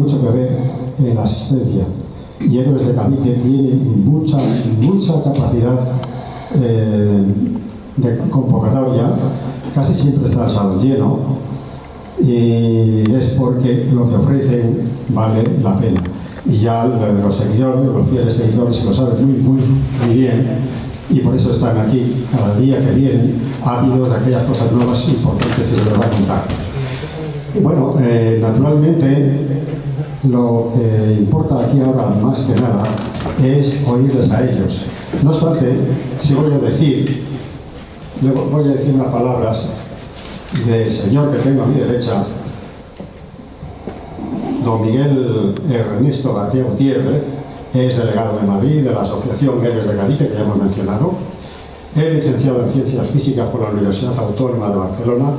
mucho que ver en la asistencia. Y Héroes de Cavite tiene mucha capacidad de convocatoria, casi siempre está el salón lleno, y es porque lo que ofrecen vale la pena. Y ya los seguidores, los fieles seguidores, lo saben muy bien, y por eso están aquí cada día que vienen, ávidos de aquellas cosas nuevas importantes que se les va a contar. Y bueno, naturalmente, lo que importa aquí ahora más que nada es oírles a ellos. No obstante, sí voy a decir unas palabras del señor que tengo a mi derecha, don Miguel Ernesto García Gutiérrez. Es delegado de Madrid de la Asociación Héroes de Cavite, que ya hemos mencionado. Es licenciado en Ciencias Físicas por la Universidad Autónoma de Barcelona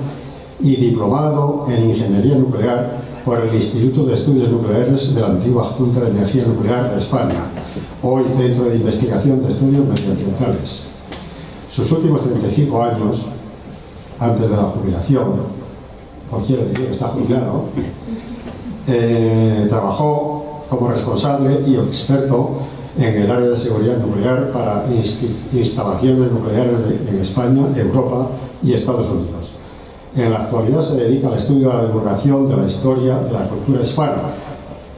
y diplomado en Ingeniería Nuclear por el Instituto de Estudios Nucleares de la antigua Junta de Energía Nuclear de España, hoy Centro de Investigación de Estudios Medioambientales. Sus últimos 35 años, antes de la jubilación, por quiero decir que está jubilado, trabajó como responsable y experto en el área de seguridad nuclear para instalaciones nucleares en España, Europa y Estados Unidos. En la actualidad se dedica al estudio de la divulgación de la historia de la cultura hispana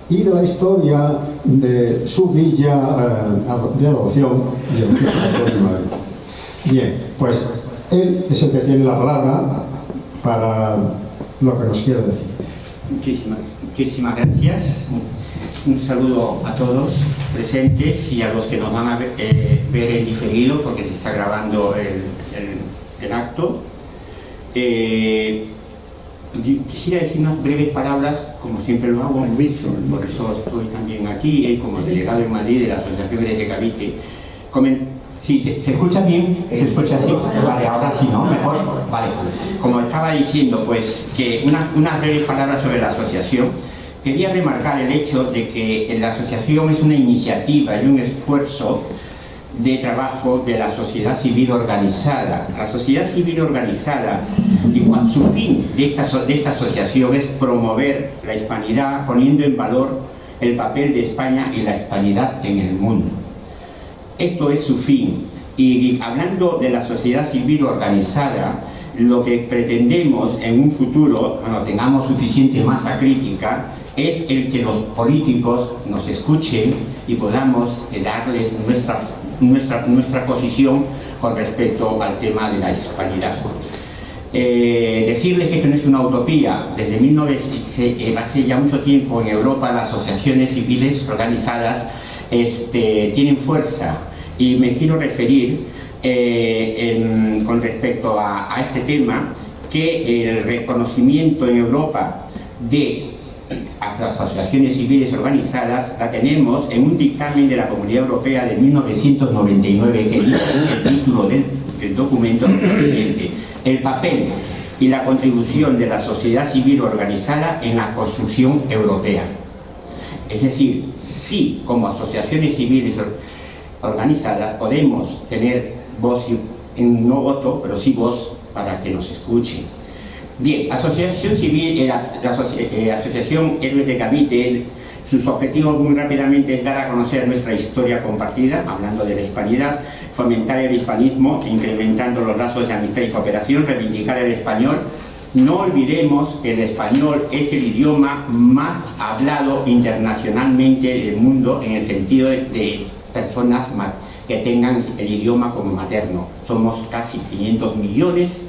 y de la historia de su villa de adopción y el de Madrid. Bien, pues él es el que tiene la palabra para lo que nos quiere decir. Muchísimas gracias. Un saludo a todos presentes y a los que nos van a ver en diferido, porque se está grabando el acto. Quisiera decir unas breves palabras, como siempre lo hago en Wilson, por eso estoy también aquí, como delegado en Madrid de la Asociación Héroes de Cavite. Sí, ¿se escucha bien? ¿Se escucha así? Vale, ahora sí, ¿no? Mejor. Vale. Como estaba diciendo, pues, que unas breves palabras sobre la asociación. Quería remarcar el hecho de que la asociación es una iniciativa y un esfuerzo de trabajo de la sociedad civil organizada. La sociedad civil organizada, igual, su fin de esta asociación es promover la hispanidad, poniendo en valor el papel de España y la hispanidad en el mundo. Esto es su fin. Y hablando de la sociedad civil organizada, lo que pretendemos en un futuro, cuando tengamos suficiente masa crítica, es el que los políticos nos escuchen y podamos darles nuestra posición con respecto al tema de la hispanidad. Decirles que esto no es una utopía. Desde hace ya mucho tiempo en Europa las asociaciones civiles organizadas tienen fuerza, y me quiero referir con respecto a este tema, que el reconocimiento en Europa de las asociaciones civiles organizadas la tenemos en un dictamen de la Comunidad Europea de 1999, que dice el título del documento siguiente: el papel y la contribución de la sociedad civil organizada en la construcción europea. Es decir, sí, como asociaciones civiles organizadas podemos tener voz, no voto, pero sí voz para que nos escuchen. Bien, Asociación Civil, la Asociación Héroes de Cavite, sus objetivos muy rápidamente es dar a conocer nuestra historia compartida, hablando de la hispanidad, fomentar el hispanismo, incrementando los lazos de amistad y cooperación, reivindicar el español. No olvidemos que el español es el idioma más hablado internacionalmente del mundo, en el sentido de personas que tengan el idioma como materno. Somos casi 500 millones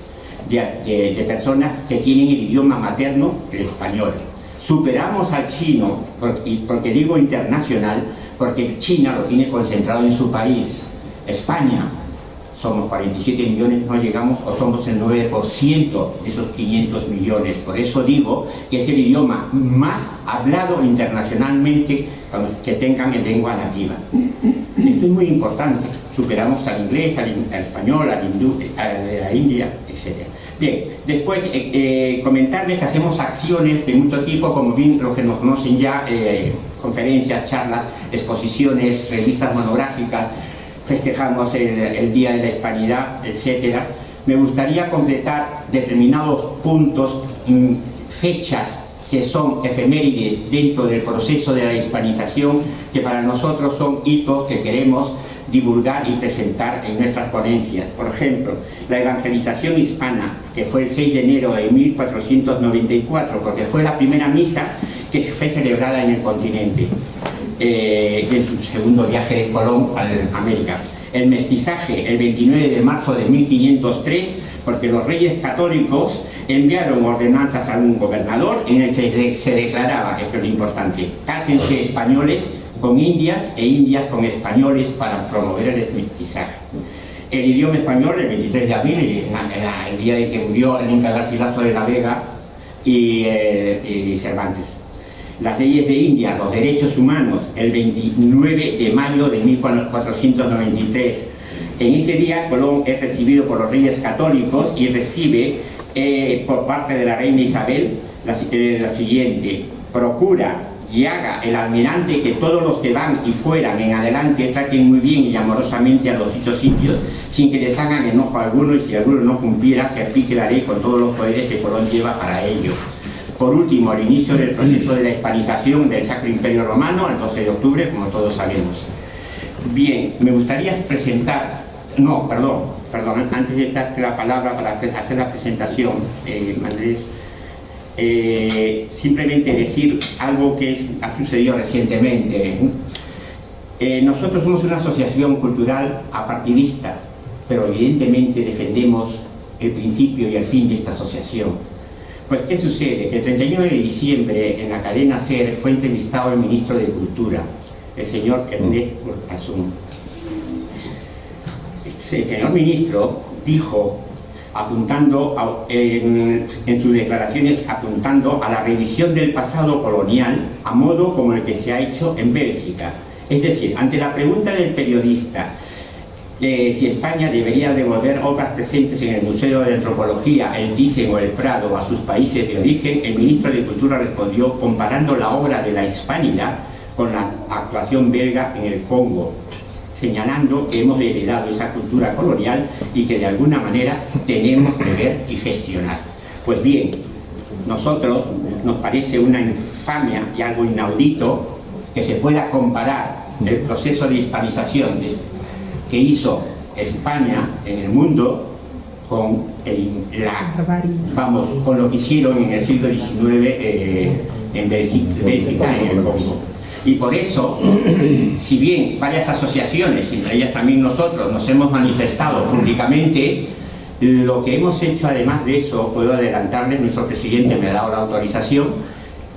de personas que tienen el idioma materno, el español. Superamos al chino, porque digo internacional, porque China lo tiene concentrado en su país. España, somos 47 millones, no llegamos, o somos el 9% de esos 500 millones. Por eso digo que es el idioma más hablado internacionalmente que tengan en lengua nativa. Esto es muy importante. Superamos al inglés, al español, al hindú, a la India, etc. Bien, después comentarles que hacemos acciones de mucho tipo, como bien los que nos conocen ya, conferencias, charlas, exposiciones, revistas monográficas, festejamos el Día de la Hispanidad, etc. Me gustaría completar determinados puntos, fechas que son efemérides dentro del proceso de la hispanización, que para nosotros son hitos que queremos divulgar y presentar en nuestras ponencias. Por ejemplo, la evangelización hispana, que fue el 6 de enero de 1494, porque fue la primera misa que se fue celebrada en el continente, en su segundo viaje de Colón a América. El mestizaje, el 29 de marzo de 1503, porque los reyes católicos enviaron ordenanzas a un gobernador en el que se declaraba, esto es lo importante, cásense españoles con indias e indias con españoles para promover el mestizaje. El idioma español, el 23 de abril, el día en que murió el Inca Garcilaso de la Vega y Cervantes. Las leyes de India, los derechos humanos, el 29 de mayo de 1493. En ese día Colón es recibido por los reyes católicos y recibe por parte de la reina Isabel la siguiente: procura y haga el almirante que todos los que van y fueran en adelante traten muy bien y amorosamente a los dichos sitios, sin que les hagan enojo alguno, y si alguno no cumpliera, se aplique la ley con todos los poderes que Colón lleva para ello. Por último, el inicio del proceso de la hispanización del Sacro Imperio Romano, el 12 de octubre, como todos sabemos. Bien, me gustaría presentar, antes de darte la palabra para hacer la presentación, Andrés, simplemente decir algo que ha sucedido recientemente. Nosotros somos una asociación cultural apartidista, pero evidentemente defendemos el principio y el fin de esta asociación. Pues, ¿qué sucede? Que el 31 de diciembre en la cadena SER fue entrevistado el ministro de Cultura, el señor Ernest Urtasun. El señor ministro dijo, en sus declaraciones, apuntando a la revisión del pasado colonial a modo como el que se ha hecho en Bélgica. Es decir, ante la pregunta del periodista si España debería devolver obras presentes en el Museo de Antropología, el Thyssen o el Prado a sus países de origen, el ministro de Cultura respondió comparando la obra de la Hispanidad con la actuación belga en el Congo, señalando que hemos heredado esa cultura colonial y que de alguna manera tenemos que ver y gestionar. Pues bien, nosotros nos parece una infamia y algo inaudito que se pueda comparar el proceso de hispanización que hizo España en el mundo con con lo que hicieron en el siglo XIX en Bélgica, en el Congo. Y por eso, si bien varias asociaciones, entre ellas también nosotros, nos hemos manifestado públicamente, lo que hemos hecho además de eso, puedo adelantarles, nuestro presidente me ha dado la autorización,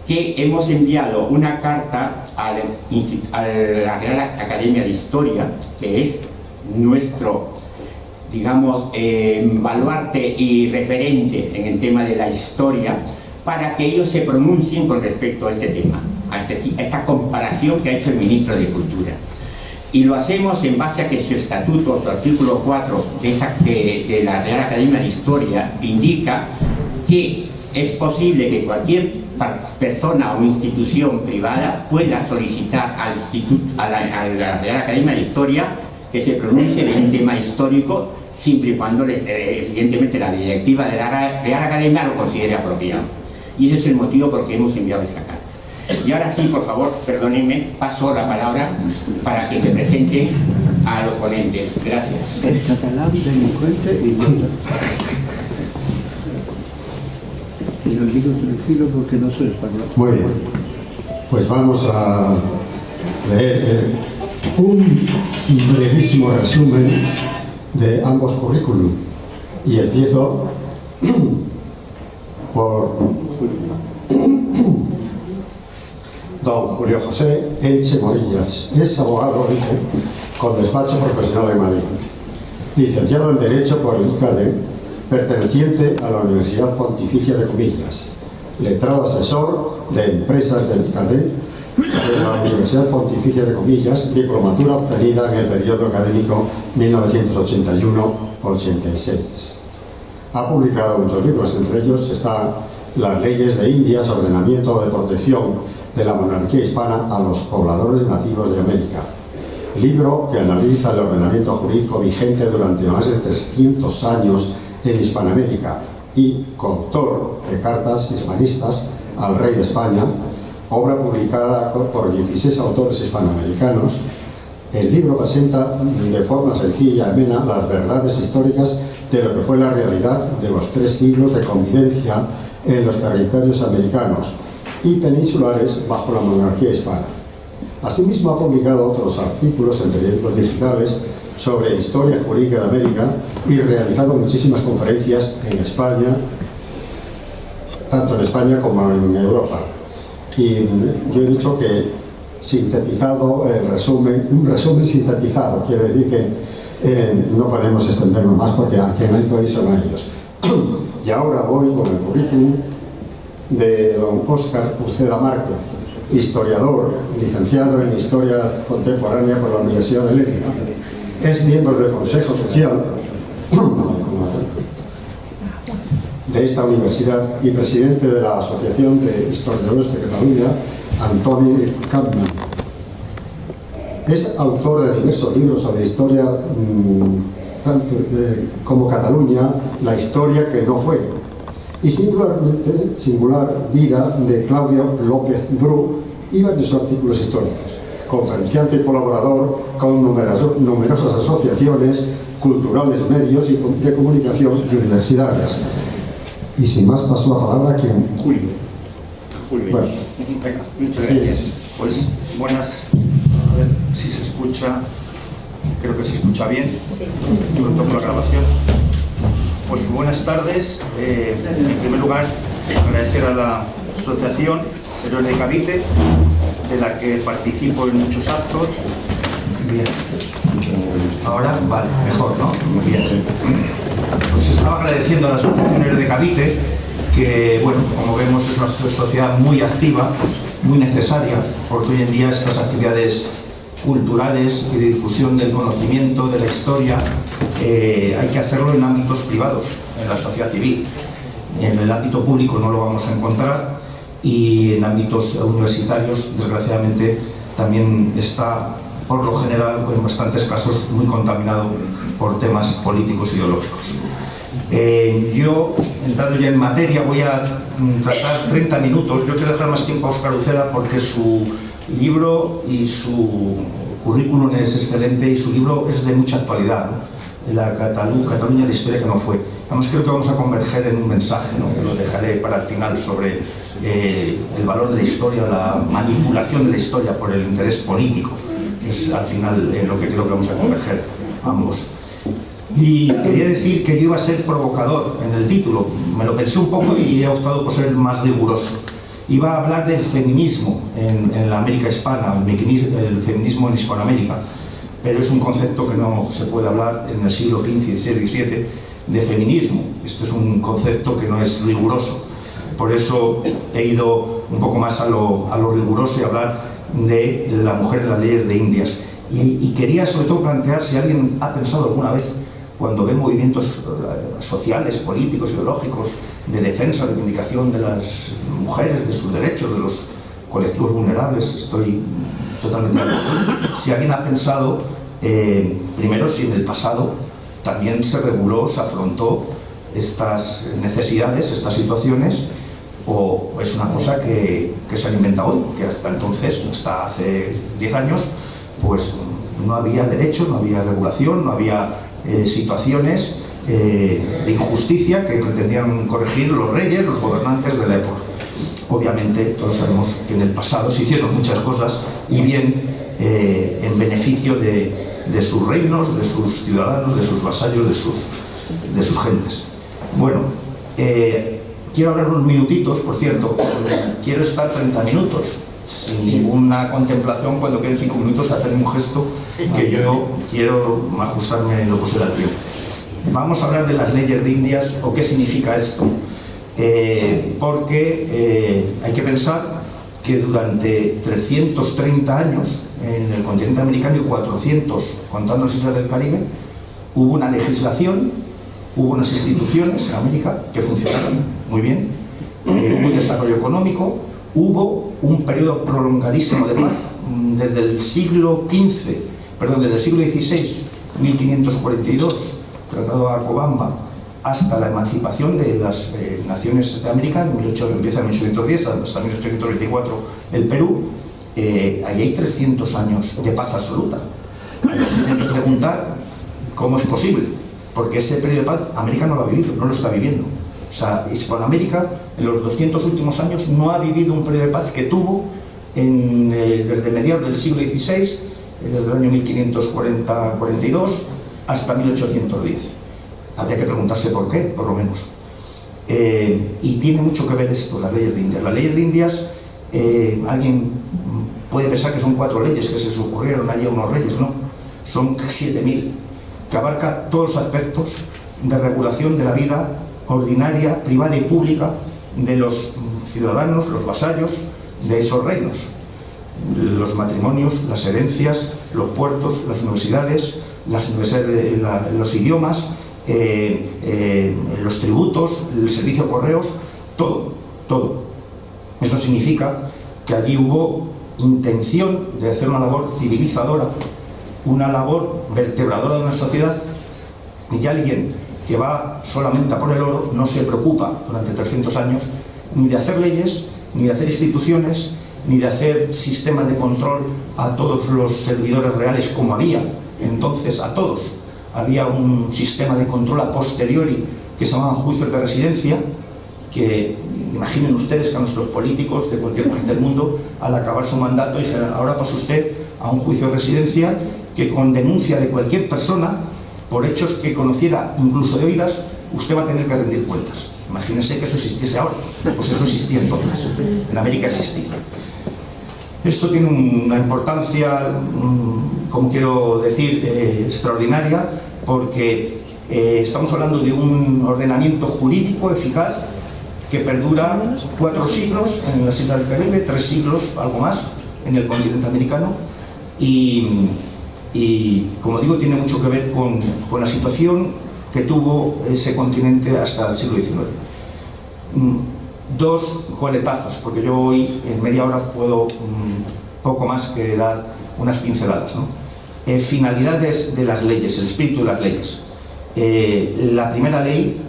que hemos enviado una carta a la Real Academia de Historia, que es nuestro, digamos, baluarte y referente en el tema de la historia, para que ellos se pronuncien con respecto a este tema, a esta comparación que ha hecho el ministro de Cultura. Y lo hacemos en base a que su estatuto, su artículo 4 de la Real Academia de Historia, indica que es posible que cualquier persona o institución privada pueda solicitar a la Real Academia de Historia que se pronuncie en un tema histórico, siempre y cuando evidentemente la directiva de la Real Academia lo considere apropiado. Y ese es el motivo por que hemos enviado esa carta. Y ahora sí, por favor, perdónenme, paso la palabra para que se presente a los ponentes. Gracias. Es catalán, delincuente y idiota. Y lo digo tranquilo porque no soy español. Muy bien, pues vamos a leer un brevísimo resumen de ambos currículum y empiezo por don Julio José Elche Morillas. Es abogado, dice, con despacho profesional en Madrid, licenciado en Derecho por el ICADE, perteneciente a la Universidad Pontificia de Comillas, letrado asesor de empresas del ICADE de la Universidad Pontificia de Comillas, diplomatura obtenida en el periodo académico 1981-86. Ha publicado muchos libros, entre ellos están Las leyes de Indias, ordenamiento de protección de la monarquía hispana a los pobladores nativos de América, libro que analiza el ordenamiento jurídico vigente durante más de 300 años en Hispanoamérica, y coautor de cartas hispanistas al rey de España, obra publicada por 16 autores hispanoamericanos. El libro presenta de forma sencilla y amena las verdades históricas de lo que fue la realidad de los 3 siglos de convivencia en los territorios americanos y peninsulares bajo la monarquía hispana. Asimismo ha publicado otros artículos en periódicos digitales sobre historia jurídica de América y realizado muchísimas conferencias en España, tanto en España como en Europa. Y yo he dicho que sintetizado el resumen, un resumen sintetizado, quiere decir que no podemos extendernos más porque a quien hay todo son a ellos. Y ahora voy con el currículum de don Óscar Uceda Márquez, historiador, licenciado en Historia Contemporánea por la Universidad de Léida. Es miembro del Consejo Social de esta universidad y presidente de la Asociación de Historiadores de Cataluña, Antoni Capmany. Es autor de diversos libros sobre historia, tanto como Cataluña, la historia que no fue, y singular vida de Claudio López Bru y varios artículos históricos. Conferenciante y colaborador con numerosas asociaciones culturales, medios y de comunicación y universidades. Y sin más paso la palabra a quien... Julio. Bueno. Venga, muchas gracias. Pues buenas, a ver si se escucha, creo que se escucha bien. Yo toco la grabación. Pues buenas tardes. En primer lugar, agradecer a la asociación Héroes de Cavite, de la que participo en muchos actos. Bien. Ahora, vale, mejor, ¿no? Muy bien. Pues estaba agradeciendo a la asociación Héroes de Cavite, que, bueno, como vemos es una sociedad muy activa, muy necesaria, porque hoy en día estas actividades culturales y de difusión del conocimiento, de la historia, hay que hacerlo en ámbitos privados, en la sociedad civil. En el ámbito público no lo vamos a encontrar y en ámbitos universitarios, desgraciadamente, también está, por lo general, en bastantes casos, muy contaminado por temas políticos ideológicos. Yo, entrando ya en materia, voy a tratar 30 minutos. Yo quiero dejar más tiempo a Óscar Uceda porque su libro y su currículum es excelente y su libro es de mucha actualidad, ¿no? La Cataluña, la historia que no fue. Además creo que vamos a converger en un mensaje, ¿no? Que lo dejaré para el final, sobre el valor de la historia, la manipulación de la historia por el interés político. Es al final lo que creo que vamos a converger ambos. Y quería decir que yo iba a ser provocador en el título. Me lo pensé un poco y he optado por ser más riguroso. Iba a hablar del feminismo en la América hispana, el feminismo en Hispanoamérica, pero es un concepto que no se puede hablar en el siglo XV, XVI, XVII de feminismo. Esto es un concepto que no es riguroso. Por eso he ido un poco más a lo riguroso y hablar de la mujer en las leyes de Indias. Y quería sobre todo plantear si alguien ha pensado alguna vez, cuando ve movimientos sociales, políticos, ideológicos, de defensa, de reivindicación de las mujeres, de sus derechos, de los colectivos vulnerables, estoy totalmente de acuerdo. Si alguien ha pensado, primero, si en el pasado también se reguló, se afrontó estas necesidades, estas situaciones, o es una cosa que se ha inventado hoy, que hasta entonces, hasta hace 10 años, pues no había derecho, no había regulación, no había situaciones de injusticia que pretendían corregir los reyes, los gobernantes de la época. Obviamente todos sabemos que en el pasado se hicieron muchas cosas y bien en beneficio de sus reinos, de sus ciudadanos, de sus vasallos, de sus gentes. Bueno, quiero hablar unos minutitos, por cierto, quiero estar 30 minutos sin ninguna contemplación. Cuando queden 5 minutos hacer un gesto que yo quiero ajustarme lo posible al tiempo. Vamos a hablar de las leyes de Indias, o qué significa esto, porque hay que pensar que durante 330 años en el continente americano y 400 contando las islas del Caribe, hubo una legislación, hubo unas instituciones en América que funcionaron muy bien, hubo un desarrollo económico, hubo un periodo prolongadísimo de paz desde el siglo XVI, 1542, Tratado de Acobamba, hasta la emancipación de las naciones de América, empieza en 1810 hasta 1824 el Perú. Ahí hay 300 años de paz absoluta. Hay que preguntar cómo es posible, porque ese periodo de paz América no lo ha vivido, no lo está viviendo. O sea, Hispanoamérica en los 200 últimos años no ha vivido un periodo de paz que tuvo desde mediados del siglo XVI, desde el año 1540-42 hasta 1810. Habría que preguntarse por qué, por lo menos. Y tiene mucho que ver esto, las leyes de Indias. Las leyes de Indias, alguien puede pensar que son 4 leyes que se les ocurrieron allí a unos reyes, no. Son 7.000, que abarca todos los aspectos de regulación de la vida ordinaria, privada y pública de los ciudadanos, los vasallos de esos reinos. Los matrimonios, las herencias, los puertos, las universidades, los idiomas, los tributos, el servicio de correos, todo. Eso significa que allí hubo intención de hacer una labor civilizadora, una labor vertebradora de una sociedad, y alguien que va solamente a por el oro no se preocupa durante 300 años ni de hacer leyes, ni de hacer instituciones, ni de hacer sistemas de control a todos los servidores reales como había entonces, a todos. Había un sistema de control a posteriori que se llamaban juicios de residencia, que imaginen ustedes que a nuestros políticos de cualquier parte del mundo, al acabar su mandato, dijeran: ahora pasa usted a un juicio de residencia que con denuncia de cualquier persona, por hechos que conociera incluso de oídas, usted va a tener que rendir cuentas. Imagínense que eso existiese ahora. Pues eso existía entonces. En América existía. Esto tiene una importancia, como quiero decir, extraordinaria, porque estamos hablando de un ordenamiento jurídico eficaz que perdura 4 siglos en las Islas del Caribe, 3 siglos, algo más, en el continente americano, y como digo, tiene mucho que ver con la situación que tuvo ese continente hasta el siglo XIX. 2 coletazos, porque yo hoy en media hora puedo poco más que dar unas pinceladas, ¿no? Finalidades de las leyes, el espíritu de las leyes. La primera ley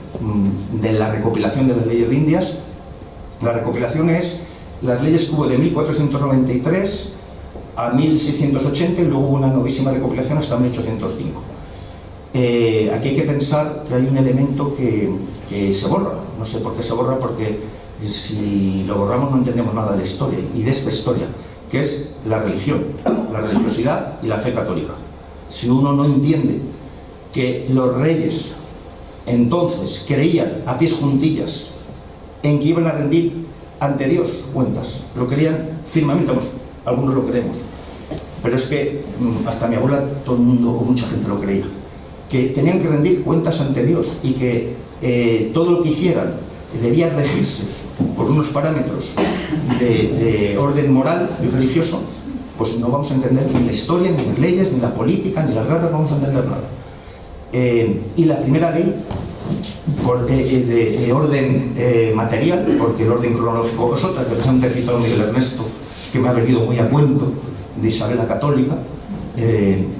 de la recopilación de las leyes de Indias, la recopilación es las leyes que hubo de 1493 a 1680, y luego hubo una novísima recopilación hasta 1805. Aquí hay que pensar que hay un elemento que se borra. No sé por qué se borra, porque si lo borramos no entendemos nada de la historia y de esta historia, que es la religión, la religiosidad y la fe católica. Si uno no entiende que los reyes entonces creían a pies juntillas en que iban a rendir ante Dios cuentas, lo creían firmemente, algunos lo creemos, pero es que hasta mi abuela, todo el mundo o mucha gente lo creía, que tenían que rendir cuentas ante Dios y que todo lo que hicieran debía regirse por unos parámetros de orden moral y religioso, pues no vamos a entender ni la historia, ni las leyes, ni la política, ni las guerras, no vamos a entender nada. Y la primera ley de orden material, porque el orden cronológico es otra, que presenta el citado Miguel Ernesto, que me ha venido muy a cuento, de Isabel la Católica,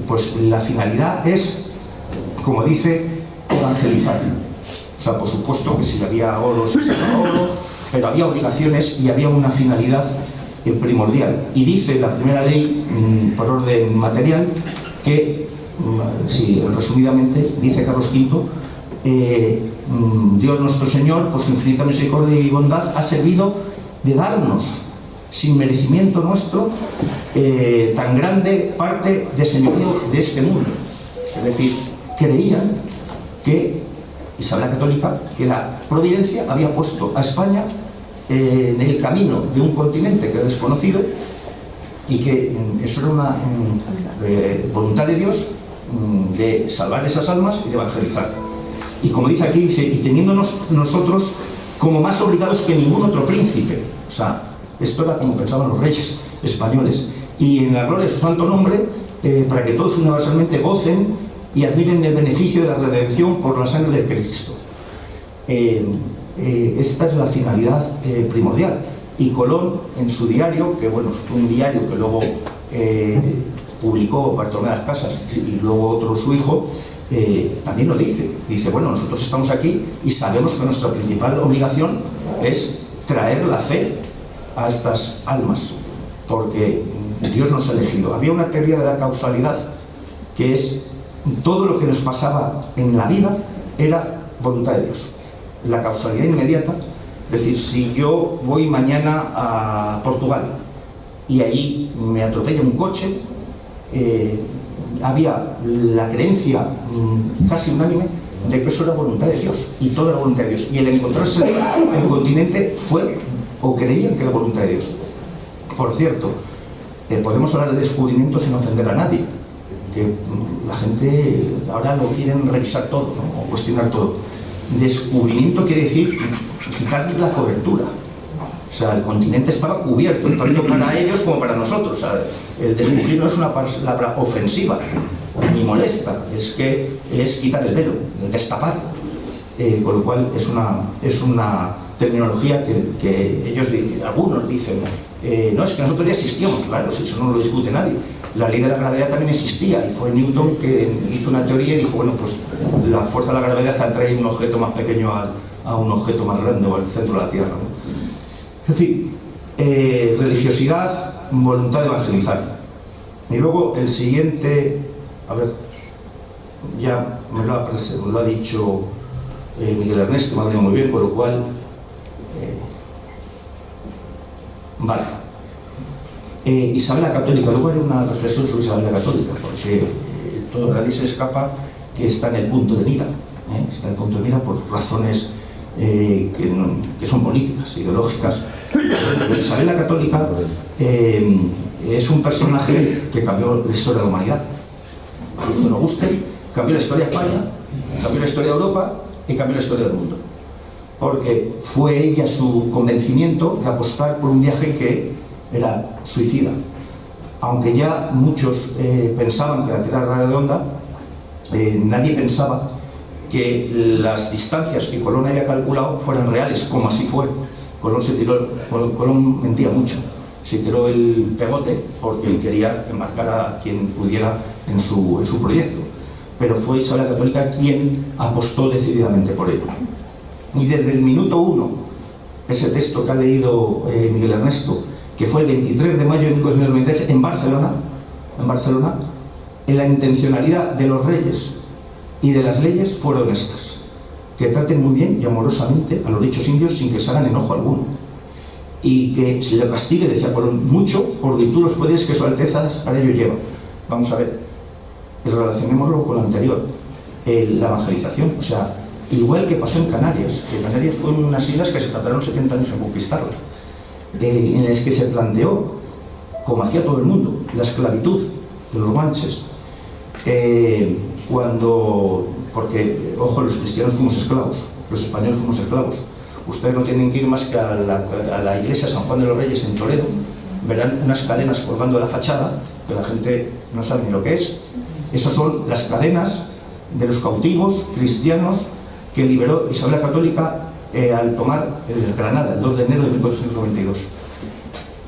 pues la finalidad es, como dice, evangelizar. O sea, por supuesto que si había oro, se sacaba oro, pero había obligaciones y había una finalidad primordial. Y dice la primera ley, por orden material, que, resumidamente, dice Carlos V, Dios nuestro Señor, por su infinita misericordia y bondad, ha servido de darnos, sin merecimiento nuestro, tan grande parte de señorío de este mundo. Es decir, creían que Isabel la Católica, que la providencia había puesto a España en el camino de un continente que era desconocido, y que eso era una voluntad de Dios de salvar esas almas y de evangelizar. Y como dice aquí, dice, y teniéndonos nosotros como más obligados que ningún otro príncipe. O sea, esto era como pensaban los reyes españoles. Y en la gloria de su santo nombre, para que todos universalmente gocen y admiren el beneficio de la redención por la sangre de Cristo. Esta es la finalidad primordial. Y Colón, en su diario, que bueno, fue un diario que luego publicó Bartolomé de las Casas y luego otro su hijo, también lo dice. Dice, bueno, nosotros estamos aquí y sabemos que nuestra principal obligación es traer la fe a estas almas, porque Dios nos ha elegido. Había una teoría de la causalidad, que es todo lo que nos pasaba en la vida era voluntad de Dios. La causalidad inmediata, es decir, si yo voy mañana a Portugal y allí me atropella un coche, había la creencia casi unánime de que eso era voluntad de Dios, y todo era voluntad de Dios, y el encontrarse en el continente fue, o creían que era voluntad de Dios. Por cierto, podemos hablar de descubrimientos sin ofender a nadie, que la gente ahora lo quieren revisar todo, ¿no? O cuestionar todo. Descubrimiento quiere decir quitar la cobertura. O sea, el continente estaba cubierto, tanto para ellos como para nosotros. O sea, el descubrir no es una palabra ofensiva ni molesta, es quitar el velo, destapar. Con lo cual es una terminología que ellos dicen, algunos dicen, no, es que nosotros ya existíamos. Claro, si eso no lo discute nadie. La ley de la gravedad también existía, y fue Newton que hizo una teoría y dijo, bueno, pues la fuerza de la gravedad atrae un objeto más pequeño a un objeto más grande, o al centro de la Tierra, ¿no? En fin, religiosidad, voluntad de evangelizar. Y luego el siguiente, a ver, ya me lo ha dicho Miguel Ernesto, me ha venido muy bien, con lo cual, vale. Isabel la Católica, luego haré una reflexión sobre Isabel la Católica, porque todo nadie se escapa que está en el punto de mira, está en el punto de mira por razones que son políticas, ideológicas. Isabel la Católica es un personaje que cambió la historia de la humanidad. A gusto no guste, cambió la historia de España, cambió la historia de Europa y cambió la historia del mundo. Porque fue ella su convencimiento de apostar por un viaje que era suicida. Aunque ya muchos pensaban que la Tierra era redonda, nadie pensaba que las distancias que Colón había calculado fueran reales, como así fue. Colón mentía mucho, se tiró el pegote porque él quería embarcar a quien pudiera en su proyecto. Pero fue Isabel la Católica quien apostó decididamente por ello. Y desde el minuto 1, ese texto que ha leído Miguel Ernesto, que fue el 23 de mayo de 1993 en Barcelona, en la intencionalidad de los reyes y de las leyes fueron estas: que traten muy bien y amorosamente a los dichos indios sin que se hagan enojo alguno, y que se le castigue, decía Colón, mucho por virtud de los poderes que su Alteza para ello lleva. Vamos a ver, relacionémoslo con lo anterior, la evangelización. O sea, igual que pasó en Canarias, que Canarias fueron unas islas que se tardaron 70 años en conquistarlas, en las que se planteó, como hacía todo el mundo, la esclavitud de los guanches, porque, ojo, los cristianos fuimos esclavos, los españoles fuimos esclavos. Ustedes no tienen que ir más que a la iglesia San Juan de los Reyes en Toledo, verán unas cadenas colgando de la fachada, que la gente no sabe ni lo que es. Esas son las cadenas de los cautivos cristianos que liberó Isabel la Católica al tomar Granada, el 2 de enero de 1492.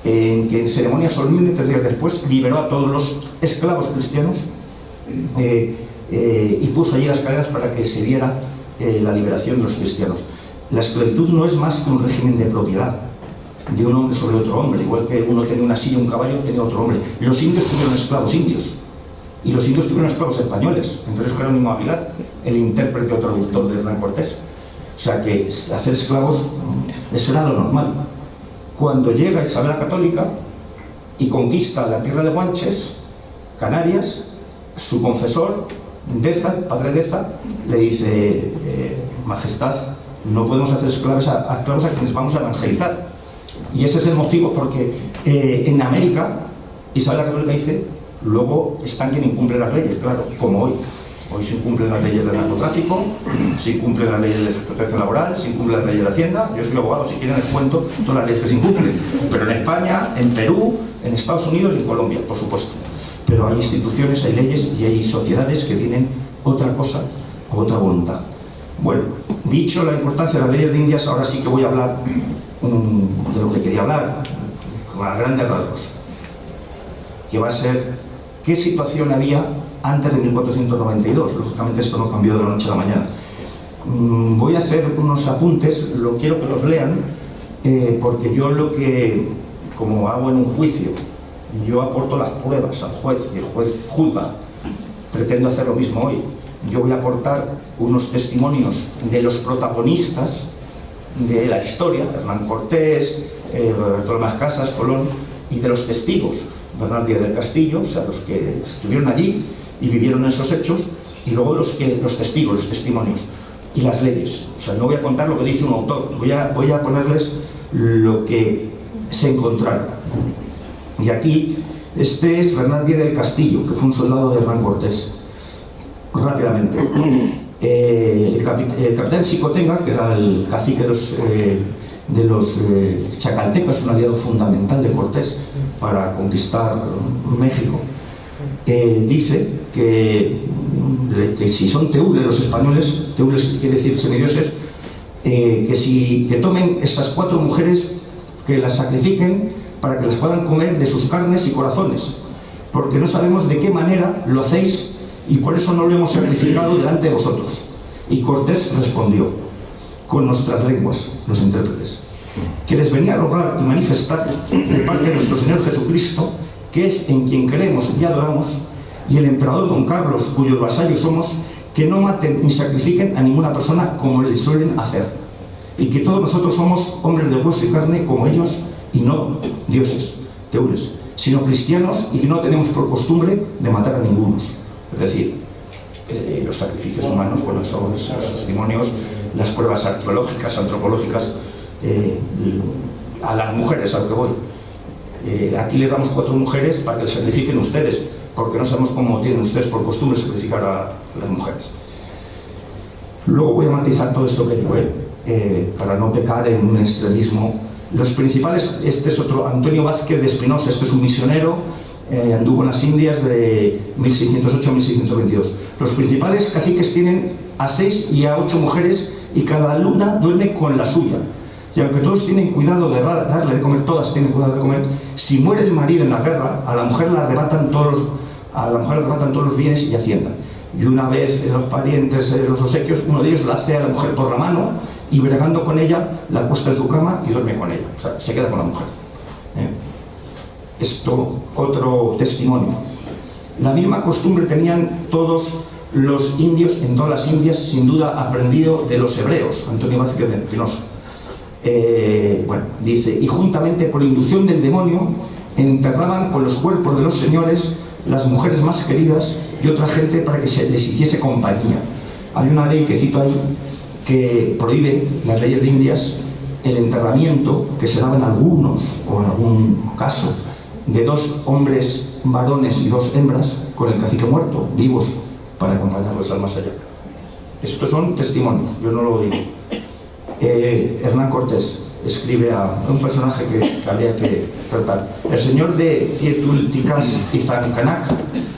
En que en ceremonia solemne, 3 días después, liberó a todos los esclavos cristianos y puso allí las cadenas para que se diera la liberación de los cristianos. La esclavitud no es más que un régimen de propiedad de un hombre sobre otro hombre, igual que uno tiene una silla, un caballo, tiene otro hombre. Los indios tuvieron esclavos indios, y los indios tuvieron esclavos españoles, entre ellos Jerónimo Aguilar, el intérprete o traductor de Hernán Cortés. O sea que hacer esclavos, eso era lo normal. Cuando llega Isabel la Católica y conquista la tierra de Guanches, Canarias, su confesor, Deza, el padre Deza, le dice, Majestad, no podemos hacer esclavos a quienes vamos a evangelizar. Y ese es el motivo porque en América, Isabel la Católica dice, luego están quienes incumplen las leyes, claro, como hoy. Hoy se incumplen las leyes del narcotráfico, se incumplen las leyes de protección laboral, se incumplen las leyes de la Hacienda. Yo soy abogado, si quieren les cuento todas las leyes que se incumplen. Pero en España, en Perú, en Estados Unidos y en Colombia, por supuesto. Pero hay instituciones, hay leyes y hay sociedades que tienen otra cosa, otra voluntad. Bueno, dicho la importancia de las leyes de Indias, ahora sí que voy a hablar de lo que quería hablar, a grandes rasgos. Que va a ser qué situación había antes de 1492. Lógicamente esto no cambió de la noche a la mañana. Voy a hacer unos apuntes, quiero que los lean, porque yo como hago en un juicio, yo aporto las pruebas al juez y el juez juzga. Pretendo hacer lo mismo hoy. Yo voy a aportar unos testimonios de los protagonistas de la historia, Hernán Cortés, Bartolomé Casas, Colón, y de los testigos, Bernal Díaz del Castillo, o sea, los que estuvieron allí y vivieron esos hechos, y luego los testigos, los testimonios y las leyes. O sea, no voy a contar lo que dice un autor, voy a ponerles lo que se encontraron. Y aquí, este es Bernal Díaz del Castillo, que fue un soldado de Hernán Cortés. Rápidamente. El capitán Xicotenga, que era el cacique de los chacaltecas, un aliado fundamental de Cortés para conquistar México, dice que si son teules los españoles, teules quiere decir semidioses, que tomen esas 4 mujeres, que las sacrifiquen para que las puedan comer de sus carnes y corazones, porque no sabemos de qué manera lo hacéis y por eso no lo hemos sacrificado delante de vosotros. Y Cortés respondió, con nuestras lenguas, los intérpretes, que les venía a rogar y manifestar de parte de nuestro Señor Jesucristo, que es en quien creemos y adoramos, y el emperador don Carlos, cuyos vasallos somos, que no maten ni sacrifiquen a ninguna persona como les suelen hacer, y que todos nosotros somos hombres de hueso y carne como ellos, y no dioses, teules, sino cristianos, y que no tenemos por costumbre de matar a ningunos. Es decir, los sacrificios humanos, bueno, son los testimonios, las pruebas arqueológicas, antropológicas, a las mujeres, a lo que voy. Aquí les damos 4 mujeres para que les sacrifiquen ustedes, porque no sabemos cómo tienen ustedes por costumbre sacrificar a las mujeres. Luego voy a matizar todo esto que digo, para no pecar en un extremismo. Los principales, este es otro, Antonio Vázquez de Espinosa, este es un misionero, anduvo en las Indias de 1608 a 1622. Los principales caciques tienen a 6 y a 8 mujeres, y cada luna duerme con la suya. Y aunque todos tienen cuidado de darle de comer, todas tienen cuidado de comer, si muere el marido en la guerra, a la mujer le arrebatan todos los bienes y hacienda. Y una vez los parientes, los obsequios, uno de ellos la hace a la mujer por la mano, y bregando con ella, la acuesta en su cama y duerme con ella. O sea, se queda con la mujer. Esto, otro testimonio. La misma costumbre tenían todos los indios en todas las Indias, sin duda aprendido de los hebreos. Antonio Vázquez de Espinosa. Bueno, dice, y juntamente por inducción del demonio enterraban con los cuerpos de los señores las mujeres más queridas y otra gente para que se les hiciese compañía. Hay una ley que cito ahí que prohíbe, las leyes de Indias, el enterramiento que se daba en algunos, o en algún caso, de 2 hombres varones y 2 hembras con el cacique muerto, vivos, para acompañarlos al más allá. Estos son testimonios, yo no lo digo. Hernán Cortés escribe a un personaje que había que tratar. El señor de Tietulticás y Zancanac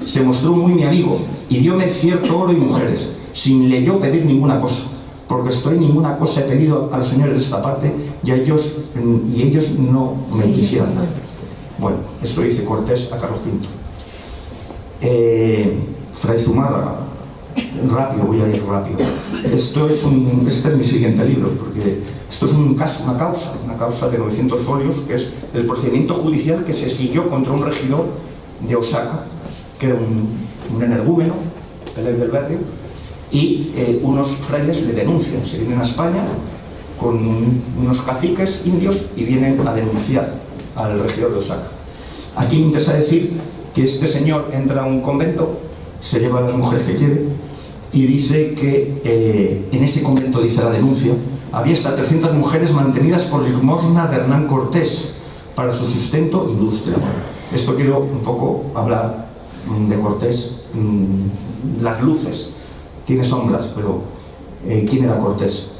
se mostró muy mi amigo y dióme cierto oro y mujeres, sin le yo pedir ninguna cosa, porque estoy ninguna cosa he pedido a los señores de esta parte y ellos no me quisieran dar. Bueno, eso dice Cortés a Carlos V. Fray Zumárraga, rápido, voy a ir rápido. Este es mi siguiente libro, porque esto es un caso, una causa de 900 folios, que es el procedimiento judicial que se siguió contra un regidor de Osaka, que era un energúmeno, Pérez del Barrio, y unos frailes le denuncian, se vienen a España con unos caciques indios y vienen a denunciar al regidor de Osaka. Aquí me interesa decir que este señor entra a un convento, se lleva a las mujeres que quiere y dice que en ese convento, dice la denuncia, había hasta 300 mujeres mantenidas por limosna de Hernán Cortés para su sustento e industria. Esto quiero un poco hablar de Cortés, las luces, tiene sombras, pero ¿quién era Cortés?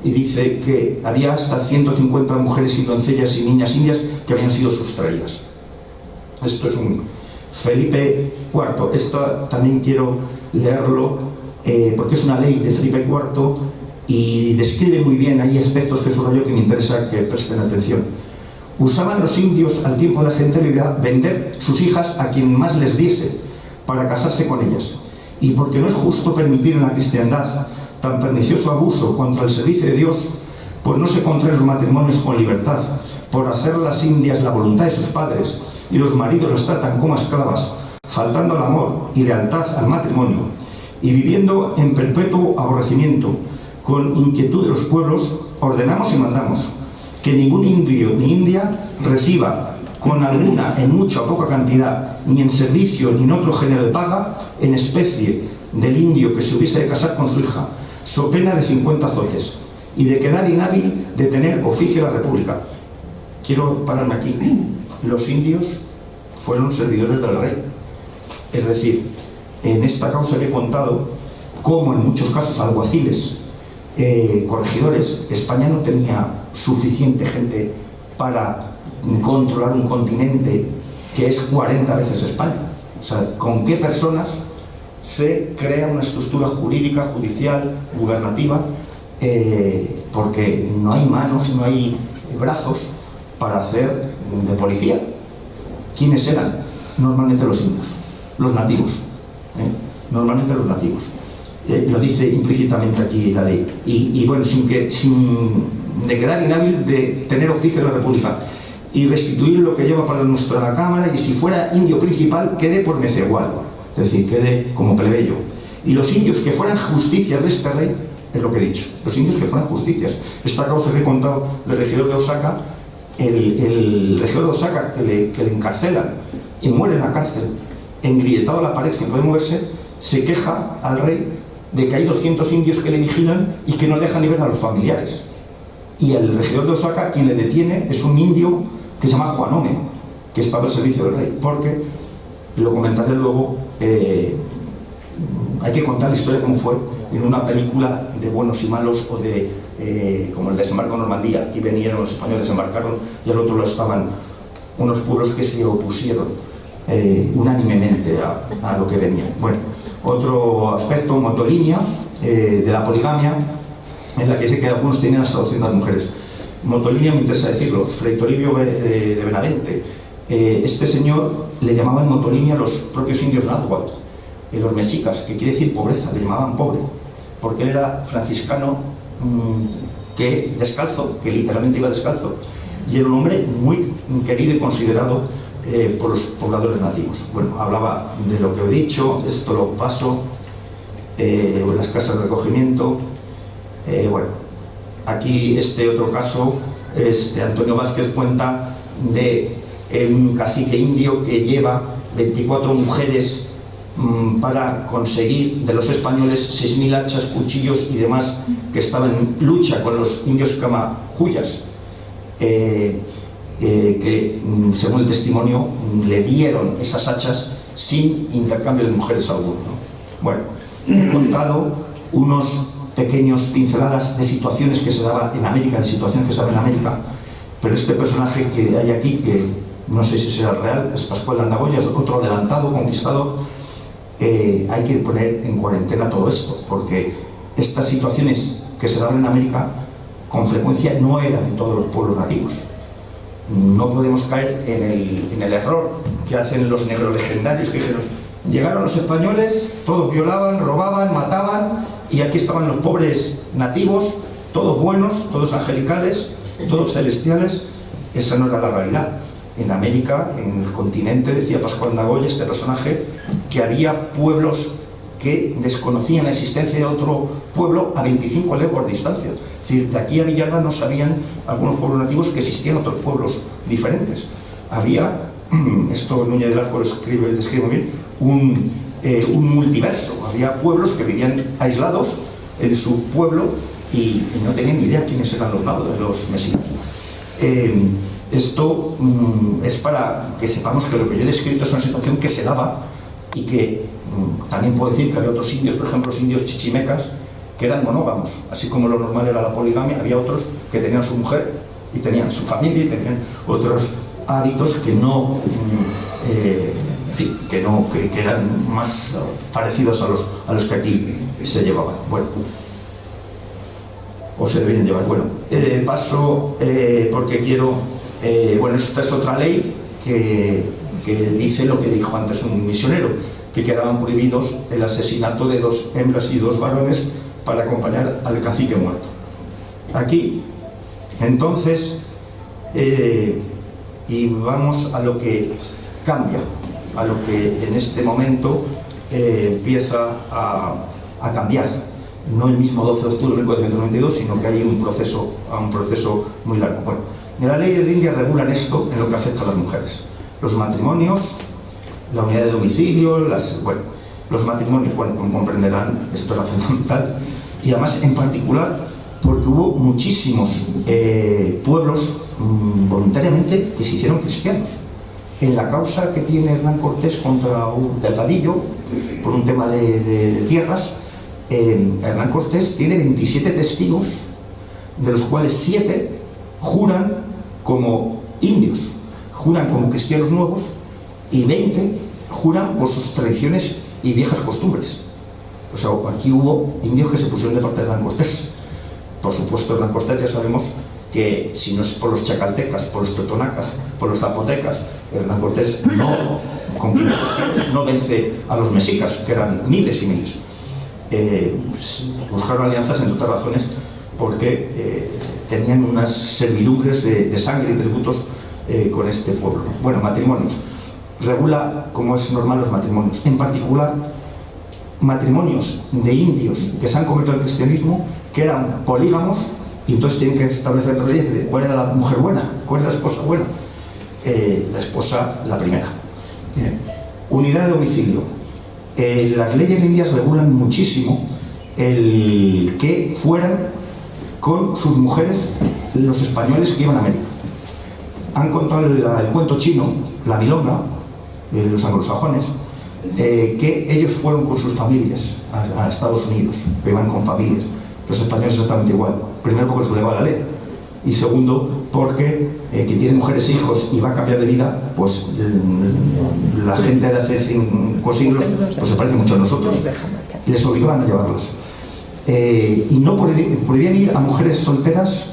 Y dice que había hasta 150 mujeres y doncellas y niñas indias que habían sido sustraídas. Esto es un Felipe IV. Esto también quiero leerlo porque es una ley de Felipe IV y describe muy bien, hay aspectos que subrayo que me interesa que presten atención. Usaban los indios al tiempo de la gentilidad vender sus hijas a quien más les diese para casarse con ellas. Y porque no es justo permitir en la cristiandad tan pernicioso abuso contra el servicio de Dios, pues no se contraen los matrimonios con libertad, por hacer las indias la voluntad de sus padres, y los maridos las tratan como esclavas, faltando al amor y lealtad al matrimonio, y viviendo en perpetuo aborrecimiento, con inquietud de los pueblos, ordenamos y mandamos que ningún indio ni india reciba con alguna, en mucha o poca cantidad, ni en servicio ni en otro género de paga, en especie del indio que se hubiese de casar con su hija, so pena de 50 azotes, y de quedar inhábil de tener oficio de la República. Quiero pararme aquí. Los indios fueron servidores del rey. Es decir, en esta causa que he contado, como en muchos casos alguaciles, corregidores, España no tenía suficiente gente para controlar un continente que es 40 veces España. O sea, ¿con qué personas se crea una estructura jurídica, judicial, gubernativa? Porque no hay manos, no hay brazos para hacer de policía. ¿Quiénes eran? Normalmente los indios, los nativos. Normalmente los nativos. Lo dice implícitamente aquí la ley. Y bueno, sin de quedar inhábil de tener oficio de la República y restituir lo que lleva para nuestra Cámara, y si fuera indio principal, quede por mecegual, es decir, quede como plebeyo. Y los indios que fueran justicias de este rey, es lo que he dicho, los indios que fueran justicias. Esta causa que he contado del regidor de Osaka, el regidor de Osaka que le encarcelan y muere en la cárcel, engrilletado a la pared sin poder moverse, se queja al rey de que hay 200 indios que le vigilan y que no le dejan ni ver a los familiares. Y el regidor de Osaka, quien le detiene, es un indio que se llama Juanome, que estaba al servicio del rey, porque, lo comentaré luego, hay que contar la historia como fue en una película de buenos y malos, o de como el desembarco en Normandía. Aquí vinieron los españoles, desembarcaron, y al otro lado estaban unos pueblos que se opusieron unánimemente a lo que venía. Bueno, otro aspecto, motolínea, de la poligamia, en la que dice que algunos tenían hasta 200 mujeres. Motolínea, me interesa decirlo, Fray Toribio de Benavente. Este señor le llamaban motolínea a los propios indios náhuatl, los mexicas, que quiere decir pobreza, le llamaban pobre, porque él era franciscano, que descalzo, que literalmente iba descalzo, y era un hombre muy querido y considerado por los pobladores nativos. Bueno, hablaba de lo que he dicho, esto lo paso, las casas de recogimiento. Bueno, aquí este otro caso es de Antonio Vázquez, cuenta de un cacique indio que lleva 24 mujeres para conseguir de los españoles 6.000 hachas, cuchillos y demás que estaban en lucha con los indios camajuyas, que según el testimonio le dieron esas hachas sin intercambio de mujeres alguno, ¿no? Bueno, he contado unos pequeños pinceladas de situaciones que se daban en América, pero este personaje que hay aquí, que no sé si será real, es Pascual de Andagoya, es otro adelantado, conquistador. Hay que poner en cuarentena todo esto, porque estas situaciones que se daban en América con frecuencia no eran en todos los pueblos nativos. No podemos caer en el error que hacen los negros legendarios, que dijeron: llegaron los españoles, todos violaban, robaban, mataban, y aquí estaban los pobres nativos, todos buenos, todos angelicales, todos celestiales. Esa no era la realidad. En América, en el continente, decía Pascual Nagoya, este personaje, que había pueblos que desconocían la existencia de otro pueblo a 25 leguas de distancia. Es decir, de aquí a Villalba no sabían algunos pueblos nativos que existían otros pueblos diferentes. Había, esto Núñez del Arco lo describe bien, un multiverso. Había pueblos que vivían aislados en su pueblo y no tenían ni idea quiénes eran los mexicanos. Esto es para que sepamos que lo que yo he descrito es una situación que se daba, y que también puedo decir que había otros indios, por ejemplo los indios chichimecas, que eran monógamos. Así como lo normal era la poligamia, había otros que tenían su mujer y tenían su familia y tenían otros hábitos que no, en fin, que eran más parecidos a los que aquí se llevaban. Bueno, o se deberían llevar. Bueno, paso porque quiero Bueno, esta es otra ley que dice lo que dijo antes un misionero, que quedaban prohibidos el asesinato de 2 hembras y 2 varones para acompañar al cacique muerto. Aquí, entonces, y vamos a lo que cambia, a lo que en este momento empieza a cambiar. No el mismo 12 de octubre de 1492, sino que hay un proceso muy largo. Bueno, las leyes de India regulan esto en lo que afecta a las mujeres. Los matrimonios, la unidad de domicilio, los matrimonios, bueno, como comprenderán, esto era fundamental. Y además, en particular, porque hubo muchísimos pueblos voluntariamente que se hicieron cristianos. En la causa que tiene Hernán Cortés contra un Delgadillo, por un tema de tierras, Hernán Cortés tiene 27 testigos, de los cuales 7 juran como indios, juran como cristianos nuevos, y 20 juran por sus tradiciones y viejas costumbres. O sea, aquí hubo indios que se pusieron de parte de Hernán Cortés. Por supuesto, Hernán Cortés ya sabemos que si no es por los chacaltecas, por los totonacas, por los zapotecas, Hernán Cortés no vence a los mexicas, que eran miles y miles. Buscaron alianzas, entre otras razones, porque tenían unas servidumbres de sangre y tributos con este pueblo. Bueno, matrimonios. Regula, como es normal, los matrimonios. En particular, matrimonios de indios que se han convertido al cristianismo, que eran polígamos, y entonces tienen que establecer la ley de cuál era la mujer buena, cuál era la esposa buena. La esposa, la primera. Unidad de domicilio. Las leyes indias regulan muchísimo el que fueran con sus mujeres los españoles que iban a América. Han contado el cuento chino, la milonga, los anglosajones, que ellos fueron con sus familias a Estados Unidos, que iban con familias. Los españoles exactamente igual. Primero porque les obligaba la ley, y segundo porque quien tiene mujeres e hijos y va a cambiar de vida, pues la gente de hace 5 siglos pues se parece mucho a nosotros, y les obligaban a llevarlas. Y no prohibían ir a mujeres solteras,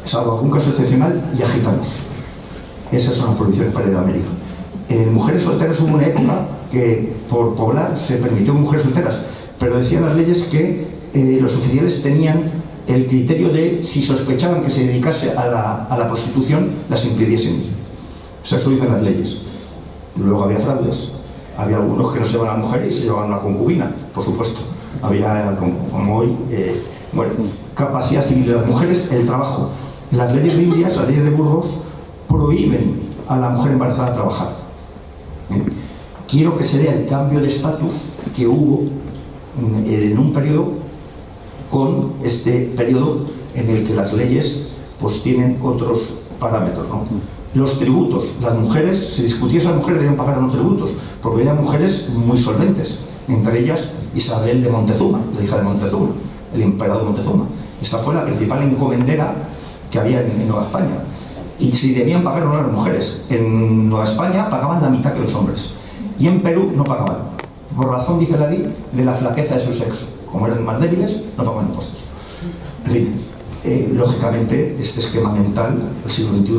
salvo algún caso excepcional, y a gitanos. Esas son las prohibiciones para ir a América. En mujeres solteras hubo una época que por poblar se permitió mujeres solteras, pero decían las leyes que los oficiales tenían el criterio de si sospechaban que se dedicase a la prostitución, las impidiesen ir. O sea, eso dicen las leyes. Luego había fraudes. Había algunos que no se llevaban a la mujer y se llevaban a una concubina, por supuesto. Había, como hoy, capacidad civil de las mujeres, el trabajo. Las leyes de Indias, las leyes de Burgos, prohíben a la mujer embarazada trabajar. Quiero que se vea el cambio de estatus que hubo en un periodo con este periodo en el que las leyes pues tienen otros parámetros, ¿no? Los tributos. Las mujeres, se discutía si las mujeres debían pagar unos tributos, porque había mujeres muy solventes, entre ellas Isabel de Montezuma, la hija de Montezuma, el emperador Montezuma. Esta fue la principal encomendera que había en Nueva España. Y si debían pagar o no las mujeres, en Nueva España pagaban la mitad que los hombres, y en Perú no pagaban, por razón, dice la ley, de la flaqueza de su sexo. Como eran más débiles, no pagaban impuestos. En fin, lógicamente, este esquema mental del siglo XXI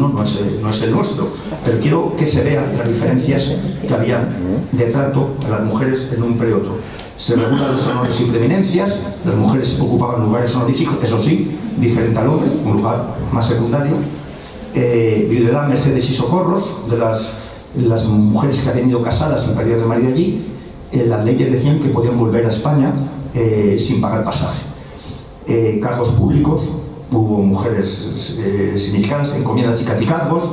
no es el nuestro, pero quiero que se vean las diferencias que había de trato a las mujeres en un periodo. Se regulan los honores y preeminencias, las mujeres ocupaban lugares honoríficos, eso sí, diferente al hombre, un lugar más secundario. Viudedad, mercedes y socorros de las mujeres que habían ido casadas sin perdieron el marido allí. Las leyes decían que podían volver a España sin pagar pasaje. Cargos públicos, hubo mujeres significadas, encomiendas y cacicazgos.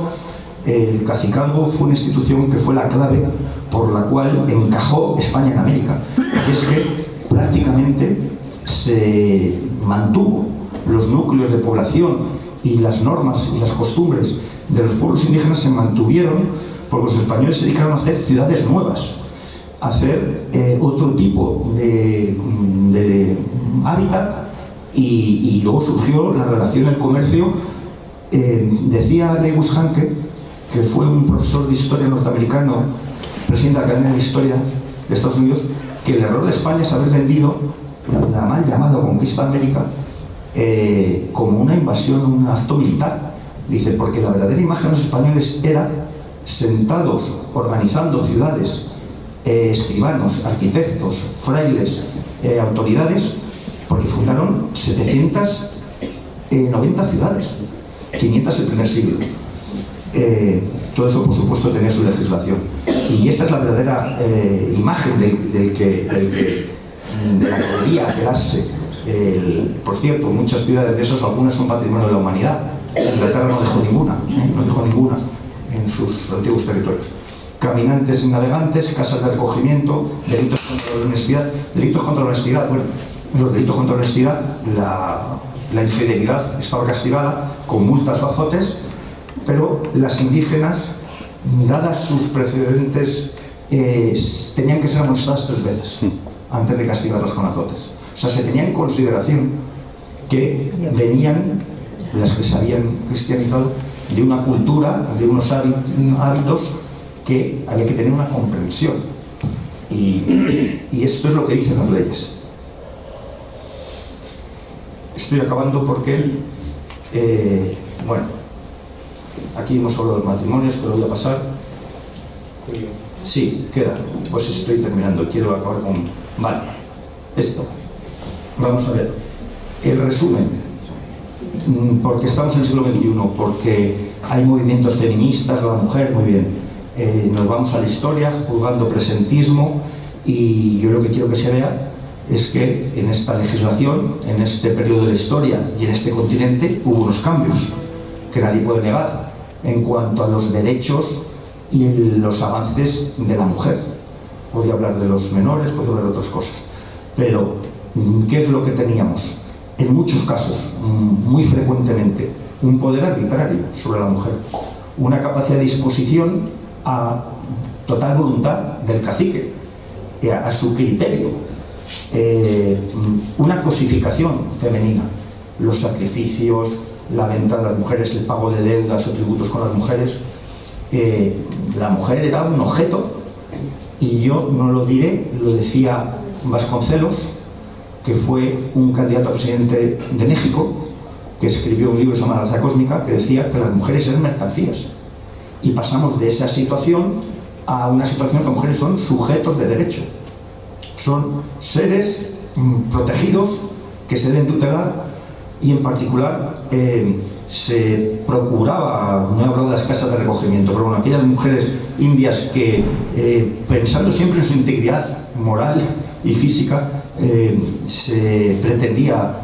El cacicazgo fue una institución que fue la clave por la cual encajó España en América. Y es que prácticamente se mantuvo los núcleos de población y las normas y las costumbres de los pueblos indígenas se mantuvieron porque los españoles se dedicaron a hacer ciudades nuevas, hacer otro tipo de hábitat, y luego surgió la relación del comercio. Decía Lewis Hanke, que fue un profesor de historia norteamericano, presidente de la Academia de Historia de Estados Unidos, que el error de España es haber vendido la mal llamada conquista de América como una invasión, un acto militar. Dice, porque la verdadera imagen de los españoles era sentados, organizando ciudades, escribanos, arquitectos, frailes, autoridades, porque fundaron 790 ciudades, 500 el primer siglo. Todo eso, por supuesto, tenía su legislación. Y esa es la verdadera imagen de la que debía quedarse. Por cierto, muchas ciudades de esos, algunas son patrimonio de la humanidad. Inglaterra no dejó ninguna en sus antiguos territorios. Caminantes y navegantes, casas de recogimiento, delitos contra la honestidad. Delitos contra la honestidad, bueno, los delitos contra la honestidad, la infidelidad estaba castigada con multas o azotes, pero las indígenas, dadas sus precedentes, tenían que ser amonestadas 3 veces antes de castigarlas con azotes. O sea, se tenía en consideración que venían, las que se habían cristianizado, de una cultura, de unos hábitos que había que tener una comprensión. Y esto es lo que dicen las leyes. Estoy acabando porque, bueno, aquí hemos hablado de matrimonios, que lo voy a pasar. Sí, queda. Pues estoy terminando. Quiero acabar con... Vale, esto. Vamos a ver. El resumen. Porque estamos en el siglo XXI, porque hay movimientos feministas, la mujer, muy bien. Nos vamos a la historia, juzgando presentismo, y yo lo que quiero que se vea es que en esta legislación, en este periodo de la historia y en este continente hubo unos cambios que nadie puede negar en cuanto a los derechos y los avances de la mujer. Podía hablar de los menores, podía hablar de otras cosas, pero ¿qué es lo que teníamos? En muchos casos, muy frecuentemente, un poder arbitrario sobre la mujer, una capacidad de disposición a total voluntad del cacique, a su criterio, una cosificación femenina, los sacrificios, la venta de las mujeres, el pago de deudas o tributos con las mujeres. La mujer era un objeto, y yo no lo diré, lo decía Vasconcelos, que fue un candidato a presidente de México, que escribió un libro llamado La Raza Cósmica, que decía que las mujeres eran mercancías. Y pasamos de esa situación a una situación que las mujeres son sujetos de derecho. Son seres protegidos que se deben tutelar, y en particular se procuraba, no he hablado de las casas de recogimiento, pero bueno, aquellas mujeres indias que, pensando siempre en su integridad moral y física, se pretendía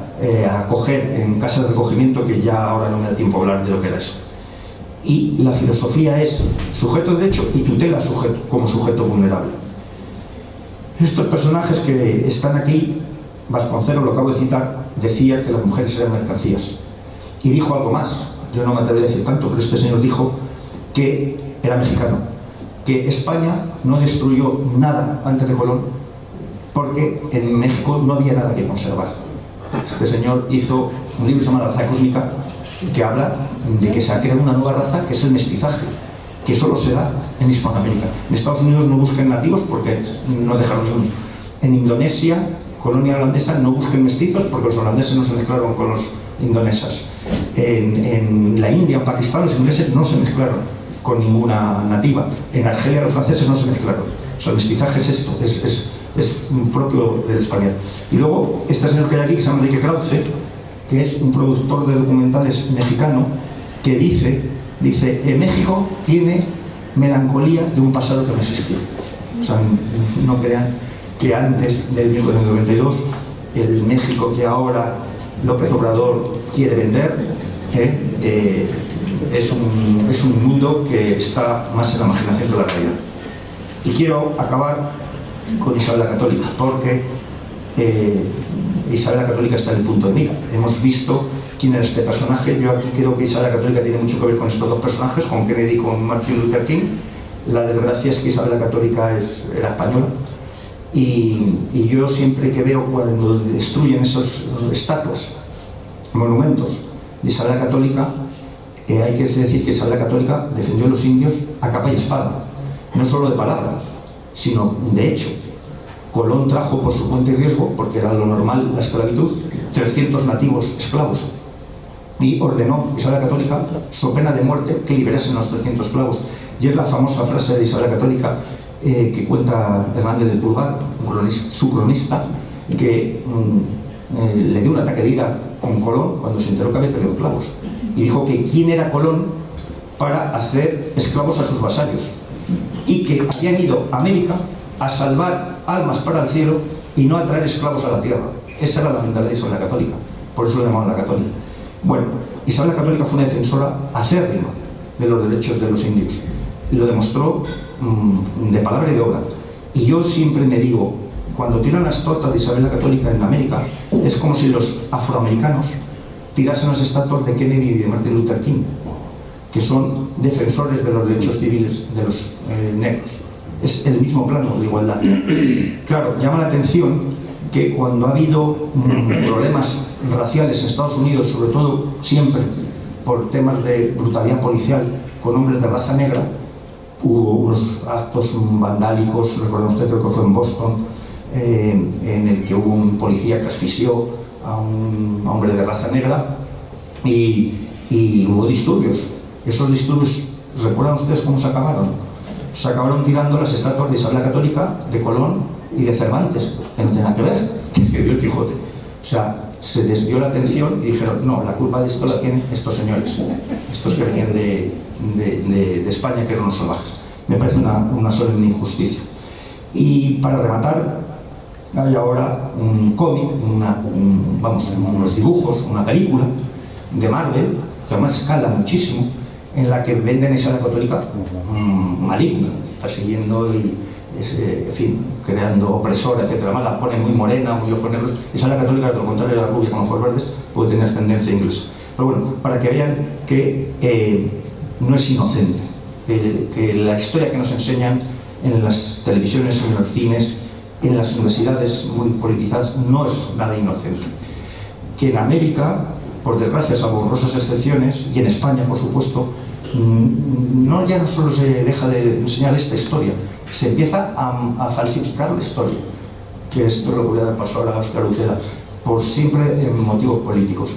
acoger en casas de recogimiento, que ya ahora no me da tiempo a hablar de lo que era eso. Y la filosofía es sujeto de derecho y tutela como sujeto vulnerable. Estos personajes que están aquí, Vasconcelos, lo acabo de citar, decía que las mujeres eran mercancías. Y dijo algo más, yo no me atrevería a decir tanto, pero este señor dijo que era mexicano, que España no destruyó nada antes de Colón, porque en México no había nada que conservar. Este señor hizo un libro llamado La Raza Cósmica, que habla de que se ha creado una nueva raza, que es el mestizaje, que solo se da en Hispanoamérica. En Estados Unidos no busquen nativos porque no dejaron ni uno. En Indonesia, colonia holandesa, no busquen mestizos porque los holandeses no se mezclaron con los indonesas. En la India, en Pakistán, los ingleses no se mezclaron con ninguna nativa. En Argelia, los franceses no se mezclaron. O sea, el mestizaje es esto, es propio del español. Y luego, este señor que hay aquí, que se llama Enrique Krause, que es un productor de documentales mexicano, que dice, México tiene melancolía de un pasado que no existió. O sea, no crean que antes del 1992, el México que ahora López Obrador quiere vender, es un mundo que está más en la imaginación que la realidad. Y quiero acabar con Isabel la Católica, porque Isabel la Católica está en el punto de mira. Hemos visto quién era este personaje. Yo aquí creo que Isabel la Católica tiene mucho que ver con estos dos personajes, con Kennedy y con Martin Luther King. La desgracia es que Isabel la Católica era española, y yo siempre que veo cuando destruyen esos estatuas, monumentos de Isabel la Católica, hay que decir que Isabel la Católica defendió a los indios a capa y espada, no solo de palabra, sino de hecho. Colón trajo por su cuenta y riesgo, porque era lo normal la esclavitud, 300 nativos esclavos. y ordenó Isabel la Católica, so pena de muerte, que liberasen a los 300 esclavos. Y es la famosa frase de Isabel la Católica que cuenta Hernández del Pulgar, su cronista, que le dio un ataque de ira con Colón cuando se enteró que había traído esclavos. Y dijo que quién era Colón para hacer esclavos a sus vasallos. Y que habían ido a América a salvar almas para el cielo y no a traer esclavos a la tierra. Esa era la mentalidad de Isabel la Católica. Por eso le llamaban la Católica. Bueno, Isabel la Católica fue una defensora acérrima de los derechos de los indios. Y lo demostró de palabra y de obra. Y yo siempre me digo, cuando tiran las tortas de Isabel la Católica en América, es como si los afroamericanos tirasen las estatuas de Kennedy y de Martin Luther King, que son defensores de los derechos civiles de los negros. Es el mismo plano de igualdad. Claro, llama la atención que cuando ha habido problemas raciales en Estados Unidos, sobre todo siempre por temas de brutalidad policial con hombres de raza negra, hubo unos actos vandálicos, recordemos usted, creo que fue en Boston, en el que hubo un policía que asfixió a un hombre de raza negra y hubo disturbios. Esos disturbios, ¿recuerdan ustedes cómo se acabaron? Se acabaron tirando las estatuas de Isabel la Católica, de Colón y de Cervantes, que no tenían que ver, que escribió el Quijote. O sea, se desvió la atención y dijeron, no, la culpa de esto la tienen estos señores, estos que venían de España, que eran unos salvajes. Me parece una solemne injusticia. Y para rematar, hay ahora un cómic, unos dibujos, una película de Marvel, que además escala muchísimo, en la que venden a Isabel la Católica maligna, persiguiendo y, en fin, creando opresora, etc. Además la pone muy morena, muy ojos negros. Isabel la Católica, por lo contrario de la rubia con ojos verdes, puede tener ascendencia inglesa. Pero bueno, para que vean que no es inocente, que la historia que nos enseñan en las televisiones, en los cines, en las universidades muy politizadas, no es nada inocente. Que en América, por desgracia, salvo honrosas excepciones, y en España, por supuesto, ya no solo se deja de enseñar esta historia, se empieza a falsificar la historia, que esto es lo que voy a dar paso ahora a Óscar Uceda, por siempre motivos políticos.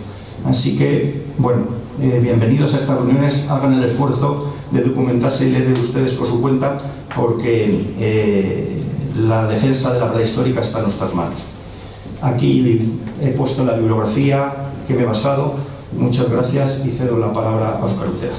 Así que, bueno, bienvenidos a estas reuniones, hagan el esfuerzo de documentarse y leer ustedes por su cuenta, porque la defensa de la verdad histórica está en nuestras manos. Aquí he puesto la bibliografía que me he basado. Muchas gracias y cedo la palabra a Óscar Uceda.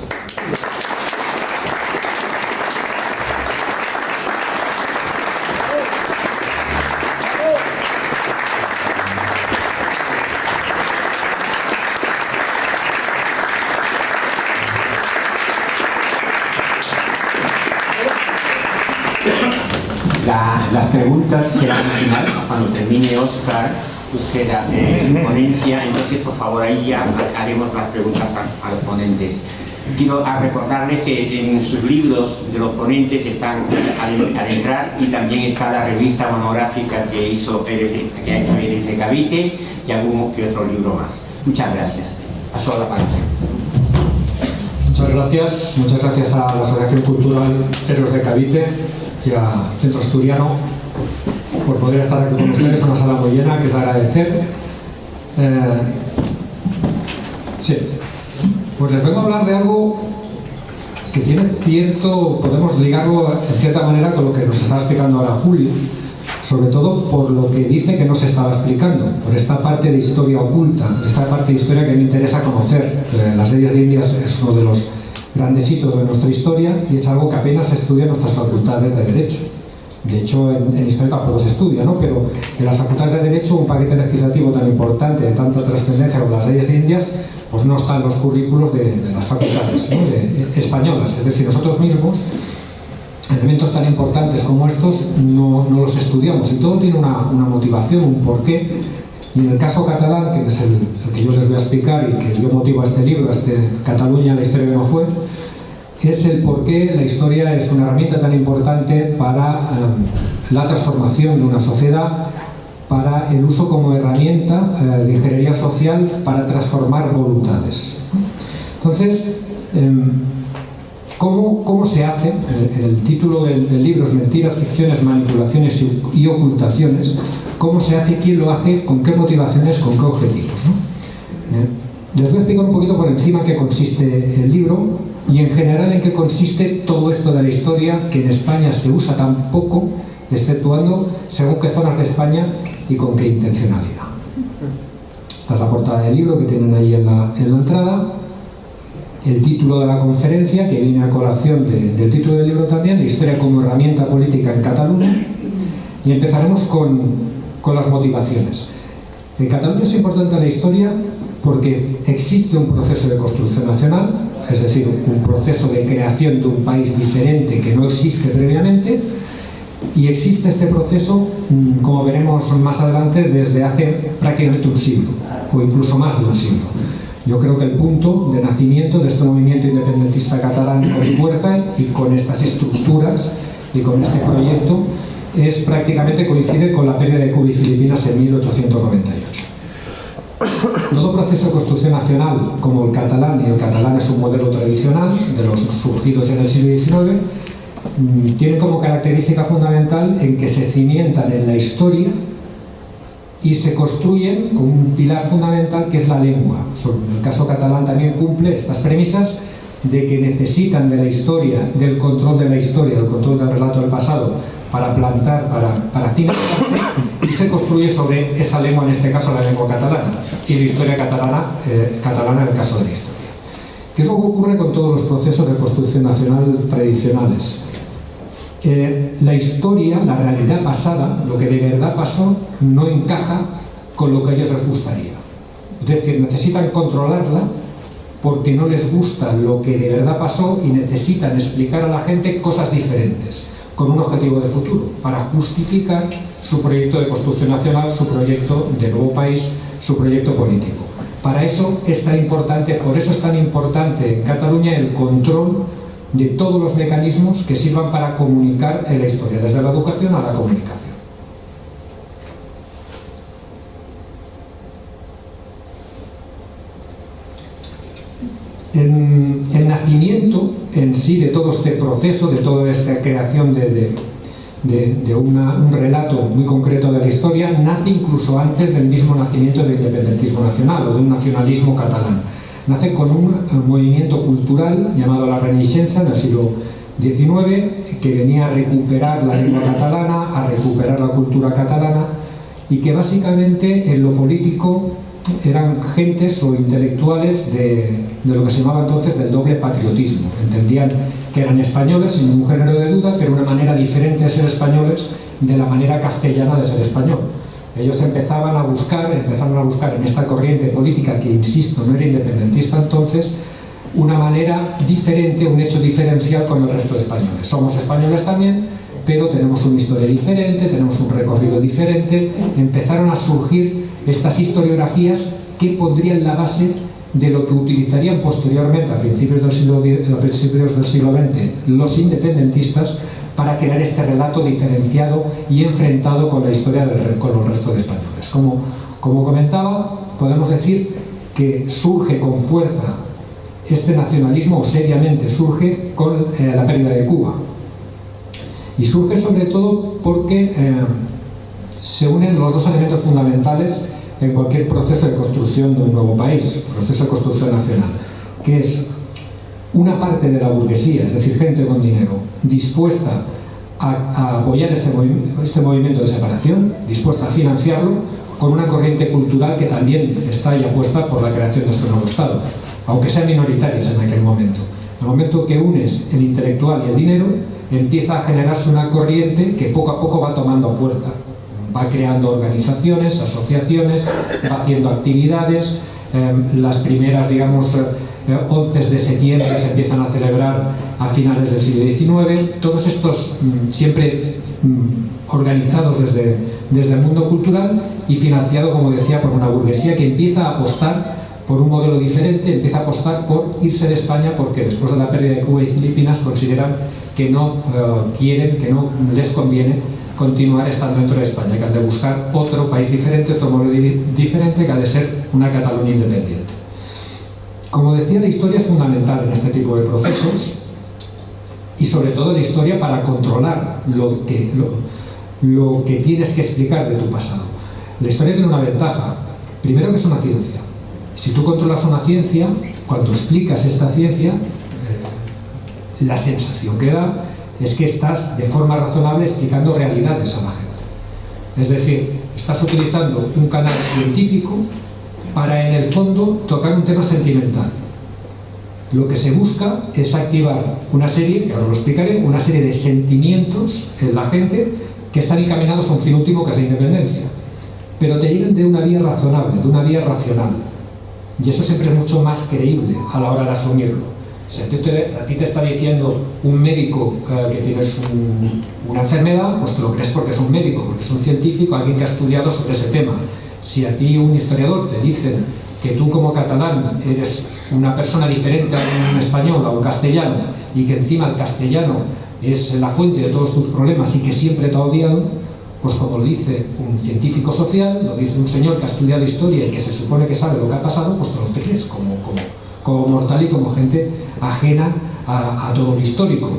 Las preguntas serán al final, cuando termine Óscar Uceda su ponencia. Entonces, por favor, ahí ya haremos las preguntas a los ponentes. Quiero recordarles que en sus libros de los ponentes están al entrar, y también está la revista monográfica que ha hecho Eres de Cavite, y algún que otro libro más. Muchas gracias. Paso a la palabra. Muchas gracias a la Asociación Cultural Héroes de Cavite y a Centro Asturiano por poder estar aquí con ustedes, una sala muy llena, que es agradecer. Sí, pues les vengo a hablar de algo que tiene podemos ligarlo en cierta manera con lo que nos estaba explicando ahora Julio, sobre todo por lo que dice que no se estaba explicando, por esta parte de historia oculta, esta parte de historia que me interesa conocer. Las leyes de Indias es uno de los grandes hitos de nuestra historia y es algo que apenas se estudia en nuestras facultades de Derecho. De hecho, en historia tampoco se estudia, ¿no? Pero en las facultades de Derecho, un paquete legislativo tan importante, de tanta trascendencia como las leyes de Indias, pues no está en los currículos de las facultades, ¿no? Españolas. Es decir, nosotros mismos, elementos tan importantes como estos, no los estudiamos, y todo tiene una motivación, un porqué. Y en el caso catalán, que es el que yo les voy a explicar y que dio motivo a este libro, Cataluña, la historia que no fue, es el por qué la historia es una herramienta tan importante para la transformación de una sociedad, para el uso como herramienta de ingeniería social para transformar voluntades. Entonces, ¿cómo se hace? El título del libro es Mentiras, ficciones, manipulaciones y ocultaciones. ¿Cómo se hace? ¿Quién lo hace? ¿Con qué motivaciones? ¿Con qué objetivos? ¿No? Les voy a explicar un poquito por encima en qué consiste el libro y en general en qué consiste todo esto de la historia que en España se usa tan poco, exceptuando según qué zonas de España y con qué intencionalidad. Esta es la portada del libro que tienen ahí en la entrada. El título de la conferencia, que viene a colación del título del libro también, la historia como herramienta política en Cataluña. Y empezaremos con las motivaciones. En Cataluña es importante la historia porque existe un proceso de construcción nacional, es decir, un proceso de creación de un país diferente que no existe previamente, y existe este proceso, como veremos más adelante, desde hace prácticamente un siglo, o incluso más de un siglo. Yo creo que el punto de nacimiento de este movimiento independentista catalán con fuerza y con estas estructuras y con este proyecto es prácticamente coincide con la pérdida de Cuba y Filipinas en 1898. Todo proceso de construcción nacional como el catalán, y el catalán es un modelo tradicional de los surgidos en el siglo XIX, tiene como característica fundamental en que se cimientan en la historia y se construyen con un pilar fundamental que es la lengua. En el caso catalán también cumple estas premisas de que necesitan de la historia, del control de la historia, del control del relato del pasado, para plantar, para cimentarse, y se construye sobre esa lengua, en este caso la lengua catalana, y la historia catalana en el caso de la historia. ¿Qué es lo que ocurre con todos los procesos de construcción nacional tradicionales? La historia, la realidad pasada, lo que de verdad pasó, no encaja con lo que a ellos les gustaría. Es decir, necesitan controlarla porque no les gusta lo que de verdad pasó y necesitan explicar a la gente cosas diferentes, con un objetivo de futuro, para justificar su proyecto de construcción nacional, su proyecto de nuevo país, su proyecto político. Para eso es tan importante, por eso es tan importante en Cataluña el control de todos los mecanismos que sirvan para comunicar en la historia, desde la educación a la comunicación. El nacimiento en sí de todo este proceso, de toda esta creación de un relato muy concreto de la historia, nace incluso antes del mismo nacimiento del independentismo nacional o de un nacionalismo catalán. Nace con un movimiento cultural llamado la Renaixença en el siglo XIX, que venía a recuperar la lengua catalana, a recuperar la cultura catalana, y que básicamente en lo político eran gentes o intelectuales de lo que se llamaba entonces del doble patriotismo. Entendían que eran españoles sin ningún género de duda, pero una manera diferente de ser españoles de la manera castellana de ser español. Ellos empezaron a buscar en esta corriente política, que insisto, no era independentista entonces, una manera diferente, un hecho diferencial con el resto de españoles. Somos españoles también, pero tenemos una historia diferente, tenemos un recorrido diferente. Empezaron a surgir estas historiografías que pondrían la base de lo que utilizarían posteriormente, a principios del siglo XX, los independentistas, para crear este relato diferenciado y enfrentado con la historia con los restos de españoles. Como comentaba, podemos decir que surge con fuerza este nacionalismo, o seriamente surge con la pérdida de Cuba. Y surge sobre todo porque se unen los dos elementos fundamentales en cualquier proceso de construcción de un nuevo país, proceso de construcción nacional, que es una parte de la burguesía, es decir, gente con dinero, dispuesta a apoyar este movimiento de separación, dispuesta a financiarlo, con una corriente cultural que también está ya puesta por la creación de este nuevo Estado, aunque sean minoritarias en aquel momento. En el momento que unes el intelectual y el dinero, empieza a generarse una corriente que poco a poco va tomando fuerza. Va creando organizaciones, asociaciones, va haciendo actividades. Las primeras, 11 de septiembre se empiezan a celebrar a finales del siglo XIX. Todos estos siempre organizados desde el mundo cultural y financiado, como decía, por una burguesía que empieza a apostar por un modelo diferente, empieza a apostar por irse de España, porque después de la pérdida de Cuba y Filipinas consideran que no quieren, que no les conviene continuar estando dentro de España, que han de buscar otro país diferente, otro modelo diferente, que ha de ser una Cataluña independiente. Como decía, la historia es fundamental en este tipo de procesos, y sobre todo la historia para controlar lo que tienes que explicar de tu pasado. La historia tiene una ventaja, primero, que es una ciencia. Si tú controlas una ciencia, cuando explicas esta ciencia, la sensación que da es que estás de forma razonable explicando realidades a la gente. Es decir, estás utilizando un canal científico para, en el fondo, tocar un tema sentimental. Lo que se busca es activar una serie, que ahora lo explicaré, una serie de sentimientos en la gente que están encaminados a un fin último, que es la independencia. Pero te llegan de una vía razonable, de una vía racional. Y eso siempre es mucho más creíble a la hora de asumirlo. O sea, a ti te está diciendo un médico que tienes una enfermedad, pues te lo crees porque es un médico, porque es un científico, alguien que ha estudiado sobre ese tema. Si a ti un historiador te dice que tú como catalán eres una persona diferente a un español, a un castellano, y que encima el castellano es la fuente de todos tus problemas y que siempre te ha odiado, pues como lo dice un científico social, lo dice un señor que ha estudiado historia y que se supone que sabe lo que ha pasado, pues te lo crees como mortal y como gente ajena a todo lo histórico.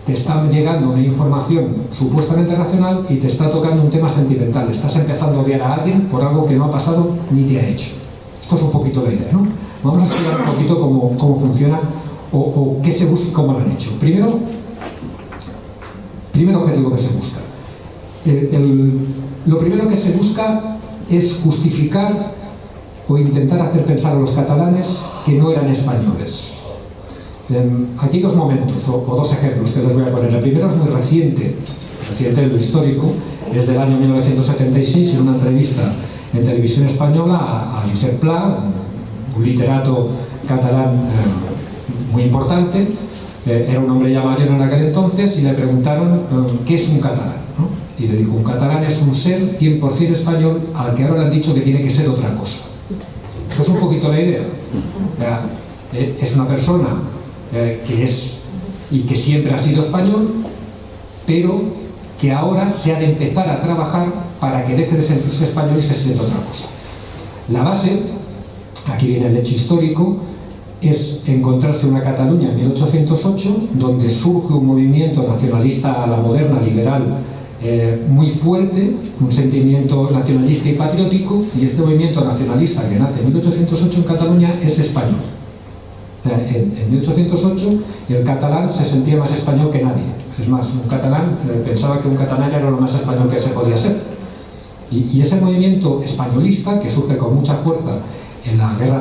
Te está llegando una información supuestamente racional y te está tocando un tema sentimental. Estás empezando a odiar a alguien por algo que no ha pasado ni te ha hecho. Esto es un poquito la idea, ¿no? Vamos a explicar un poquito cómo funciona o qué se busca y cómo lo han hecho. Primer objetivo que se busca. Lo primero que se busca es justificar o intentar hacer pensar a los catalanes que no eran españoles. Aquí dos momentos o dos ejemplos que les voy a poner. El primero es muy reciente en lo histórico, es del año 1976, en una entrevista en televisión española a Josep Pla, un literato catalán muy importante. Era un hombre ya mayor en aquel entonces y le preguntaron ¿qué es un catalán? ¿No? Y le dijo, un catalán es un ser 100% español al que ahora le han dicho que tiene que ser otra cosa. Esto es un poquito la idea. Es una persona que es y que siempre ha sido español, pero que ahora se ha de empezar a trabajar para que deje de sentirse español y se sienta otra cosa. La base, aquí viene el hecho histórico, es encontrarse una Cataluña en 1808, donde surge un movimiento nacionalista a la moderna, liberal, muy fuerte, un sentimiento nacionalista y patriótico, y este movimiento nacionalista que nace en 1808 en Cataluña es español. En 1808 el catalán se sentía más español que nadie. Es más, un catalán pensaba que un catalán era lo más español que se podía ser. Y ese movimiento españolista, que surge con mucha fuerza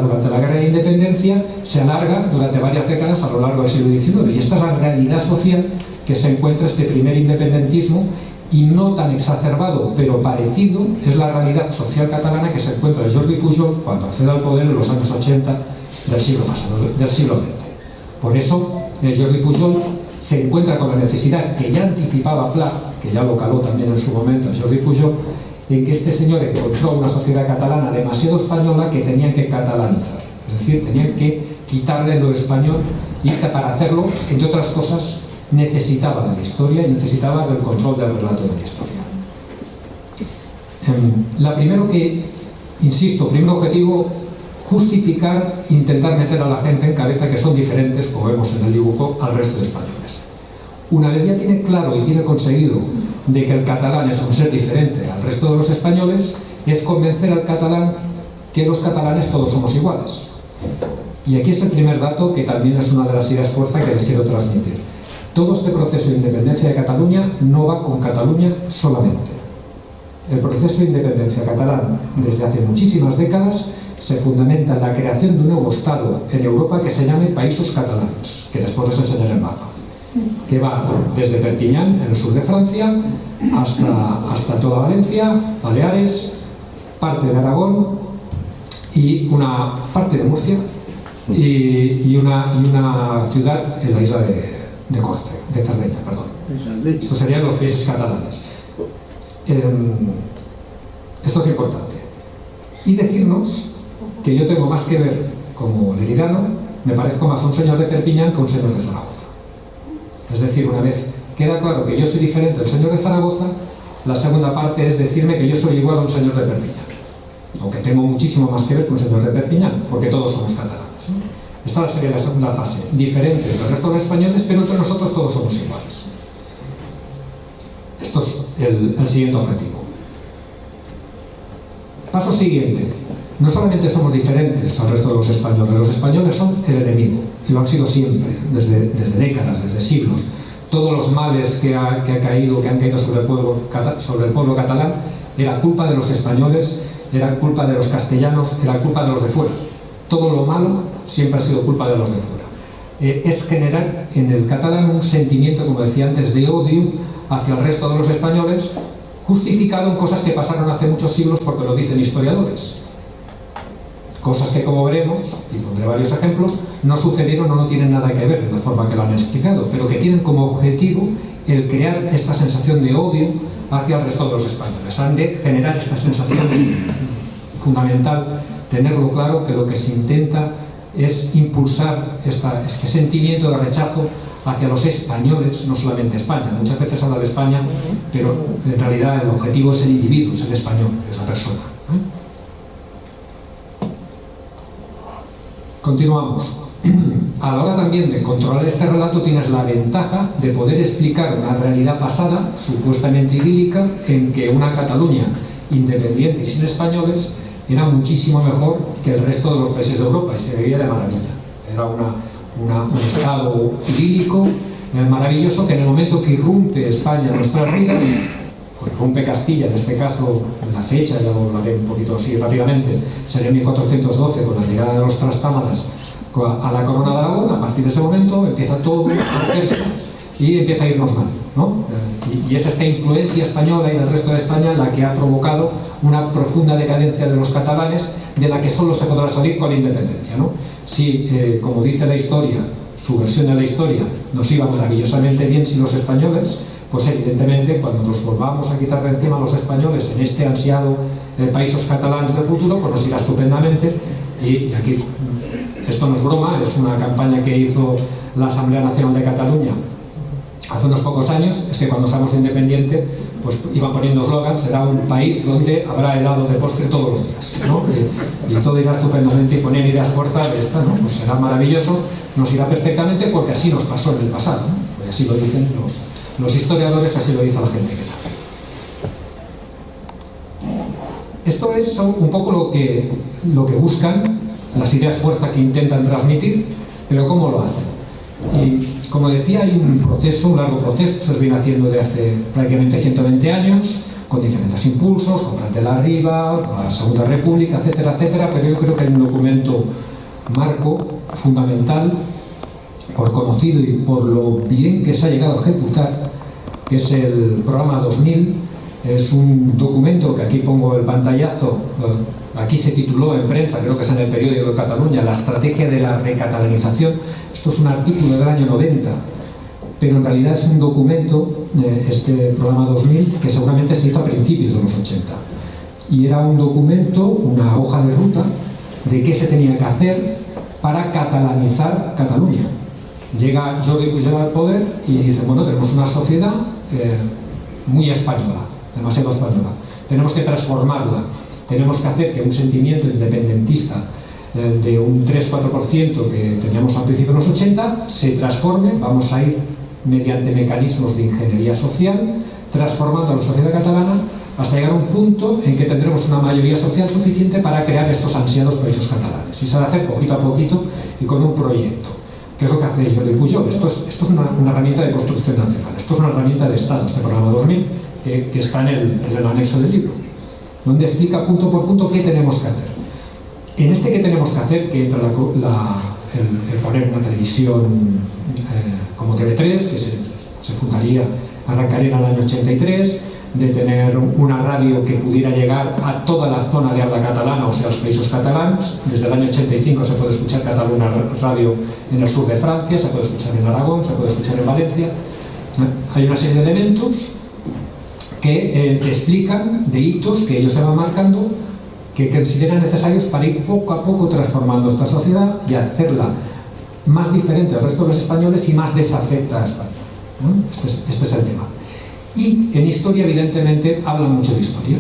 durante la guerra de independencia, se alarga durante varias décadas a lo largo del siglo XIX. Y esta es la realidad social que se encuentra este primer independentismo, y no tan exacerbado, pero parecido, es la realidad social catalana que se encuentra Jordi Pujol cuando accede al poder en los años 80 del siglo XX. Por eso, Jordi Pujol se encuentra con la necesidad que ya anticipaba Pla, que ya lo caló también en su momento a Jordi Pujol, en que este señor encontró una sociedad catalana demasiado española que tenían que catalanizar. Es decir, tenían que quitarle lo español, y para hacerlo, entre otras cosas, necesitaba de la historia y necesitaba del control del relato de la historia. Primer objetivo, justificar, intentar meter a la gente en cabeza que son diferentes, como vemos en el dibujo, al resto de españoles. Una vez ya tiene claro y tiene conseguido de que el catalán es un ser diferente al resto de los españoles, es convencer al catalán que los catalanes todos somos iguales. Y aquí es el primer dato que también es una de las ideas fuerza que les quiero transmitir. Todo este proceso de independencia de Cataluña no va con Cataluña solamente. El proceso de independencia catalán, desde hace muchísimas décadas, se fundamenta en la creación de un nuevo Estado en Europa que se llame Països Catalans, que después les enseñaré el mapa, que va desde Perpiñán, en el sur de Francia, hasta toda Valencia, Baleares, parte de Aragón y una parte de Murcia y una ciudad en la isla de Cerdeña, perdón. Estos serían los países catalanes. Esto es importante. Y decirnos que yo tengo más que ver como leridano, me parezco más a un señor de Perpiñán que a un señor de Zaragoza. Es decir, una vez queda claro que yo soy diferente del señor de Zaragoza, la segunda parte es decirme que yo soy igual a un señor de Perpiñán, aunque tengo muchísimo más que ver con un señor de Perpiñán, porque todos somos catalanes. Esta sería la segunda fase, diferente del resto de los españoles, pero entre nosotros todos somos iguales. Esto es el siguiente objetivo. Paso siguiente. No solamente somos diferentes al resto de los españoles son el enemigo, y lo han sido siempre, desde décadas, desde siglos. Todos los males que han caído sobre el pueblo catalán era culpa de los españoles, era culpa de los castellanos, era culpa de los de fuera. Todo lo malo siempre ha sido culpa de los de fuera. Es generar en el catalán un sentimiento, como decía antes, de odio hacia el resto de los españoles, justificado en cosas que pasaron hace muchos siglos, porque lo dicen historiadores. Cosas que, como veremos, y pondré varios ejemplos, no sucedieron o no tienen nada que ver en la forma que lo han explicado, pero que tienen como objetivo el crear esta sensación de odio hacia el resto de los españoles. Han de generar esta sensación. Es fundamental tenerlo claro, que lo que se intenta es impulsar este sentimiento de rechazo hacia los españoles, no solamente España. Muchas veces habla de España, pero en realidad el objetivo es el individuo, es el español, es la persona. Continuamos. A la hora también de controlar este relato tienes la ventaja de poder explicar una realidad pasada, supuestamente idílica, en que una Cataluña independiente y sin españoles era muchísimo mejor que el resto de los países de Europa, y se veía de maravilla. Era un estado idílico, maravilloso, que en el momento que irrumpe España en nuestras vidas, o irrumpe Castilla, en este caso, la fecha, ya lo hablaré un poquito así rápidamente, sería 1412, con la llegada de los trastámaras a la corona de Aragón. A partir de ese momento empieza todo a hacerse y empieza a irnos mal, ¿no? Y es esta influencia española y del resto de España la que ha provocado una profunda decadencia de los catalanes, de la que solo se podrá salir con la independencia, ¿no? Si, como dice la historia, su versión de la historia, nos iba maravillosamente bien sin los españoles, pues evidentemente cuando nos volvamos a quitar de encima a los españoles en este ansiado países catalans del futuro, pues nos irá estupendamente. Y aquí, esto no es broma, es una campaña que hizo la Asamblea Nacional de Cataluña hace unos pocos años. Es que cuando seamos independientes, pues iban poniendo eslogans: será un país donde habrá helado de postre todos los días, ¿no? Y todo irá estupendamente, y ponían ideas fuerzas de esta, ¿no? Pues será maravilloso, nos irá perfectamente, porque así nos pasó en el pasado, ¿no? Pues así lo dicen los historiadores, así lo dice la gente que sabe. Esto es un poco lo que buscan, las ideas fuerza que intentan transmitir, pero ¿cómo lo hacen? Y como decía, hay un largo proceso, se viene haciendo de hace prácticamente 120 años, con diferentes impulsos, con Prat de la Riba, la Segunda República, etcétera, etcétera, pero yo creo que hay un documento marco fundamental, por conocido y por lo bien que se ha llegado a ejecutar, que es el Programa 2000. Es un documento que aquí pongo el pantallazo, aquí se tituló en prensa, creo que es en el periódico de Cataluña, La estrategia de la recatalanización. Esto es un artículo del año 90, pero en realidad es un documento, este Programa 2000, que seguramente se hizo a principios de los 80. Y era un documento, una hoja de ruta, de qué se tenía que hacer para catalanizar Cataluña. Llega Jordi Pujol al poder y dice: bueno, tenemos una sociedad muy española, demasiado española, tenemos que transformarla, tenemos que hacer que un sentimiento independentista de un 3-4% que teníamos al principio de los 80 se transforme. Vamos a ir mediante mecanismos de ingeniería social transformando a la sociedad catalana hasta llegar a un punto en que tendremos una mayoría social suficiente para crear estos ansiados países catalanes. Y se ha de hacer poquito a poquito y con un proyecto. ¿Qué es lo que hace Jordi Pujol? Esto es una herramienta de construcción nacional, esto es una herramienta de Estado, este Programa 2000, que está en el anexo del libro, donde explica punto por punto qué tenemos que hacer. En este que tenemos que hacer, que entra el poner una televisión como TV3, que se fundaría, arrancaría en el año 83, de tener una radio que pudiera llegar a toda la zona de habla catalana, o sea, los países catalanes. Desde el año 85 se puede escuchar Catalunya Radio en el sur de Francia, se puede escuchar en Aragón, se puede escuchar en Valencia. Hay una serie de elementos que explican, de hitos que ellos se van marcando, que consideran necesarios para ir poco a poco transformando esta sociedad y hacerla más diferente al resto de los españoles y más desafecta a España, ¿no? Este es el tema. Y en historia, evidentemente, habla mucho de historia.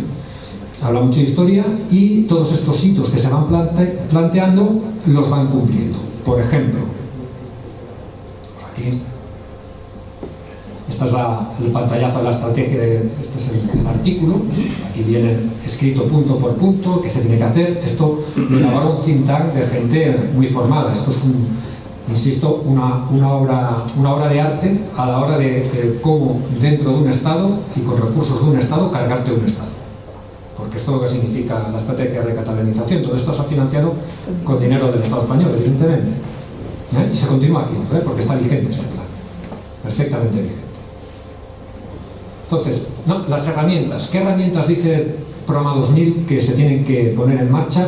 Habla mucho de historia, y todos estos hitos que se van planteando los van cumpliendo. Por ejemplo, aquí, Esta es el pantallazo de la estrategia, este es el artículo, aquí viene escrito punto por punto, qué se tiene que hacer. Esto lo elaboró un think tank de gente muy formada. Esto es, insisto, una obra de arte a la hora de cómo dentro de un Estado y con recursos de un Estado cargarte un Estado. Porque esto es lo que significa la estrategia de catalanización. Todo esto se ha financiado con dinero del Estado español, evidentemente. Y se continúa haciendo, porque está vigente este plan. Perfectamente vigente. Entonces, las herramientas. ¿Qué herramientas dice Programa 2000 que se tienen que poner en marcha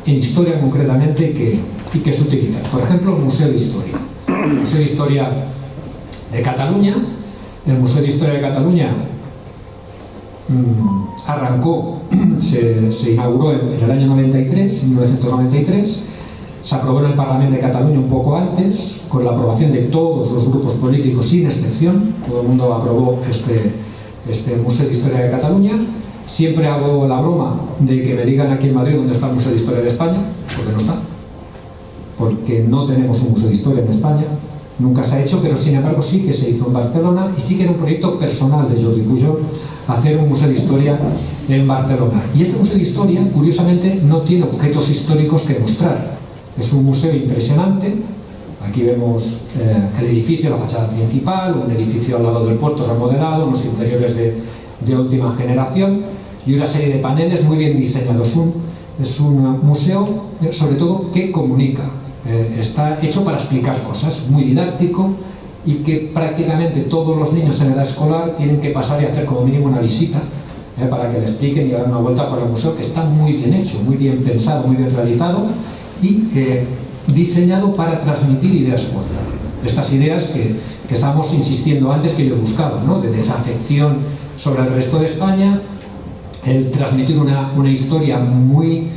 en historia concretamente y que se utilizan? Por ejemplo, el Museo de Historia. El Museo de Historia de Cataluña. El Museo de Historia de Cataluña arrancó, se inauguró en el año 1993. Se aprobó en el Parlamento de Cataluña un poco antes, con la aprobación de todos los grupos políticos sin excepción. Todo el mundo aprobó este Museo de Historia de Cataluña. Siempre hago la broma de que me digan aquí en Madrid dónde está el Museo de Historia de España, porque no está. Porque no tenemos un Museo de Historia en España. Nunca se ha hecho, pero sin embargo sí que se hizo en Barcelona y sí que era un proyecto personal de Jordi Pujol hacer un Museo de Historia en Barcelona. Y este Museo de Historia, curiosamente, no tiene objetos históricos que mostrar. Es un museo impresionante. Aquí vemos el edificio, la fachada principal, un edificio al lado del puerto remodelado, unos interiores de última generación y una serie de paneles muy bien diseñados. Es un museo, sobre todo, que comunica. Está hecho para explicar cosas, muy didáctico, y que prácticamente todos los niños en edad escolar tienen que pasar y hacer como mínimo una visita para que le expliquen y dar una vuelta por el museo, que está muy bien hecho, muy bien pensado, muy bien realizado y diseñado para transmitir ideas fuertes. Estas ideas que estábamos insistiendo antes que ellos buscaban, ¿no? De desafección sobre el resto de España, el transmitir una historia muy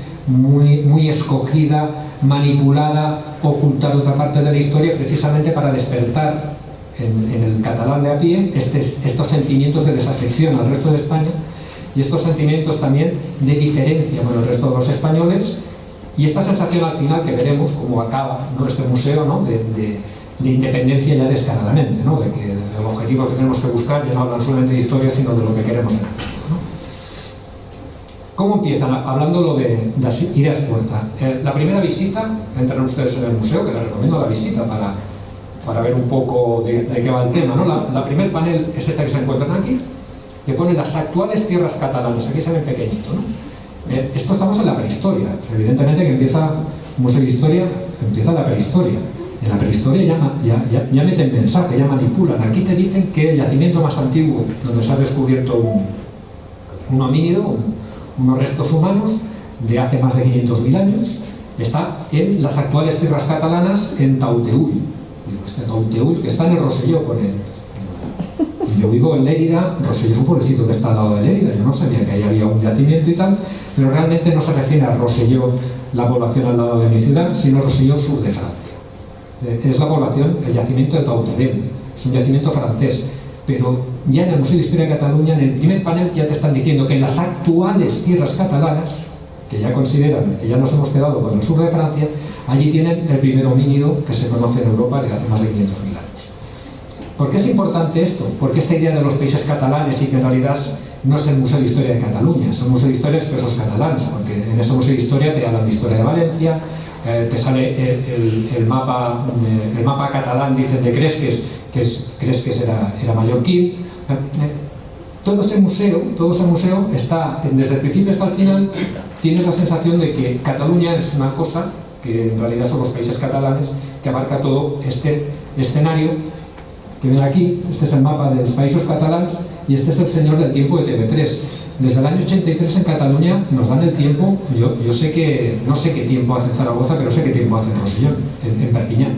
escogida, manipulada, ocultar otra parte de la historia, precisamente para despertar en el catalán de a pie estos sentimientos de desafección al resto de España y estos sentimientos también de diferencia con el resto de los españoles. Y esta sensación al final que veremos cómo acaba, ¿no?, este museo, ¿no?, de independencia ya descaradamente, ¿no?, de que el objetivo que tenemos que buscar ya no hablan solamente de historia, sino de lo que queremos en el futuro, ¿no? ¿Cómo empiezan? Hablando de las ideas fuerza. La primera visita, entran ustedes en el museo, que les recomiendo la visita para ver un poco de qué va el tema, ¿no? La primer panel es esta que se encuentran aquí, que pone las actuales tierras catalanas. Aquí se ve pequeñito, ¿no? Esto estamos en la prehistoria. Evidentemente que empieza un museo de historia, empieza la prehistoria. En la prehistoria ya meten mensaje, ya manipulan. Aquí te dicen que el yacimiento más antiguo donde se ha descubierto un homínido, unos restos humanos de hace más de 500.000 años, está en las actuales tierras catalanas, en Tauteúl. Este Tauteúl, que está en el Rosselló con él. Yo vivo en Lérida. Rosselló es un pueblecito que está al lado de Lérida. Yo no sabía que ahí había un yacimiento y tal, pero realmente no se refiere a Rosselló, la población al lado de mi ciudad, sino Rosselló, sur de Francia. Es la población, el yacimiento de Tautevel. Es un yacimiento francés. Pero ya en el Museo de Historia de Cataluña, en el primer panel, ya te están diciendo que en las actuales tierras catalanas, que ya consideran que ya nos hemos quedado con el sur de Francia, allí tienen el primer homínido que se conoce en Europa de hace más de 500.000 años. ¿Por qué es importante esto? Porque esta idea de los países catalanes y que en realidad no es el Museo de Historia de Cataluña, es el Museo de Historia de Expresos Catalanes, porque en ese Museo de Historia te hablan de historia de Valencia, te sale el mapa catalán, dicen de Cresques, Cresques era mallorquín. Todo ese museo está, desde el principio hasta el final, tienes la sensación de que Cataluña es una cosa que en realidad son los países catalanes, que abarca todo este escenario que ven aquí. Este es el mapa de los países catalanes y este es el señor del tiempo de TV3. Desde el año 83 en Cataluña nos dan el tiempo. Yo no sé qué tiempo hace en Zaragoza, pero sé qué tiempo hace en Rosellón, en Perpiñán.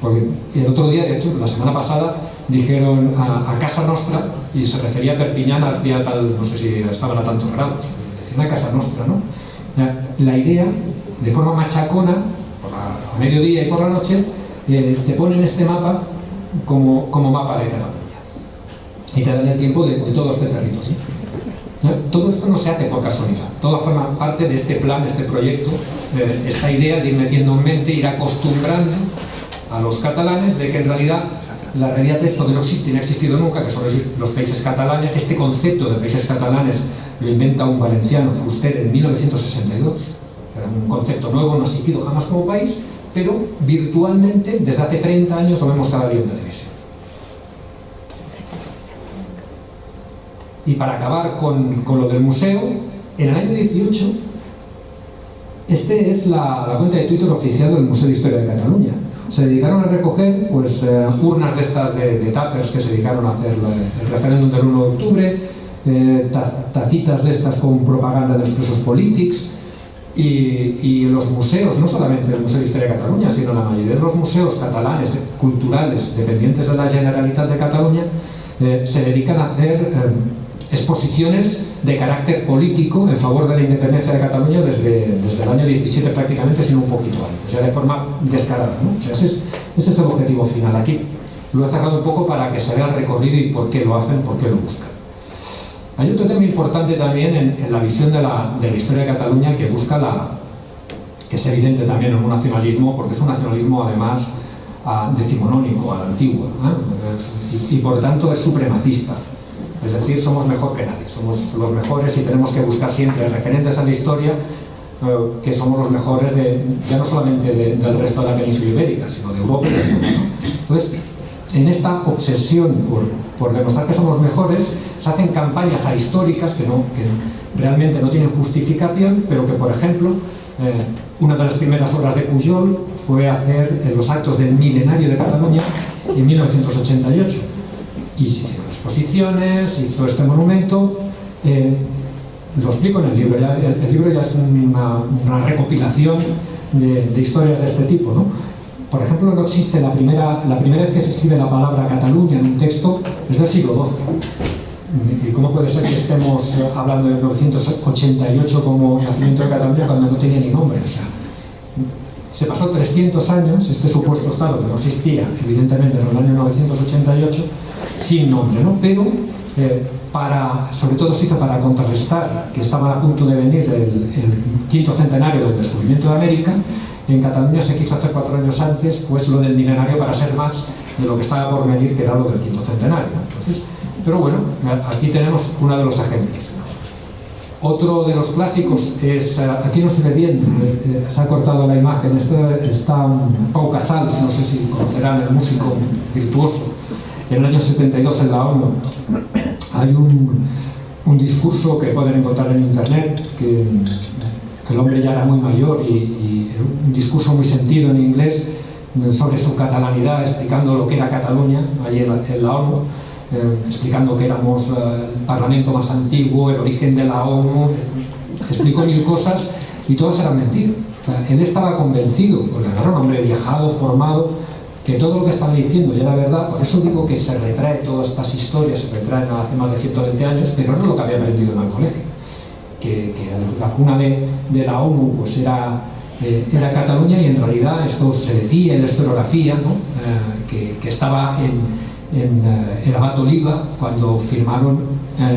Porque el otro día, de hecho, la semana pasada, dijeron a Casa Nostra, y se refería a Perpiñán, hacía tal, no sé si estaban a tantos grados, decían a Casa Nostra, ¿no? La idea, de forma machacona, a mediodía y por la noche, te ponen este mapa como mapa de Cataluña. Y te dan el tiempo de todo este territorio. Todo esto no se hace por casualidad, todo forma parte de este plan, este proyecto, esta idea de ir metiendo en mente, ir acostumbrando a los catalanes de que en realidad la realidad es que no existe y no ha existido nunca, que son los países catalanes. Este concepto de países catalanes lo inventa un valenciano, Fuster, en 1962. Era un concepto nuevo, no ha existido jamás como país, pero virtualmente desde hace 30 años lo vemos cada día en televisión. Y para acabar con lo del museo, en el año 18, este es la cuenta de Twitter oficial del Museo de Historia de Cataluña. Se dedicaron a recoger pues, urnas de estas de tuppers que se dedicaron a hacer el referéndum del 1 de octubre, tacitas de estas con propaganda de los presos políticos, y los museos, no solamente el Museo de Historia de Cataluña, sino la mayoría de los museos catalanes, culturales, dependientes de la Generalitat de Cataluña, se dedican a hacer exposiciones de carácter político en favor de la independencia de Cataluña desde el año 17 prácticamente, sino un poquito antes, ya de forma descarada, ¿no? O sea, ese es el objetivo final. Aquí lo he cerrado un poco para que se vea el recorrido y por qué lo hacen, por qué lo buscan. Hay otro tema importante también en la visión de la historia de Cataluña que busca que es evidente también en un nacionalismo, porque es un nacionalismo además decimonónico, a la antigua, y por tanto es suprematista. Es decir, somos mejor que nadie, somos los mejores y tenemos que buscar siempre referentes a la historia, que somos los mejores ya no solamente del resto de la península ibérica, sino de Europa y del mundo. Entonces, en esta obsesión por demostrar que somos mejores, se hacen campañas ahistóricas que realmente no tienen justificación, pero que, por ejemplo, una de las primeras obras de Pujol fue hacer los actos del milenario de Cataluña en 1988. Y se hicieron exposiciones, hizo este monumento. Lo explico en el libro. El libro ya es una recopilación de historias de este tipo, ¿no? Por ejemplo, no existe la primera vez que se escribe la palabra Cataluña en un texto es del siglo XII. ¿Y cómo puede ser que estemos hablando de 1988 como nacimiento de Cataluña cuando no tenía ni nombre? O sea, se pasó 300 años, este supuesto Estado que no existía, evidentemente, en el año 988, sin nombre, ¿no? Pero, sobre todo se hizo para contrarrestar que estaba a punto de venir el quinto centenario del descubrimiento de América. En Cataluña se quiso hacer 4 años antes, pues lo del milenario para ser más de lo que estaba por venir, que era lo del quinto centenario. Entonces, pero bueno, aquí tenemos uno de los ejemplos. Otro de los clásicos es, aquí no se ve bien, se ha cortado la imagen, está Pau Casals, no sé si conocerán, el músico virtuoso. En el año 72 en la ONU hay un discurso que pueden encontrar en internet, que el hombre ya era muy mayor y un discurso muy sentido en inglés sobre su catalanidad, explicando lo que era Cataluña, allí en la ONU, explicando que éramos el parlamento más antiguo, el origen de la ONU, explicó 1000 cosas y todas eran mentiras. O sea, él estaba convencido, porque era un hombre viajado, formado, que todo lo que estaba diciendo ya era verdad. Por eso digo que se retrae todas estas historias, se retraen hace más de 120 años, pero no es lo que había aprendido en el colegio. Que la cuna de la ONU pues era Cataluña, y en realidad esto se decía en la historiografía, ¿no? Que estaba en el Abad Oliva cuando firmaron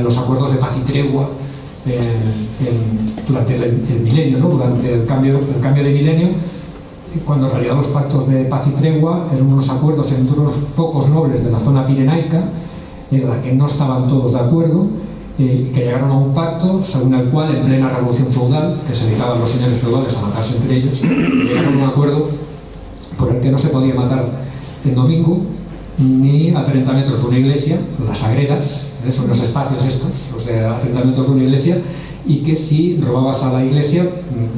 los acuerdos de paz y tregua durante el milenio, ¿no? Durante el cambio de milenio, cuando en realidad los pactos de paz y tregua eran unos acuerdos entre unos pocos nobles de la zona pirenaica en la que no estaban todos de acuerdo, que llegaron a un pacto según el cual, en plena revolución feudal, que se dedicaban los señores feudales a matarse entre ellos, llegaron a un acuerdo por el que no se podía matar en domingo ni a 30 metros de una iglesia, las agredas, son los espacios estos, los de a 30 metros de una iglesia, y que si robabas a la iglesia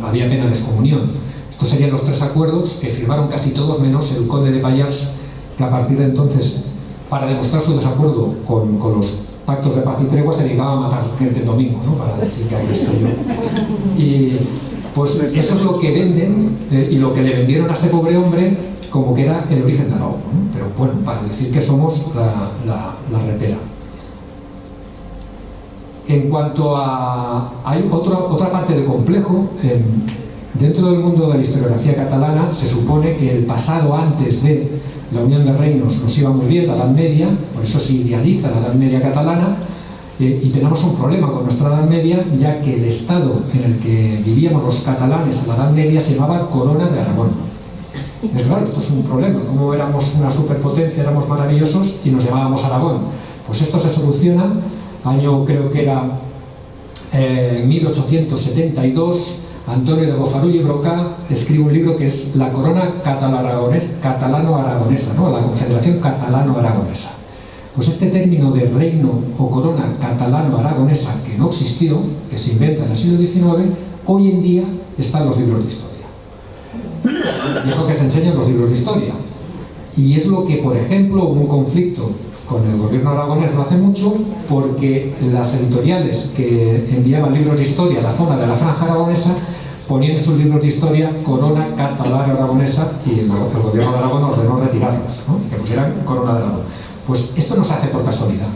había pena de excomunión. Estos serían los 3 acuerdos que firmaron casi todos, menos el conde de Pallars, que a partir de entonces, para demostrar su desacuerdo con los pactos de paz y tregua, se dedicaba a matar gente en domingo, ¿no? Para decir que ahí estoy yo. Y pues eso es lo que venden, y lo que le vendieron a este pobre hombre como que era el origen de la ONU, ¿no? Pero bueno, para decir que somos la repera. En cuanto hay otra parte de complejo. Dentro del mundo de la historiografía catalana se supone que el pasado antes de la Unión de Reinos nos iba muy bien, la Edad Media, por eso se idealiza la Edad Media catalana, y tenemos un problema con nuestra Edad Media, ya que el estado en el que vivíamos los catalanes en la Edad Media se llamaba Corona de Aragón. Es claro, esto es un problema. Como éramos una superpotencia, éramos maravillosos y nos llamábamos Aragón. Pues esto se soluciona, año creo que era 1872, Antonio de Bofarull y Brocá escribe un libro que es La Corona Catalano-Aragonesa, ¿no? La Confederación Catalano-Aragonesa. Pues este término de reino o corona catalano-aragonesa, que no existió, que se inventa en el siglo XIX, hoy en día está en los libros de historia. Y es lo que se enseña en los libros de historia. Y es lo que, por ejemplo, hubo un conflicto con el gobierno aragonés no hace mucho, porque las editoriales que enviaban libros de historia a la zona de la franja aragonesa ponían en sus libros de historia Corona Catalano-Aragonesa, y el gobierno de Aragón ordenó retirarlos, ¿no? Que pusieran Corona de Aragón. Pues esto no se hace por casualidad.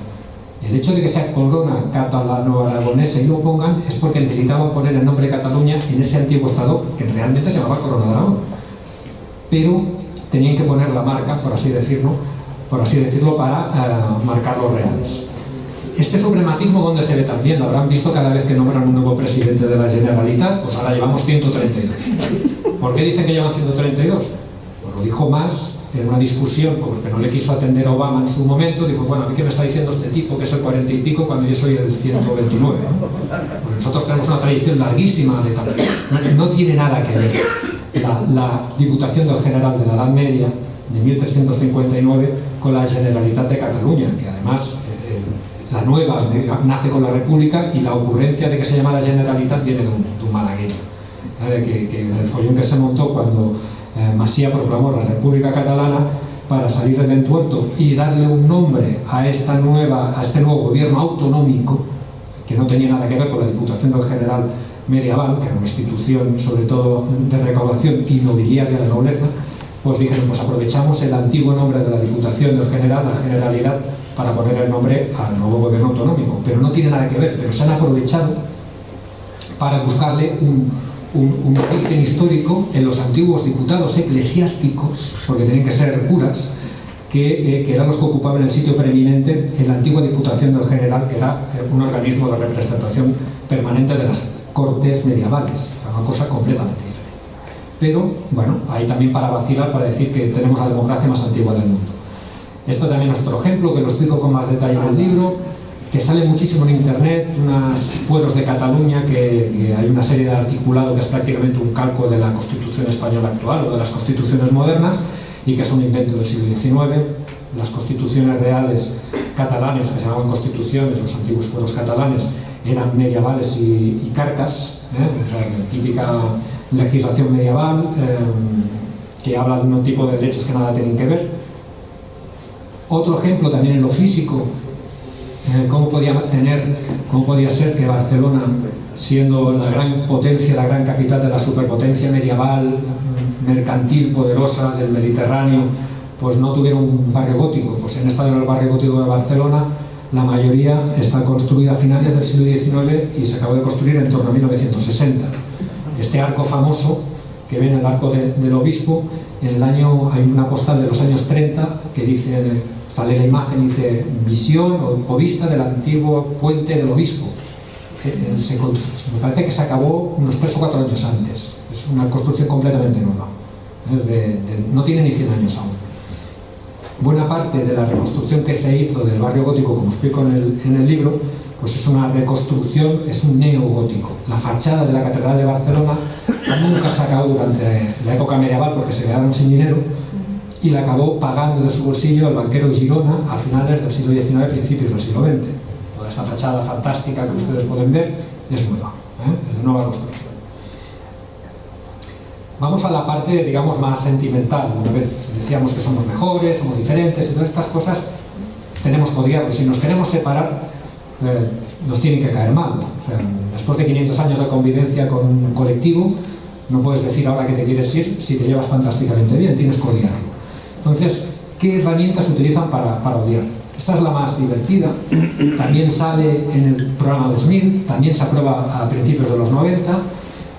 El hecho de que sea Corona Catalano-Aragonesa y lo pongan es porque necesitaban poner el nombre de Cataluña en ese antiguo estado que realmente se llamaba Corona de Aragón. Pero tenían que poner la marca, por así decirlo, para marcar los reales. Este supremacismo, ¿dónde se ve también? Lo habrán visto cada vez que nombran un nuevo presidente de la Generalitat. Pues ahora llevamos 132. ¿Por qué dicen que llevan 132? Pues lo dijo Mas en una discusión, porque no le quiso atender a Obama en su momento. Dijo, bueno, ¿a mí qué me está diciendo este tipo que es el 40 y pico cuando yo soy el 129? Porque nosotros tenemos una tradición larguísima de tal. No tiene nada que ver la Diputación del General de la Edad Media de 1359 con la Generalitat de Cataluña, que además la nueva nace con la República, y la ocurrencia de que se llama la Generalitat viene de un malagueño, que en el follón que se montó cuando Macià proclamó la República Catalana para salir del entuerto y darle un nombre a este nuevo gobierno autonómico, que no tenía nada que ver con la Diputación del General medieval, que era una institución sobre todo de recaudación y nobiliaria de nobleza. Pues dijeron, pues aprovechamos el antiguo nombre de la Diputación del General, la Generalidad, para poner el nombre al nuevo gobierno autonómico. Pero no tiene nada que ver, pero se han aprovechado para buscarle un origen histórico en los antiguos diputados eclesiásticos, porque tenían que ser curas, que eran los que ocupaban el sitio preeminente en la antigua Diputación del General, que era un organismo de representación permanente de las cortes medievales, una cosa completamente diferente. Pero, bueno, ahí también para vacilar, para decir que tenemos la democracia más antigua del mundo. Esto también es otro ejemplo, que lo explico con más detalle en el libro, que sale muchísimo en internet, unos fueros de Cataluña, que hay una serie de articulado que es prácticamente un calco de la Constitución española actual o de las constituciones modernas, y que es un invento del siglo XIX. Las constituciones reales catalanes, que se llamaban constituciones, los antiguos fueros catalanes, eran medievales y carcas, o sea, típica legislación medieval, que habla de un tipo de derechos que nada tienen que ver. Otro ejemplo también en lo físico, cómo podía ser que Barcelona, siendo la gran potencia, la gran capital de la superpotencia medieval, mercantil, poderosa del Mediterráneo, pues no tuviera un barrio gótico. Pues en el barrio gótico de Barcelona, la mayoría está construida a finales del siglo XIX y se acabó de construir en torno a 1960. Este arco famoso, que ven el arco del obispo, hay una postal de los años 30 que dice, sale la imagen y dice, visión o vista del antiguo puente del obispo. Me parece que se acabó unos 3 o 4 años antes. Es una construcción completamente nueva. No tiene ni 100 años aún. Buena parte de la reconstrucción que se hizo del barrio gótico, como explico en el libro, pues es una reconstrucción, es un neogótico. La fachada de la Catedral de Barcelona nunca se acabó durante la época medieval porque se quedaron sin dinero, y la acabó pagando de su bolsillo el banquero Girona a finales del siglo XIX, principios del siglo XX. Toda esta fachada fantástica que ustedes pueden ver es nueva, es de nueva construcción. Vamos a la parte, digamos, más sentimental. Una vez decíamos que somos mejores, somos diferentes y todas estas cosas, tenemos que odiarlos. Si nos queremos separar, nos tienen que caer mal. O sea, después de 500 años de convivencia con un colectivo, no puedes decir ahora que te quieres ir si te llevas fantásticamente bien, tienes que odiarlo. Entonces, ¿qué herramientas se utilizan para odiar? Esta es la más divertida. También sale en el programa 2000, también se aprueba a principios de los 90,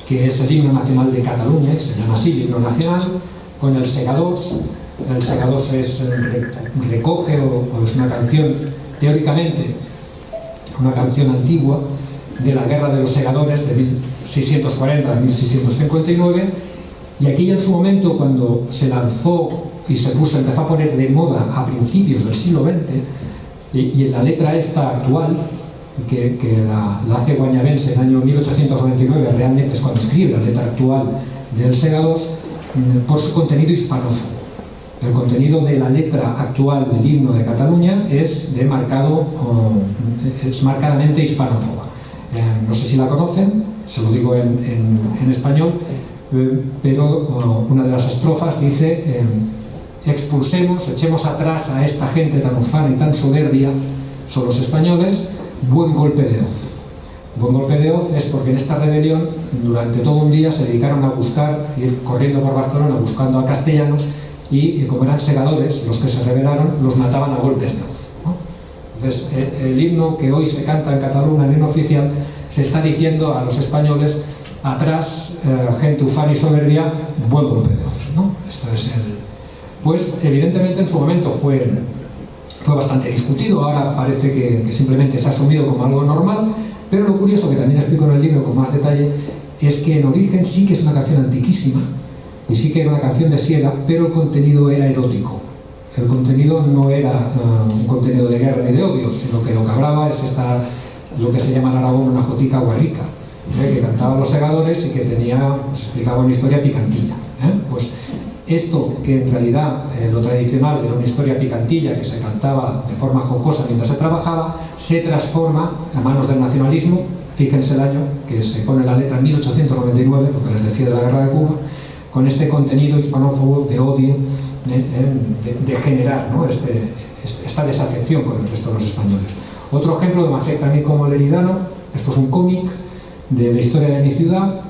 que es el himno nacional de Cataluña, se llama así, el himno nacional, con el Segadors. El Segadors recoge o es una canción, teóricamente, una canción antigua de la Guerra de los Segadores de 1640 a 1659, Y aquella en su momento, cuando se lanzó y empezó a poner de moda a principios del siglo XX, y en la letra esta actual, que la hace Guañabense en el año 1899, realmente es cuando escribe la letra actual del Segadors, por su contenido hispanófobo. El contenido de la letra actual del himno de Cataluña es marcadamente hispanófoba. No sé si la conocen, se lo digo en español, pero una de las estrofas dice: echemos atrás a esta gente tan ufana y tan soberbia, son los españoles, buen golpe de hoz. Buen golpe de hoz es porque en esta rebelión durante todo un día se dedicaron a ir corriendo por Barcelona buscando a castellanos, y como eran segadores los que se rebelaron, los mataban a golpes de hoz, ¿no? Entonces el himno que hoy se canta en Cataluña, el himno oficial, se está diciendo a los españoles: atrás, gente ufana y soberbia, buen golpe de hoz, ¿no? Esto es pues evidentemente en su momento fue bastante discutido. Ahora parece que simplemente se ha asumido como algo normal, pero lo curioso, que también explico en el libro con más detalle, es que en origen sí que es una canción antiquísima y sí que era una canción de siega, pero el contenido era erótico. El contenido no era un contenido de guerra ni de odio, sino que lo que hablaba es lo que se llama en Aragón una jotica guarrica, que cantaban los segadores y que explicaba una historia picantilla. Pues esto, que en realidad lo tradicional era una historia picantilla que se cantaba de forma jocosa mientras se trabajaba, se transforma a manos del nacionalismo. Fíjense el año que se pone la letra, 1899, lo que les decía de la guerra de Cuba, con este contenido hispanófobo de odio, de generar, ¿no? esta desafección con el resto de los españoles. Otro ejemplo que me afecta a mí como leridano, esto es un cómic de la historia de mi ciudad,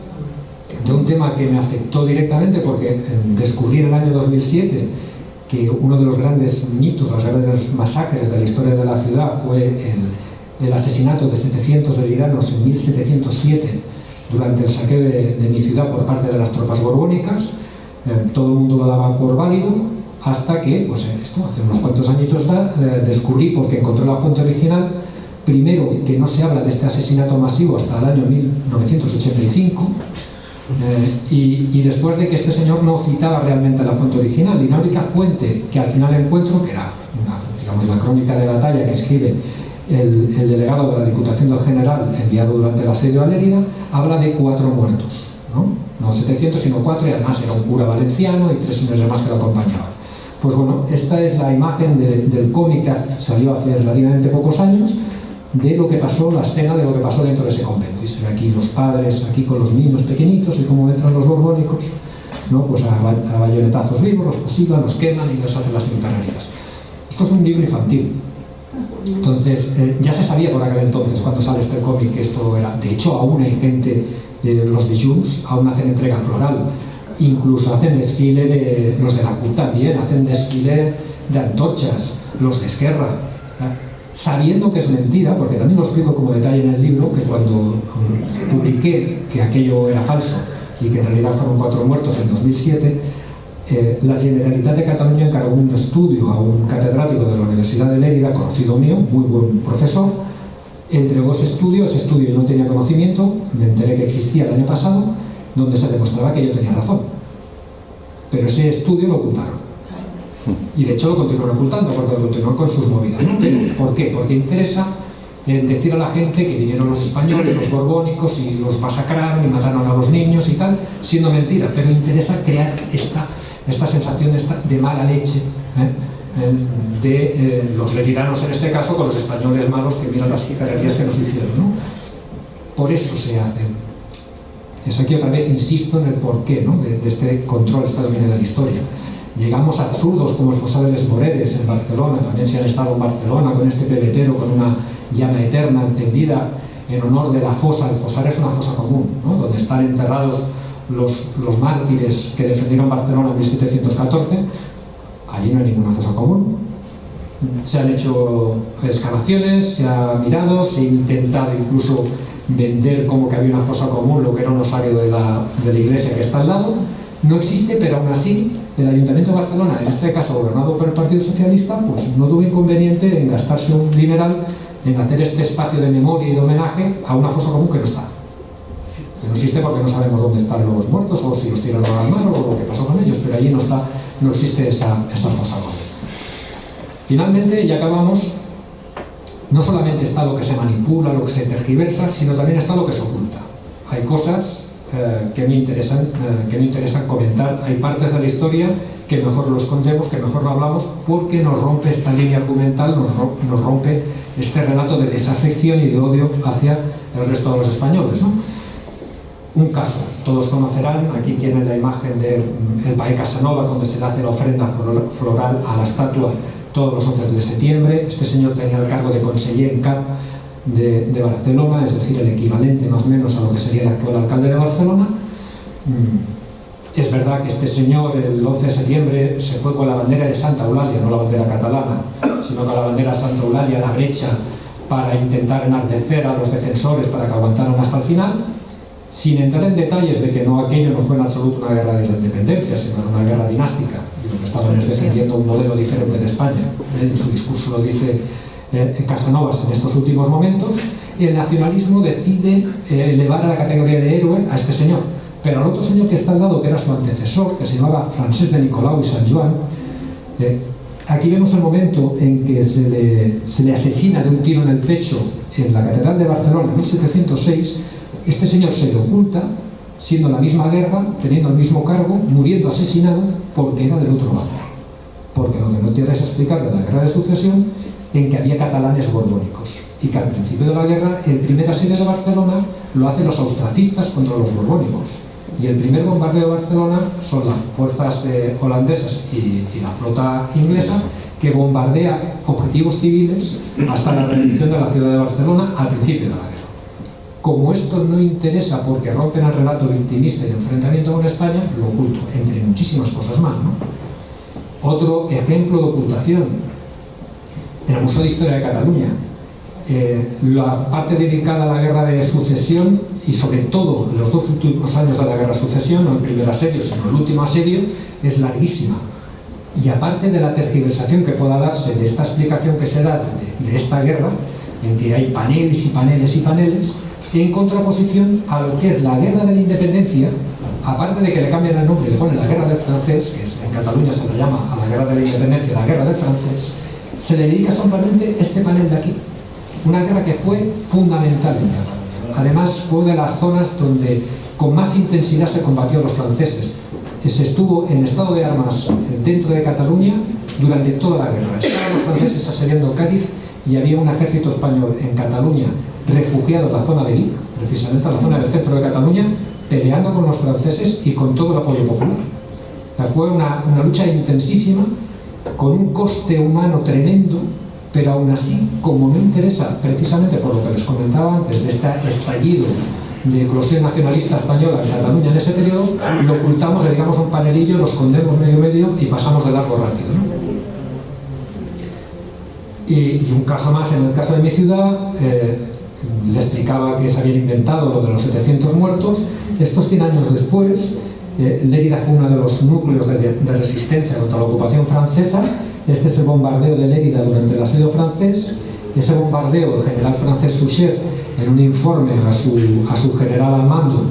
de un tema que me afectó directamente porque descubrí en el año 2007 que uno de los grandes mitos, las grandes masacres de la historia de la ciudad fue el asesinato de 700 leridanos en 1707 durante el saqueo de mi ciudad por parte de las tropas borbónicas. Todo el mundo lo daba por válido, hasta que, pues hace unos cuantos añitos descubrí, porque encontré la fuente original, primero que no se habla de este asesinato masivo hasta el año 1985, y después de que este señor no citaba realmente la fuente original, y la única fuente que al final encuentro, que era la crónica de batalla que escribe el delegado de la Diputación del General enviado durante el asedio a Lérida, habla de 4 muertos, no 700 sino 4, y además era un cura valenciano y 3 señores más que lo acompañaban. Pues bueno, esta es la imagen del cómic que salió hace relativamente pocos años, de lo que pasó, la escena de lo que pasó dentro de ese convento. Y se ve aquí los padres, aquí con los niños pequeñitos, y cómo entran los borbónicos, ¿no? Pues a bayonetazos vivos, los fusilan, los queman y les hacen las pintarrerías. Esto es un libro infantil. Entonces, ya se sabía por aquel entonces, cuando sale este cómic, que esto era. De hecho, aún hay gente, los de Junts, aún hacen entrega floral. Incluso hacen desfile los de la CUT también, hacen desfile de antorchas, los de Esquerra, sabiendo que es mentira, porque también lo explico como detalle en el libro, que cuando publiqué que aquello era falso y que en realidad fueron 4 muertos en 2007, la Generalitat de Cataluña encargó un estudio a un catedrático de la Universidad de Lérida, conocido mío, muy buen profesor, entregó ese estudio yo no tenía conocimiento, me enteré que existía el año pasado, donde se demostraba que yo tenía razón. Pero ese estudio lo ocultaron. Y de hecho lo continúan ocultando, porque lo continúan con sus movidas. ¿Por qué? Porque interesa decir a la gente que vinieron los españoles, los borbónicos, y los masacraron y mataron a los niños y tal, siendo mentira. Pero interesa crear esta sensación de mala leche, de los leridanos en este caso, con los españoles malos que miran las jicarerías que nos hicieron, ¿no? Por eso se hace. Es aquí otra vez insisto en el porqué, ¿no? de este control, este dominio de la historia. Llegamos a absurdos como el Fossar de les Moreres en Barcelona, también se han estado en Barcelona con este pebetero con una llama eterna encendida en honor de la fosa. El Fossar es una fosa común, ¿no? Donde están enterrados los mártires que defendieron Barcelona en 1714. Allí no hay ninguna fosa común. Se han hecho excavaciones, se ha mirado, se ha intentado incluso vender como que había una fosa común, lo que era un osario de la iglesia que está al lado. No existe, pero aún así el Ayuntamiento de Barcelona, en este caso gobernado por el Partido Socialista, pues no tuvo inconveniente en gastarse un dineral en hacer este espacio de memoria y de homenaje a una fosa común que no está. que no existe porque no sabemos dónde están los muertos o si los tiraron al mar o lo que pasó con ellos, pero allí no existe esta cosa. Finalmente, y acabamos, no solamente está lo que se manipula, lo que se tergiversa, sino también está lo que se oculta. Hay cosas que no interesan comentar, hay partes de la historia que mejor lo escondemos, que mejor no hablamos, porque nos rompe esta línea argumental, nos rompe este relato de desafección y de odio hacia el resto de los españoles, ¿no? Un caso, todos conocerán, aquí tienen la imagen del Paé Casanovas, donde se le hace la ofrenda floral a la estatua todos los 11 de septiembre. Este señor tenía el cargo de conseller en cap de Barcelona, es decir, el equivalente más o menos a lo que sería el actual alcalde de Barcelona. Es verdad que este señor el 11 de septiembre se fue con la bandera de Santa Eulàlia, no la bandera catalana, sino con la bandera de Santa Eulàlia a la brecha para intentar enardecer a los defensores para que aguantaran hasta el final, sin entrar en detalles de que aquello no fue en absoluto una guerra de la independencia, sino una guerra dinástica. Y lo que estaban es defendiendo un modelo diferente de España. En su discurso lo dice Casanovas en estos últimos momentos. Y el nacionalismo decide elevar a la categoría de héroe a este señor. Pero al otro señor que está al lado, que era su antecesor, que se llamaba Francesc de Nicolau y Sant Joan, aquí vemos el momento en que se le asesina de un tiro en el pecho en la Catedral de Barcelona en 1706. Este señor se le oculta, siendo la misma guerra, teniendo el mismo cargo, muriendo asesinado porque era del otro lado. Porque lo que no tienes que explicar de la guerra de sucesión, en que había catalanes borbónicos. Y que al principio de la guerra, el primer asedio de Barcelona lo hacen los austracistas contra los borbónicos. Y el primer bombardeo de Barcelona son las fuerzas holandesas y la flota inglesa, que bombardea objetivos civiles hasta la rendición de la ciudad de Barcelona al principio de la guerra. Como esto no interesa porque rompen el relato victimista y de enfrentamiento con España, lo oculto, entre muchísimas cosas más, ¿no? Otro ejemplo de ocultación, en el Museo de Historia de Cataluña, la parte dedicada a la guerra de sucesión y sobre todo los 2 últimos años de la guerra de sucesión, no el primer asedio sino el último asedio, es larguísima. Y aparte de la tergiversación que pueda darse de esta explicación que se da de esta guerra, en que hay paneles y paneles y paneles, en contraposición a lo que es la guerra de la independencia, aparte de que le cambian el nombre y le ponen la guerra del francés, que en Cataluña se le llama a la guerra de la independencia la guerra del francés, se le dedica solamente este panel de aquí. Una guerra que fue fundamental en Cataluña. Además, fue de las zonas donde con más intensidad se combatió a los franceses. Se estuvo en estado de armas dentro de Cataluña durante toda la guerra. Estaban los franceses asediando Cádiz y había un ejército español en Cataluña refugiado en la zona de Vic, precisamente en la zona del centro de Cataluña, peleando con los franceses y con todo el apoyo popular. O sea, fue una lucha intensísima, con un coste humano tremendo, pero aún así, como no interesa, precisamente por lo que les comentaba antes, de este estallido de eclosión nacionalista española en Cataluña en ese periodo, lo ocultamos, dedicamos un panelillo, lo escondemos medio y pasamos de largo rápido, ¿no? Y un caso más, en el caso de mi ciudad, le explicaba que se habían inventado lo de los 700 muertos. Estos 100 años después, Lérida fue uno de los núcleos de resistencia contra la ocupación francesa. Este es el bombardeo de Lérida durante el asedio francés. Ese bombardeo, el general francés Suchet, en un informe a su general al mando,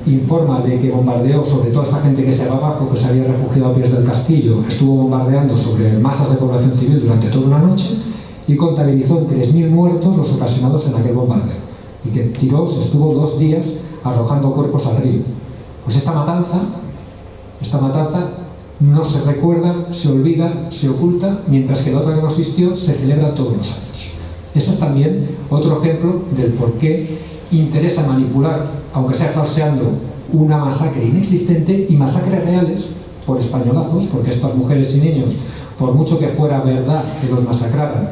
informa de que bombardeó sobre toda esta gente que se va abajo, que se había refugiado a pies del castillo, estuvo bombardeando sobre masas de población civil durante toda una noche y contabilizó en 3.000 muertos los ocasionados en aquel bombardeo, y que se estuvo 2 días arrojando cuerpos al río. Pues esta matanza no se recuerda, se olvida, se oculta, mientras que la otra que no existió se celebra todos los años. Ese es también otro ejemplo del por qué interesa manipular, aunque sea falseando, una masacre inexistente y masacres reales por españolazos, porque estas mujeres y niños, por mucho que fuera verdad que los masacraran,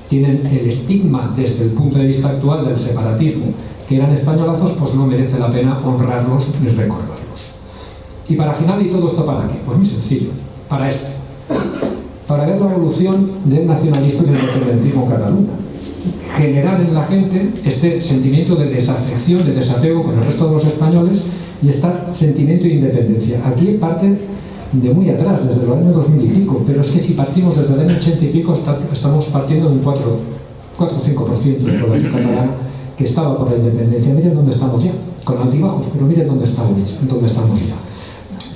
tienen el estigma desde el punto de vista actual del separatismo, que eran españolazos, pues no merece la pena honrarlos ni recordarlos. Y para final, ¿y todo esto para qué? Pues muy sencillo, para esto, para ver la evolución del nacionalismo y del independentismo en Cataluña, generar en la gente este sentimiento de desafección, de desapego con el resto de los españoles y este sentimiento de independencia. Aquí parte de muy atrás, desde el año 2000 y pico, pero es que si partimos desde el año 80 y pico, estamos partiendo de un 4 o 5% de población catalana que estaba por la independencia. Miren dónde estamos ya, con altibajos, pero miren dónde estamos ya.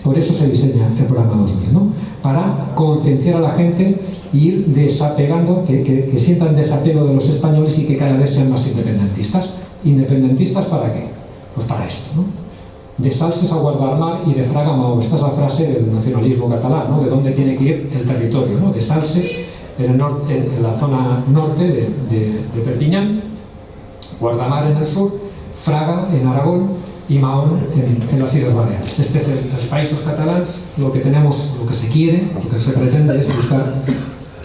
Por eso se diseña el programa 2000, ¿no? Para concienciar a la gente e ir desapegando, que sientan desapego de los españoles y que cada vez sean más independentistas. ¿Independentistas para qué? Pues para esto, ¿no? De Salses a Guadalmar y de Fraga a Maó. Esta es la frase del nacionalismo catalán, ¿no? De dónde tiene que ir el territorio, ¿no? De Salses, en la zona norte de Perpiñán, Guardamar en el sur, Fraga en Aragón y Mahón en las Islas Baleares. Este es los países catalans. Lo que tenemos, lo que se quiere, lo que se pretende es buscar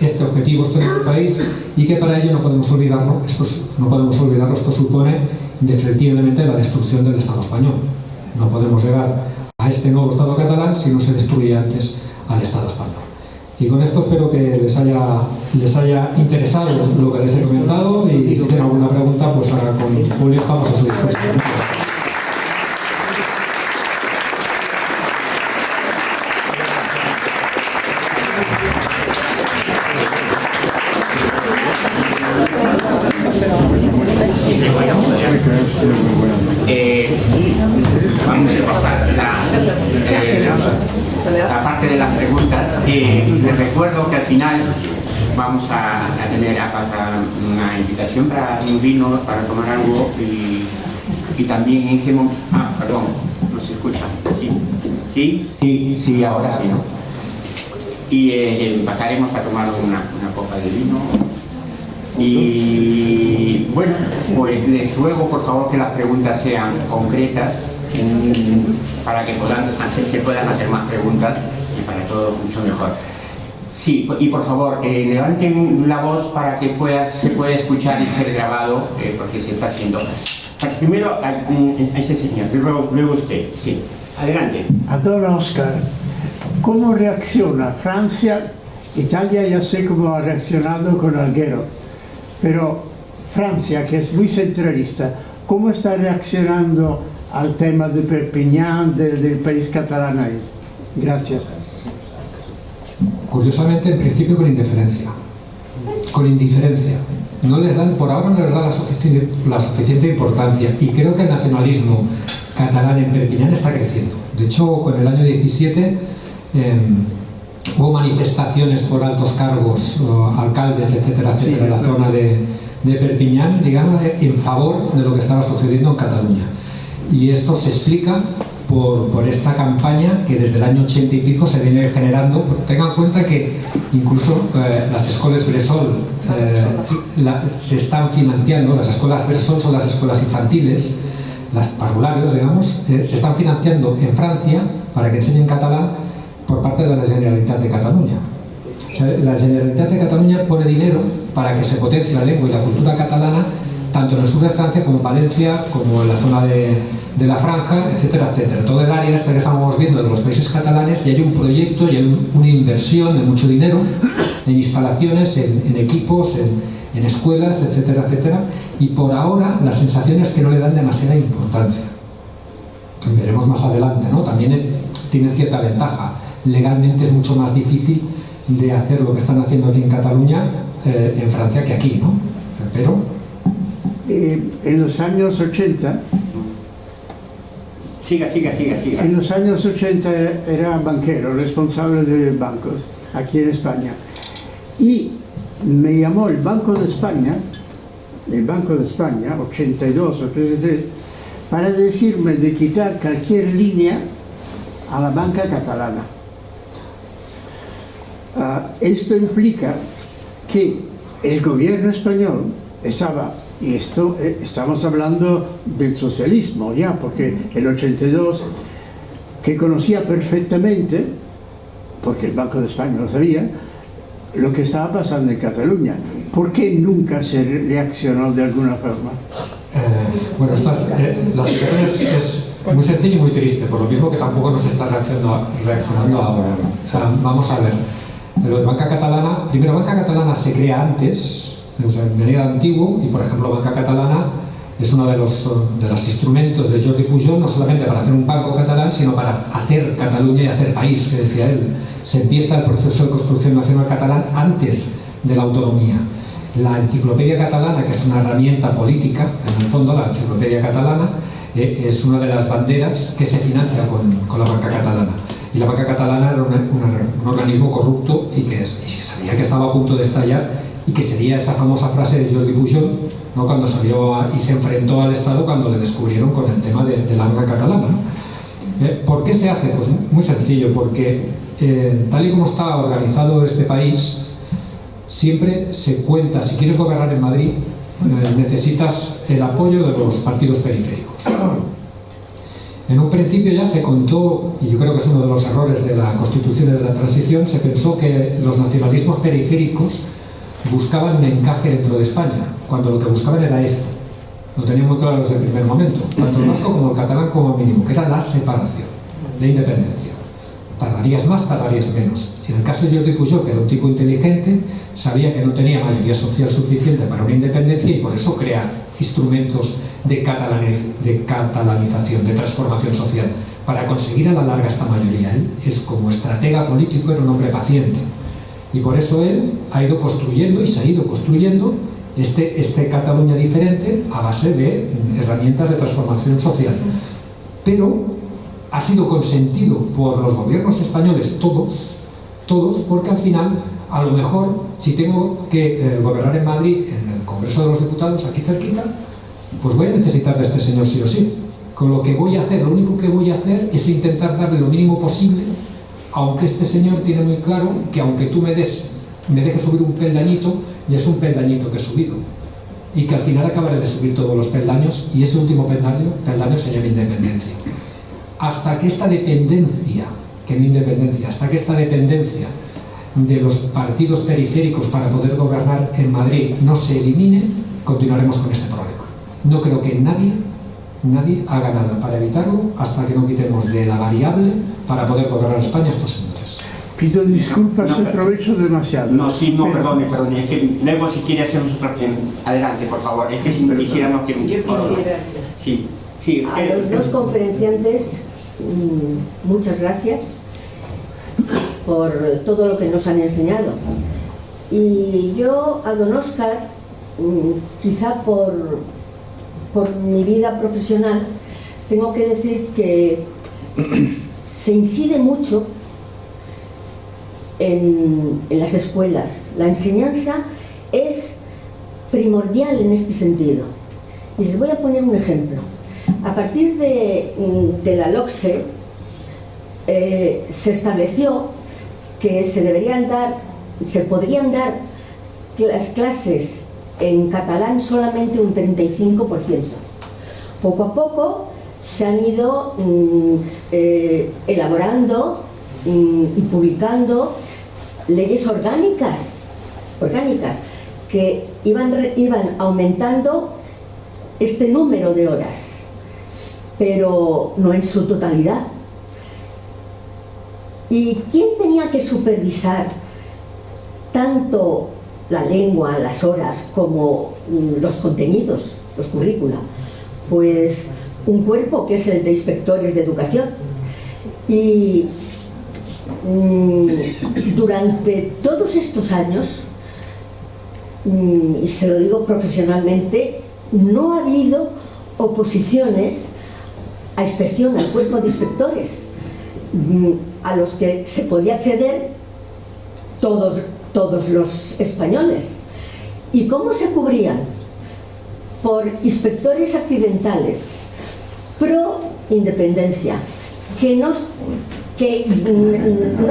este objetivo, este nuevo país, y que para ello no podemos olvidarlo. Esto supone indefectiblemente la destrucción del Estado español. No podemos llegar a este nuevo Estado catalán si no se destruye antes al Estado español. Y con esto espero que les haya interesado lo que les he comentado, y si tienen alguna pregunta, pues ahora con Julio estamos a su disposición. Vamos a pasar la parte de las preguntas. Les recuerdo que al final vamos a tener una invitación para un vino, para tomar algo, y también en ese momento... perdón, no se escucha. Sí, ahora sí, ¿no? Y pasaremos a tomar una copa de vino. Y bueno, pues les ruego por favor que las preguntas sean concretas, para que se puedan hacer más preguntas, y para todos mucho mejor. Sí, y por favor, levanten la voz para que se pueda escuchar y ser grabado, porque se está haciendo. Primero a ese señor, luego usted. Sí, adelante. A don Oscar, ¿cómo reacciona Francia? Italia ya sé cómo ha reaccionado con Alguero, pero Francia, que es muy centralista, ¿cómo está reaccionando al tema de Perpiñán, del país catalán ahí? Gracias. Curiosamente, en principio con indiferencia. Por ahora no les dan la suficiente importancia, y creo que el nacionalismo catalán en Perpiñán está creciendo. De hecho, con el año 17 hubo manifestaciones por altos cargos, alcaldes, etcétera, en la zona de Perpiñán, digamos, en favor de lo que estaba sucediendo en Cataluña. Y esto se explica por esta campaña que desde el año 80 y pico se viene generando. Tengan en cuenta que incluso las escuelas Bressol se están financiando. Las escuelas Bressol son las escuelas infantiles, las parvularios, digamos, se están financiando en Francia para que enseñen catalán por parte de la Generalitat de Cataluña. O sea, la Generalitat de Cataluña pone dinero para que se potencie la lengua y la cultura catalana, tanto en el sur de Francia como en Valencia, como en la zona de la Franja, etcétera, etcétera. Todo el área esta que estamos viendo de los países catalanes, y hay un proyecto y hay una inversión de mucho dinero en instalaciones, en equipos, en escuelas, etcétera, etcétera. Y por ahora la sensación es que no le dan demasiada importancia. Veremos más adelante, ¿no? También tienen cierta ventaja. Legalmente es mucho más difícil de hacer lo que están haciendo aquí en Cataluña, en Francia, que aquí, ¿no? Pero... en los años 80... Siga. En los años 80 era banquero, responsable de bancos, aquí en España. Y me llamó el Banco de España, 82 o 83, para decirme de quitar cualquier línea a la banca catalana. Esto implica que el gobierno español estaba, y estamos hablando del socialismo ya, porque el 82, que conocía perfectamente, porque el Banco de España lo sabía, lo que estaba pasando en Cataluña. ¿Por qué nunca se reaccionó de alguna forma? Bueno, la situación es muy sencilla y muy triste, por lo mismo que tampoco nos está reaccionando ahora. Vamos a ver, lo de Banca Catalana, primero, Banca Catalana se crea antes, en Venida Antiguo, y por ejemplo Banca Catalana es uno de los instrumentos de Jordi Pujol, no solamente para hacer un banco catalán, sino para hacer Cataluña y hacer país, que decía él. Se empieza el proceso de construcción nacional catalán antes de la autonomía. La enciclopedia catalana, que es una herramienta política, en el fondo la enciclopedia catalana es una de las banderas que se financia con la banca catalana. Y la banca catalana era un organismo corrupto y que sabía que estaba a punto de estallar, y que sería esa famosa frase de Jordi Pujol, ¿no?, cuando salió y se enfrentó al Estado cuando le descubrieron con el tema de la banca catalana, ¿no? ¿Por qué se hace? Pues muy sencillo, porque tal y como está organizado este país, siempre se cuenta, si quieres gobernar en Madrid, necesitas el apoyo de los partidos periféricos. En un principio ya se contó, y yo creo que es uno de los errores de la Constitución y de la transición, se pensó que los nacionalismos periféricos buscaban un encaje dentro de España, cuando lo que buscaban era esto. Lo tenían muy claro desde el primer momento, tanto el vasco como el catalán como mínimo, que era la separación, la independencia. Tardarías más, tardarías menos. Y en el caso de Jordi Pujol, que era un tipo inteligente, sabía que no tenía mayoría social suficiente para una independencia y por eso crea instrumentos de catalanización, de transformación social, para conseguir a la larga esta mayoría. Él es, como estratega político, era un hombre paciente. Y por eso él ha ido construyendo y se ha ido construyendo este Cataluña diferente a base de herramientas de transformación social. Pero ha sido consentido por los gobiernos españoles, todos, porque al final, a lo mejor, si tengo que gobernar en Madrid, en el Congreso de los Diputados, aquí cerquita, pues voy a necesitar de este señor sí o sí. Con lo que voy a hacer, lo único que voy a hacer es intentar darle lo mínimo posible, aunque este señor tiene muy claro que aunque tú me dejes subir un peldañito, ya es un peldañito que he subido. Y que al final acabaré de subir todos los peldaños y ese último peldaño se llama independencia. Hasta que esta dependencia, que no independencia, hasta que esta dependencia de los partidos periféricos para poder gobernar en Madrid no se elimine, continuaremos con este problema. No creo que nadie haga nada para evitarlo hasta que no quitemos de la variable para poder gobernar España estos señores. Pido disculpas, aprovecho demasiado. No, sí, no, perdone, es que luego si quiere hacemos otra... adelante, por favor, es que si quisiéramos que... Yo quisiera... Sí, a los dos conferenciantes, muchas gracias por todo lo que nos han enseñado. Y yo a don Óscar, quizá por mi vida profesional, tengo que decir que se incide mucho en las escuelas. La enseñanza es primordial en este sentido. Y les voy a poner un ejemplo. A partir de la LOCSE se estableció que se podrían dar las clases en catalán solamente un 35%. Poco a poco se han ido elaborando y publicando leyes orgánicas que iban aumentando este número de horas, pero no en su totalidad. ¿Y quién tenía que supervisar tanto la lengua, las horas, como los contenidos, los currícula? Pues un cuerpo que es el de inspectores de educación. Y durante todos estos años, y se lo digo profesionalmente, no ha habido oposiciones a inspección al cuerpo de inspectores, a los que se podía acceder todos los españoles. ¿Y cómo se cubrían? Por inspectores accidentales, pro independencia, que no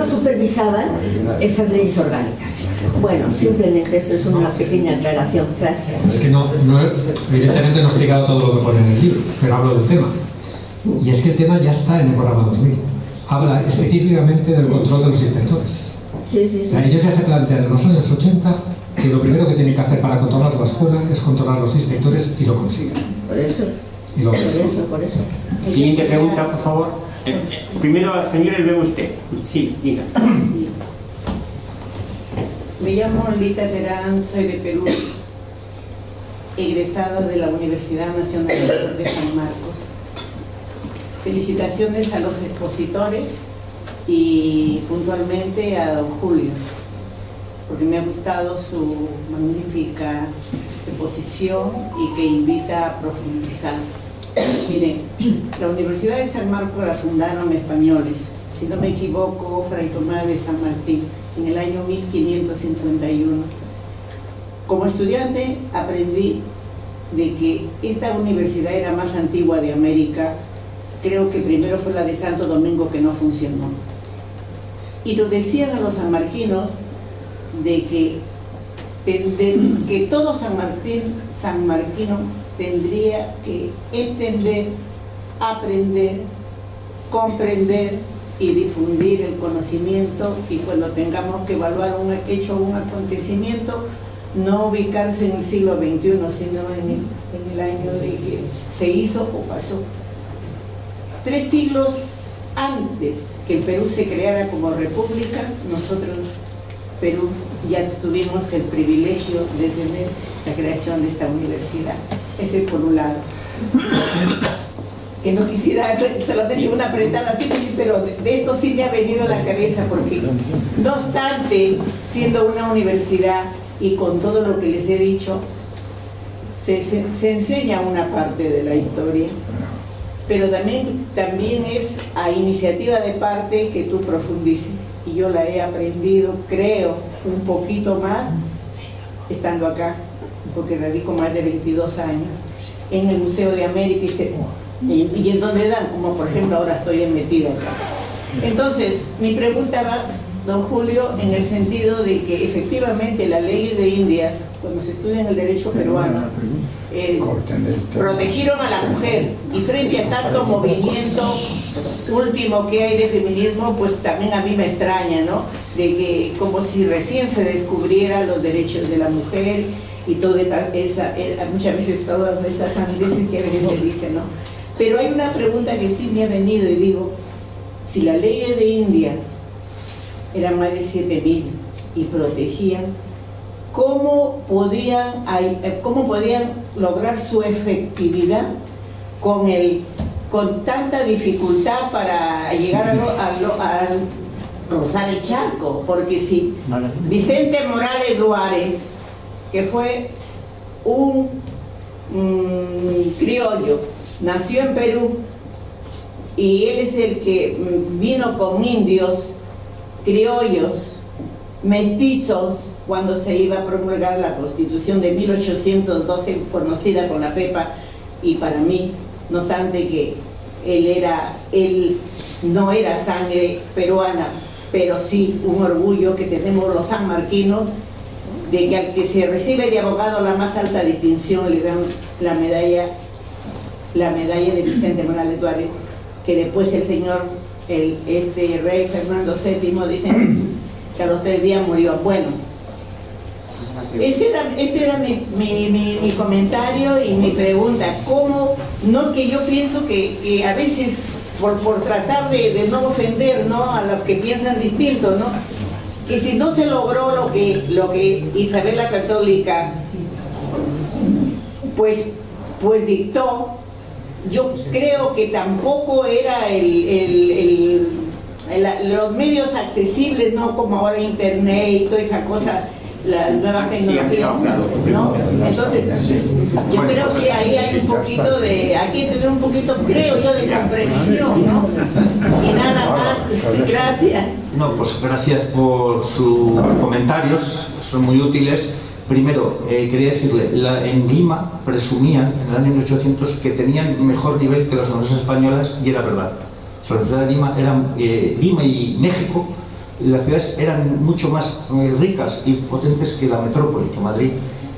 supervisaban esas leyes orgánicas. Bueno, simplemente eso es una pequeña aclaración. Gracias. Es que evidentemente no he explicado todo lo que pone en el libro, pero hablo del tema. Y es que el tema ya está en el programa 2000. Habla específicamente del control de los inspectores. Sí. O sea, ellos ya se plantean en los años 80 que lo primero que tienen que hacer para controlar la escuela es controlar a los inspectores, y lo consiguen. Por eso. Por eso. Siguiente pregunta, por favor. Primero, señor, ve usted. Sí, diga. Sí. Me llamo Lita Terán, soy de Perú, egresada de la Universidad Nacional de San Marcos. Felicitaciones a los expositores y puntualmente a don Julio. porque me ha gustado su magnífica exposición y que invita a profundizar. Miren, la Universidad de San Marcos la fundaron españoles, si no me equivoco, Fray Tomás de San Martín, en el año 1551. Como estudiante aprendí de que esta universidad era más antigua de América. Creo que primero fue la de Santo Domingo, que no funcionó. Y nos decían a los sanmarquinos de que todo sanmarquino tendría que entender, aprender, comprender y difundir el conocimiento, y cuando tengamos que evaluar un hecho o un acontecimiento, no ubicarse en el siglo XXI, sino en el año de que se hizo o pasó. 3 siglos antes que el Perú se creara como república, nosotros, Perú, ya tuvimos el privilegio de tener la creación de esta universidad. Ese por un lado. Que no quisiera solamente una apretada así, pero de esto sí me ha venido a la cabeza, porque no obstante, siendo una universidad y con todo lo que les he dicho, se enseña una parte de la historia, pero también es a iniciativa de parte que tú profundices, y yo la he aprendido, creo, un poquito más estando acá, porque radico más de 22 años en el Museo de América y en donde dan, como por ejemplo ahora estoy metida acá. Entonces, mi pregunta va, don Julio, en el sentido de que efectivamente la ley de Indias, cuando se estudia en el derecho peruano, protegieron a la mujer, y frente a tanto movimiento último que hay de feminismo, pues también a mí me extraña, ¿no? De que como si recién se descubrieran los derechos de la mujer y toda muchas veces todas estas sandeces que a veces se dicen, ¿no? Pero hay una pregunta que sí me ha venido, y digo, si la ley de India eran más de 7.000 y protegían, ¿cómo podían lograr su efectividad con tanta dificultad para llegar a cruzar el charco? Porque si Vicente Morales Ruárez, que fue un criollo, nació en Perú, y él es el que vino con indios, criollos, mestizos, cuando se iba a promulgar la Constitución de 1812, conocida con la Pepa, y para mí, no obstante que él no era sangre peruana, pero sí un orgullo que tenemos los sanmarquinos, de que al que se recibe de abogado la más alta distinción le dan la medalla de Vicente Morales Ruárez, que después el señor, rey Fernando VII, dicen que a los 3 días murió. Bueno, ese era mi comentario y mi pregunta. ¿Cómo? No, que yo pienso que a veces, por tratar de no ofender, ¿no?, a los que piensan distinto, ¿no?, que si no se logró lo que Isabel la Católica pues dictó, yo creo que tampoco era los medios accesibles, no como ahora internet y toda esa cosa, las nuevas tecnologías, ¿no? Entonces, yo creo que ahí hay un poquito hay que tener un poquito, creo yo, de comprensión, ¿no? Y nada más, gracias. No, pues gracias por sus comentarios, son muy útiles. Primero, quería decirle, en Lima presumían en el año 1800 que tenían mejor nivel que las universidades españolas, y era verdad. Las universidades de Lima Lima y México, las ciudades eran mucho más ricas y potentes que la metrópoli, que Madrid,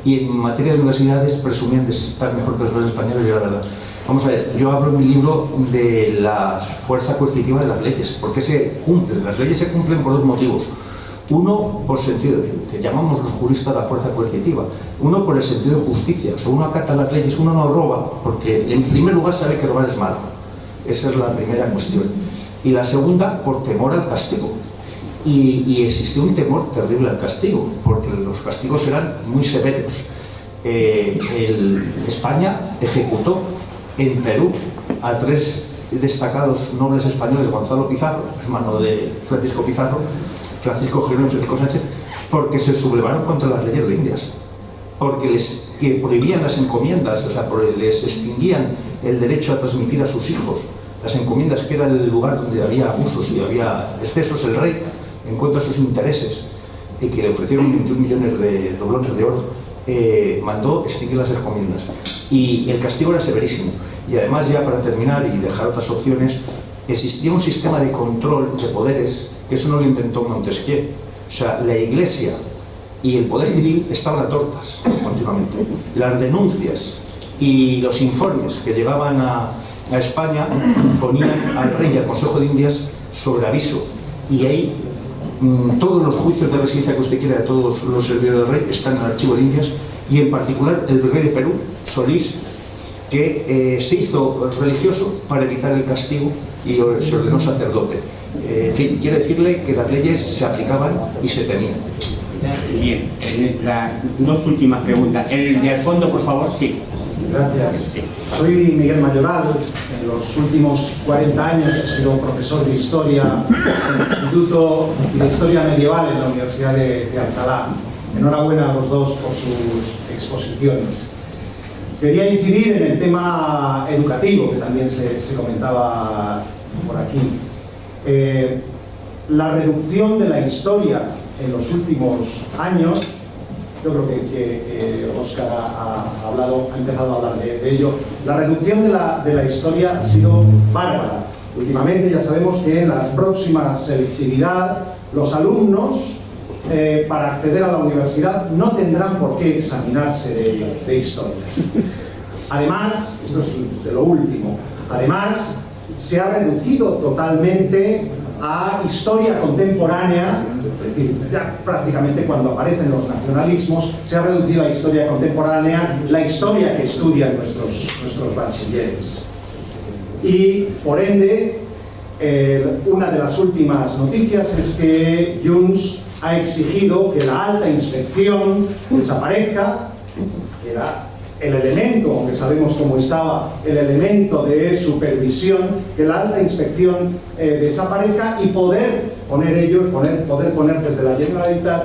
y en materia de universidades presumían de estar mejor que las universidades españolas, y era verdad. Vamos a ver, yo hablo en mi libro de la fuerza coercitiva de las leyes. ¿Por qué se cumplen? Las leyes se cumplen por 2 motivos. Uno, por sentido, que llamamos los juristas la fuerza coercitiva. Uno, por el sentido de justicia. O sea, uno acata las leyes, uno no roba, porque en primer lugar sabe que robar es malo. Esa es la primera cuestión. Y la segunda, por temor al castigo. Y existió un temor terrible al castigo, porque los castigos eran muy severos. España ejecutó en Perú a 3 destacados nobles españoles, Gonzalo Pizarro, hermano de Francisco Pizarro, Francisco Girón y Francisco Sánchez, porque se sublevaron contra las leyes de Indias, porque que prohibían las encomiendas, o sea, les extinguían el derecho a transmitir a sus hijos las encomiendas, que era el lugar donde había abusos y había excesos. El rey, en cuanto a sus intereses, y que le ofrecieron 21 millones de doblones de oro, mandó extinguir las encomiendas. Y el castigo era severísimo. Y además, ya para terminar y dejar otras opciones, existía un sistema de control de poderes, que eso no lo inventó Montesquieu. O sea, la Iglesia y el poder civil estaban a tortas continuamente. Las denuncias y los informes que llegaban a España ponían al rey y al Consejo de Indias sobre aviso. Y ahí todos los juicios de residencia que usted quiera de todos los servidores del rey están en el archivo de Indias, y en particular el virrey de Perú, Solís, que se hizo religioso para evitar el castigo y se ordenó sacerdote. En fin, quiero decirle que las leyes se aplicaban y se temían. Bien, las dos últimas preguntas. El de al fondo, por favor, sí. Gracias. Soy Miguel Mayoral. En los últimos 40 años he sido profesor de Historia en el Instituto de Historia Medieval en la Universidad de Alcalá. Enhorabuena a los dos por sus exposiciones. Quería incidir en el tema educativo, que también se comentaba por aquí. La reducción de la historia en los últimos años, yo creo que Óscar ha empezado a hablar de ello. La reducción de la historia ha sido bárbara. Últimamente ya sabemos que en la próxima selectividad los alumnos para acceder a la universidad no tendrán por qué examinarse de historia. Además, esto es de lo último, además se ha reducido totalmente a historia contemporánea, es decir, ya prácticamente cuando aparecen los nacionalismos, se ha reducido a historia contemporánea la historia que estudian nuestros bachilleres. Y, por ende, una de las últimas noticias es que Junts ha exigido que la alta inspección desaparezca. Era el elemento, aunque sabemos cómo estaba, el elemento de supervisión, que la alta inspección desaparezca y poder poner desde la Generalitat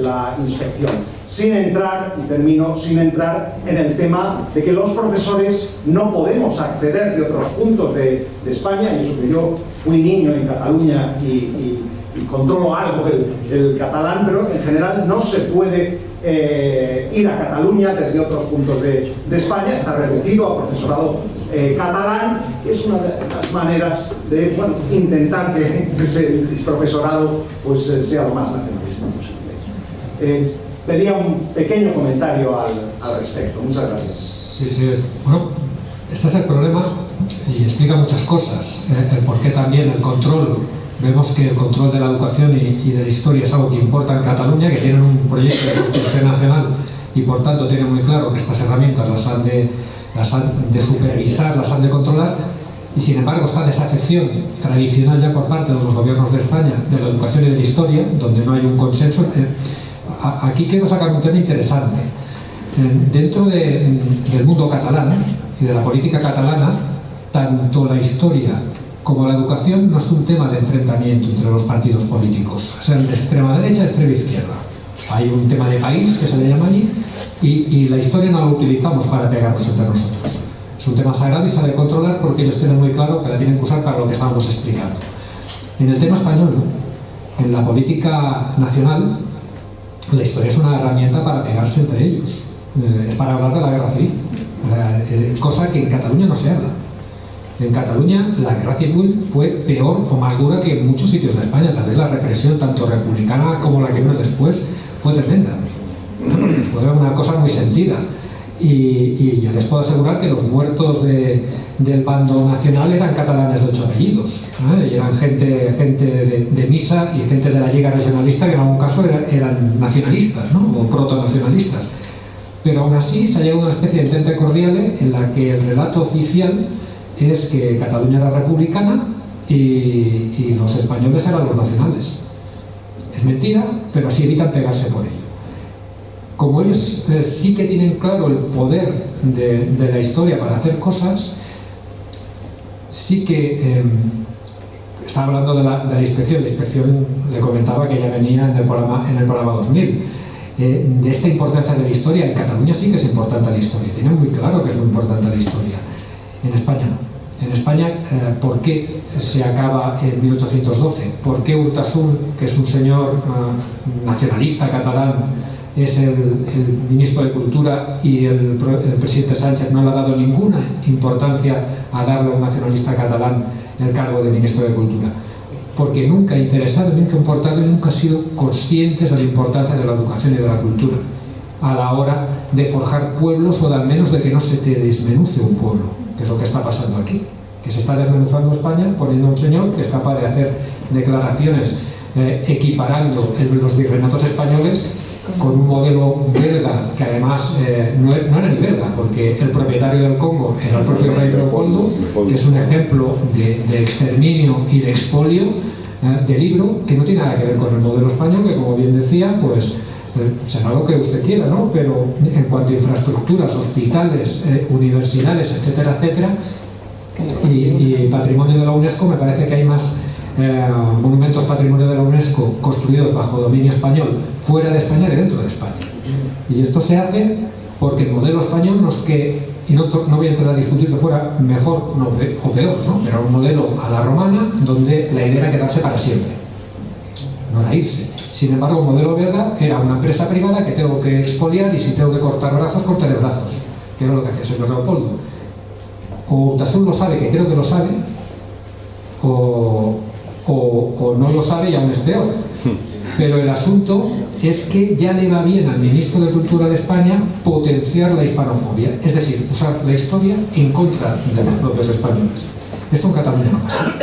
la inspección. Sin entrar, y termino, sin entrar en el tema de que los profesores no podemos acceder de otros puntos de España, y eso que yo fui niño en Cataluña y controlo algo del catalán, pero en general no se puede ir a Cataluña desde otros puntos de España. Está reducido a profesorado catalán, que es una de las maneras de intentar que ese profesorado pues, sea lo más nacionalista posible. Pedía un pequeño comentario al respecto. Muchas gracias. Sí. Bueno, este es el problema y explica muchas cosas. El por qué también el control. Vemos que el control de la educación y de la historia es algo que importa en Cataluña, que tienen un proyecto de construcción nacional y por tanto tienen muy claro que estas herramientas las han de supervisar, las han de controlar, y sin embargo esta desafección tradicional ya por parte de los gobiernos de España de la educación y de la historia, donde no hay un consenso. Aquí quiero sacar un tema interesante. Dentro del mundo catalán y de la política catalana, tanto la historia como la educación no es un tema de enfrentamiento entre los partidos políticos, sean de extrema derecha, de extrema izquierda. Hay un tema de país, que se le llama allí, y la historia no la utilizamos para pegarnos entre nosotros. Es un tema sagrado y se ha de controlar porque ellos tienen muy claro que la tienen que usar para lo que estábamos explicando. En el tema español, en la política nacional, la historia es una herramienta para pegarse entre ellos, para hablar de la guerra civil, cosa que en Cataluña no se habla. En Cataluña la guerra civil fue peor o más dura que en muchos sitios de España. Tal vez la represión, tanto republicana como la que vino después, fue tremenda. Fue una cosa muy sentida. Y yo les puedo asegurar que los muertos del bando nacional eran catalanes de 8 apellidos. Y eran gente de misa y gente de la Lliga Regionalista, que en algún caso eran nacionalistas, ¿no? O protonacionalistas. Pero aún así se ha llegado a una especie de entente cordiale en la que el relato oficial es que Cataluña era republicana y los españoles eran los nacionales. Es mentira, pero así evitan pegarse por ello. Como ellos sí que tienen claro el poder de la historia para hacer cosas, sí que Está hablando de la inspección. La inspección le comentaba que ya venía en el programa 2000. De esta importancia de la historia, en Cataluña sí que es importante la historia, tiene muy claro que es muy importante la historia. En España no. En España, ¿por qué se acaba en 1812? ¿Por qué Urtasun, que es un señor nacionalista catalán, es el ministro de Cultura y el presidente Sánchez no le ha dado ninguna importancia a darle a un nacionalista catalán el cargo de ministro de Cultura? Porque nunca ha interesado, nunca ha importado y nunca ha sido conscientes de la importancia de la educación y de la cultura a la hora de forjar pueblos, o de al menos de que no se te desmenuce un pueblo, que es lo que está pasando aquí, que se está desmenuzando España poniendo a un señor que es capaz de hacer declaraciones equiparando los virreinatos españoles con un modelo belga, que además no era ni belga, porque el propietario del Congo era el propio rey Leopoldo, que es un ejemplo de exterminio y de expolio de libro, que no tiene nada que ver con el modelo español, que como bien decía, pues será lo que usted quiera, ¿no? Pero en cuanto a infraestructuras, hospitales, universidades, etcétera, etcétera, y patrimonio de la UNESCO, me parece que hay más monumentos patrimonio de la UNESCO construidos bajo dominio español fuera de España que dentro de España. Y esto se hace porque el modelo español no es que, y no voy a entrar a discutir que fuera mejor o peor, ¿no? Era un modelo a la romana donde la idea era quedarse para siempre, no era irse. Sin embargo, el modelo belga era una empresa privada que tengo que expoliar, y si tengo que cortar brazos, cortaré brazos, que era lo que hacía el señor Leopoldo. O Urtasun lo sabe, que creo que lo sabe, o no lo sabe y aún es peor. Pero el asunto es que ya le va bien al ministro de Cultura de España potenciar la hispanofobia, es decir, usar la historia en contra de los propios españoles. Esto en Cataluña no pasa.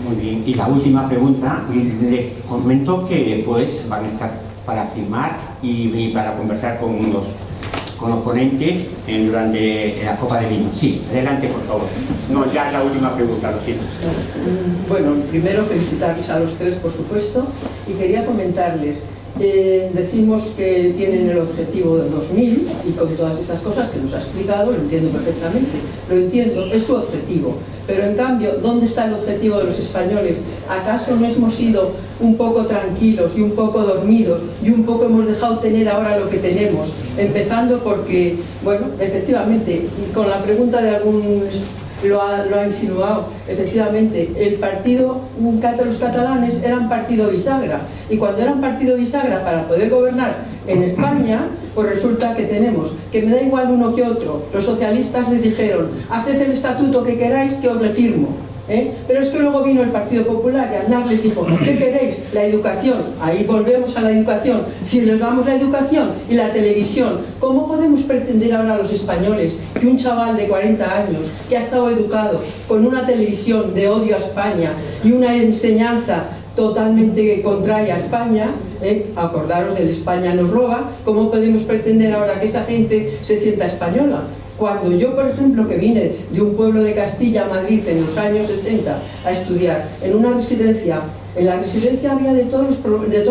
Muy bien, y la última pregunta, les comento que después van a estar para firmar y para conversar con los ponentes durante la copa de vino. Sí, adelante, por favor. No, ya la última pregunta, lo siento. Bueno, primero felicitarles a los tres, por supuesto, y quería comentarles, decimos que tienen el objetivo del 2000, y con todas esas cosas que nos ha explicado, lo entiendo perfectamente, lo entiendo, es su objetivo. Pero en cambio, ¿dónde está el objetivo de los españoles? ¿Acaso no hemos sido un poco tranquilos y un poco dormidos y un poco hemos dejado tener ahora lo que tenemos? Empezando porque, bueno, efectivamente, con la pregunta de algún lo ha insinuado, efectivamente, el partido, los catalanes eran partido bisagra, y cuando eran partido bisagra para poder gobernar en España, pues resulta que tenemos, que me da igual uno que otro. Los socialistas les dijeron, haced el estatuto que queráis, que os le firmo. Pero es que luego vino el Partido Popular y Aznar les dijo, ¿qué queréis? La educación. Ahí volvemos a la educación. Si les damos la educación y la televisión, ¿cómo podemos pretender ahora a los españoles que un chaval de 40 años que ha estado educado con una televisión de odio a España y una enseñanza totalmente contraria a España, acordaros del España nos roba, ¿cómo podemos pretender ahora que esa gente se sienta española? Cuando yo, por ejemplo, que vine de un pueblo de Castilla a Madrid en los años 60 a estudiar en una residencia, en la residencia había de todas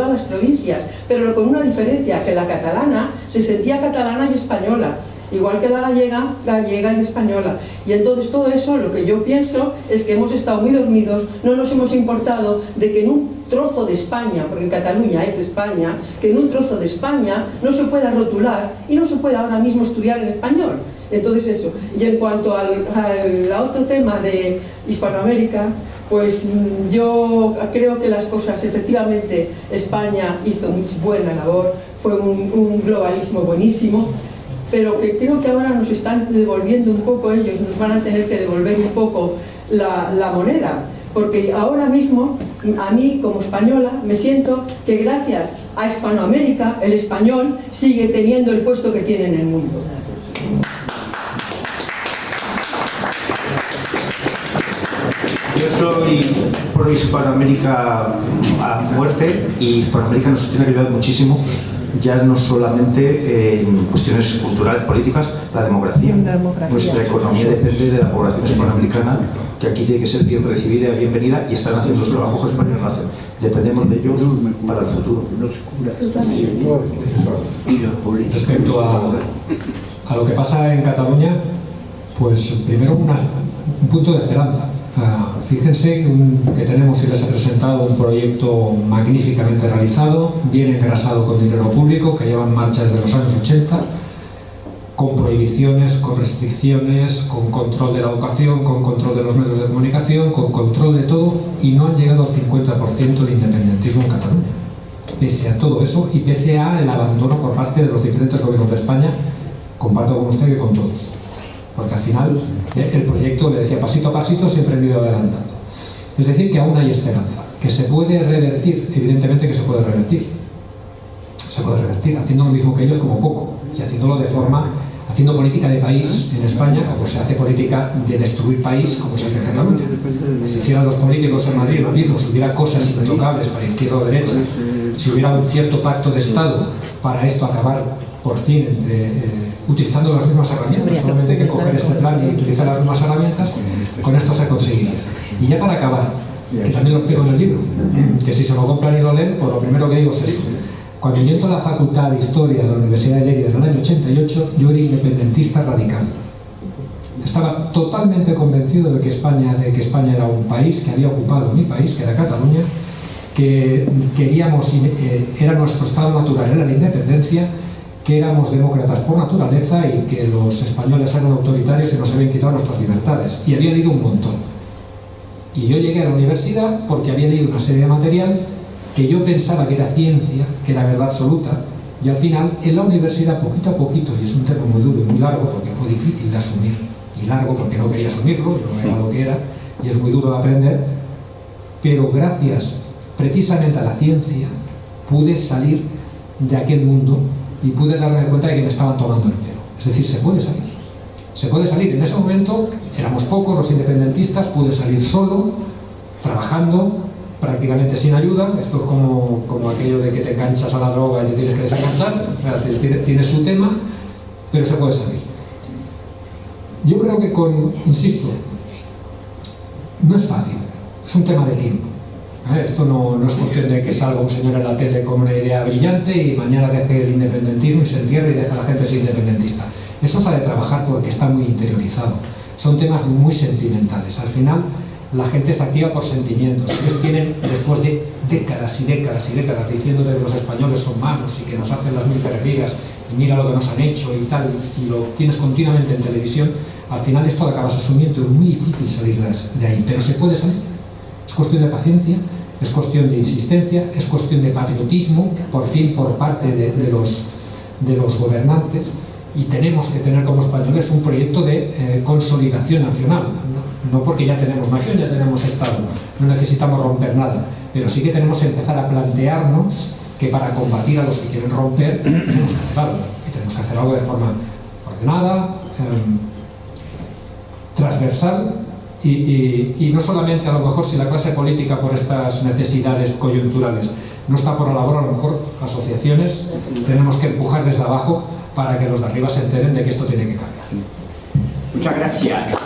las provincias, pero con una diferencia, que la catalana se sentía catalana y española, igual que la gallega, gallega y española. Y entonces todo eso, lo que yo pienso es que hemos estado muy dormidos, no nos hemos importado de que en un trozo de España, porque Cataluña es España, que en un trozo de España no se pueda rotular y no se pueda ahora mismo estudiar en español. Entonces eso. Y en cuanto al otro tema de Hispanoamérica, pues yo creo que las cosas, efectivamente, España hizo muy buena labor, fue un globalismo buenísimo, pero que creo que ahora nos están devolviendo un poco ellos, nos van a tener que devolver un poco la moneda, porque ahora mismo, a mí como española, me siento que gracias a Hispanoamérica, el español sigue teniendo el puesto que tiene en el mundo. Yo soy pro Hispanoamérica a muerte, y Hispanoamérica nos tiene que ayudar muchísimo, ya no solamente en cuestiones culturales, políticas, la demografía. Nuestra economía depende de la población hispanoamericana, que aquí tiene que ser bien recibida y bienvenida, y están haciendo los trabajos que españoles no hacen. Dependemos de ellos para el futuro. Respecto a lo que pasa en Cataluña, pues primero un punto de esperanza. Fíjense que tenemos y les he presentado un proyecto magníficamente realizado, bien engrasado con dinero público, que lleva en marcha desde los años 80, con prohibiciones, con restricciones, con control de la educación, con control de los medios de comunicación, con control de todo, y no han llegado al 50% de independentismo en Cataluña. Pese a todo eso y pese a el abandono por parte de los diferentes gobiernos de España, comparto con usted que con todos. Porque al final el proyecto, le decía, pasito a pasito siempre han ido adelantando. Es decir, que aún hay esperanza, que se puede revertir, evidentemente que se puede revertir. Se puede revertir, haciendo lo mismo que ellos como poco, y haciéndolo de forma, haciendo política de país en España, como se hace política de destruir país, como se hace en Cataluña. Si hicieran los políticos en Madrid lo mismo, si hubiera cosas intocables para izquierda o derecha, si hubiera un cierto pacto de Estado para esto acabar por fin utilizando las mismas herramientas, solamente hay que coger este plan y utilizar las mismas herramientas, con esto se conseguiría. Y ya para acabar, que también lo explico en el libro, que si se lo compran y lo leen, pues lo primero que digo es eso. Cuando yo entro a la Facultad de Historia de la Universidad de Lleida en el año 88, yo era independentista radical. Estaba totalmente convencido de que España era un país que había ocupado mi país, que era Cataluña, que queríamos, era nuestro estado natural, era la independencia, que éramos demócratas por naturaleza y que los españoles eran autoritarios y nos habían quitado nuestras libertades. Y había leído un montón. Y yo llegué a la universidad porque había leído una serie de material que yo pensaba que era ciencia, que era verdad absoluta, y al final en la universidad, poquito a poquito, y es un tema muy duro y muy largo porque fue difícil de asumir, y largo porque no quería asumirlo, yo era lo que era, y es muy duro de aprender, pero gracias precisamente a la ciencia pude salir de aquel mundo y pude darme cuenta de que me estaban tomando el pelo. Es decir, se puede salir. Se puede salir. En ese momento éramos pocos los independentistas, pude salir solo, trabajando, prácticamente sin ayuda. Esto es como aquello de que te enganchas a la droga y te tienes que desenganchar. Tiene su tema, pero se puede salir. Yo creo que insisto, no es fácil, es un tema de tiempo. Esto no es cuestión de que salga un señor en la tele con una idea brillante y mañana deje el independentismo y se entierre y deja a la gente ser independentista. Eso se ha de trabajar porque está muy interiorizado. Son temas muy sentimentales. Al final, la gente se activa por sentimientos. Ellos tienen, después de décadas y décadas y décadas diciendo que los españoles son malos y que nos hacen las mil perdidas y mira lo que nos han hecho y tal, y lo tienes continuamente en televisión, al final esto lo acabas asumiendo. Es muy difícil salir de ahí, pero se puede salir. Es cuestión de paciencia, es cuestión de insistencia, es cuestión de patriotismo, por fin por parte de los gobernantes, y tenemos que tener como españoles un proyecto de consolidación nacional, no porque ya tenemos nación, ya tenemos Estado, no necesitamos romper nada, pero sí que tenemos que empezar a plantearnos que para combatir a los que quieren romper tenemos que hacer algo, y tenemos que hacer algo de forma ordenada, transversal. Y no solamente, a lo mejor, si la clase política por estas necesidades coyunturales no está por la labor, a lo mejor asociaciones tenemos que empujar desde abajo para que los de arriba se enteren de que esto tiene que cambiar. Muchas gracias.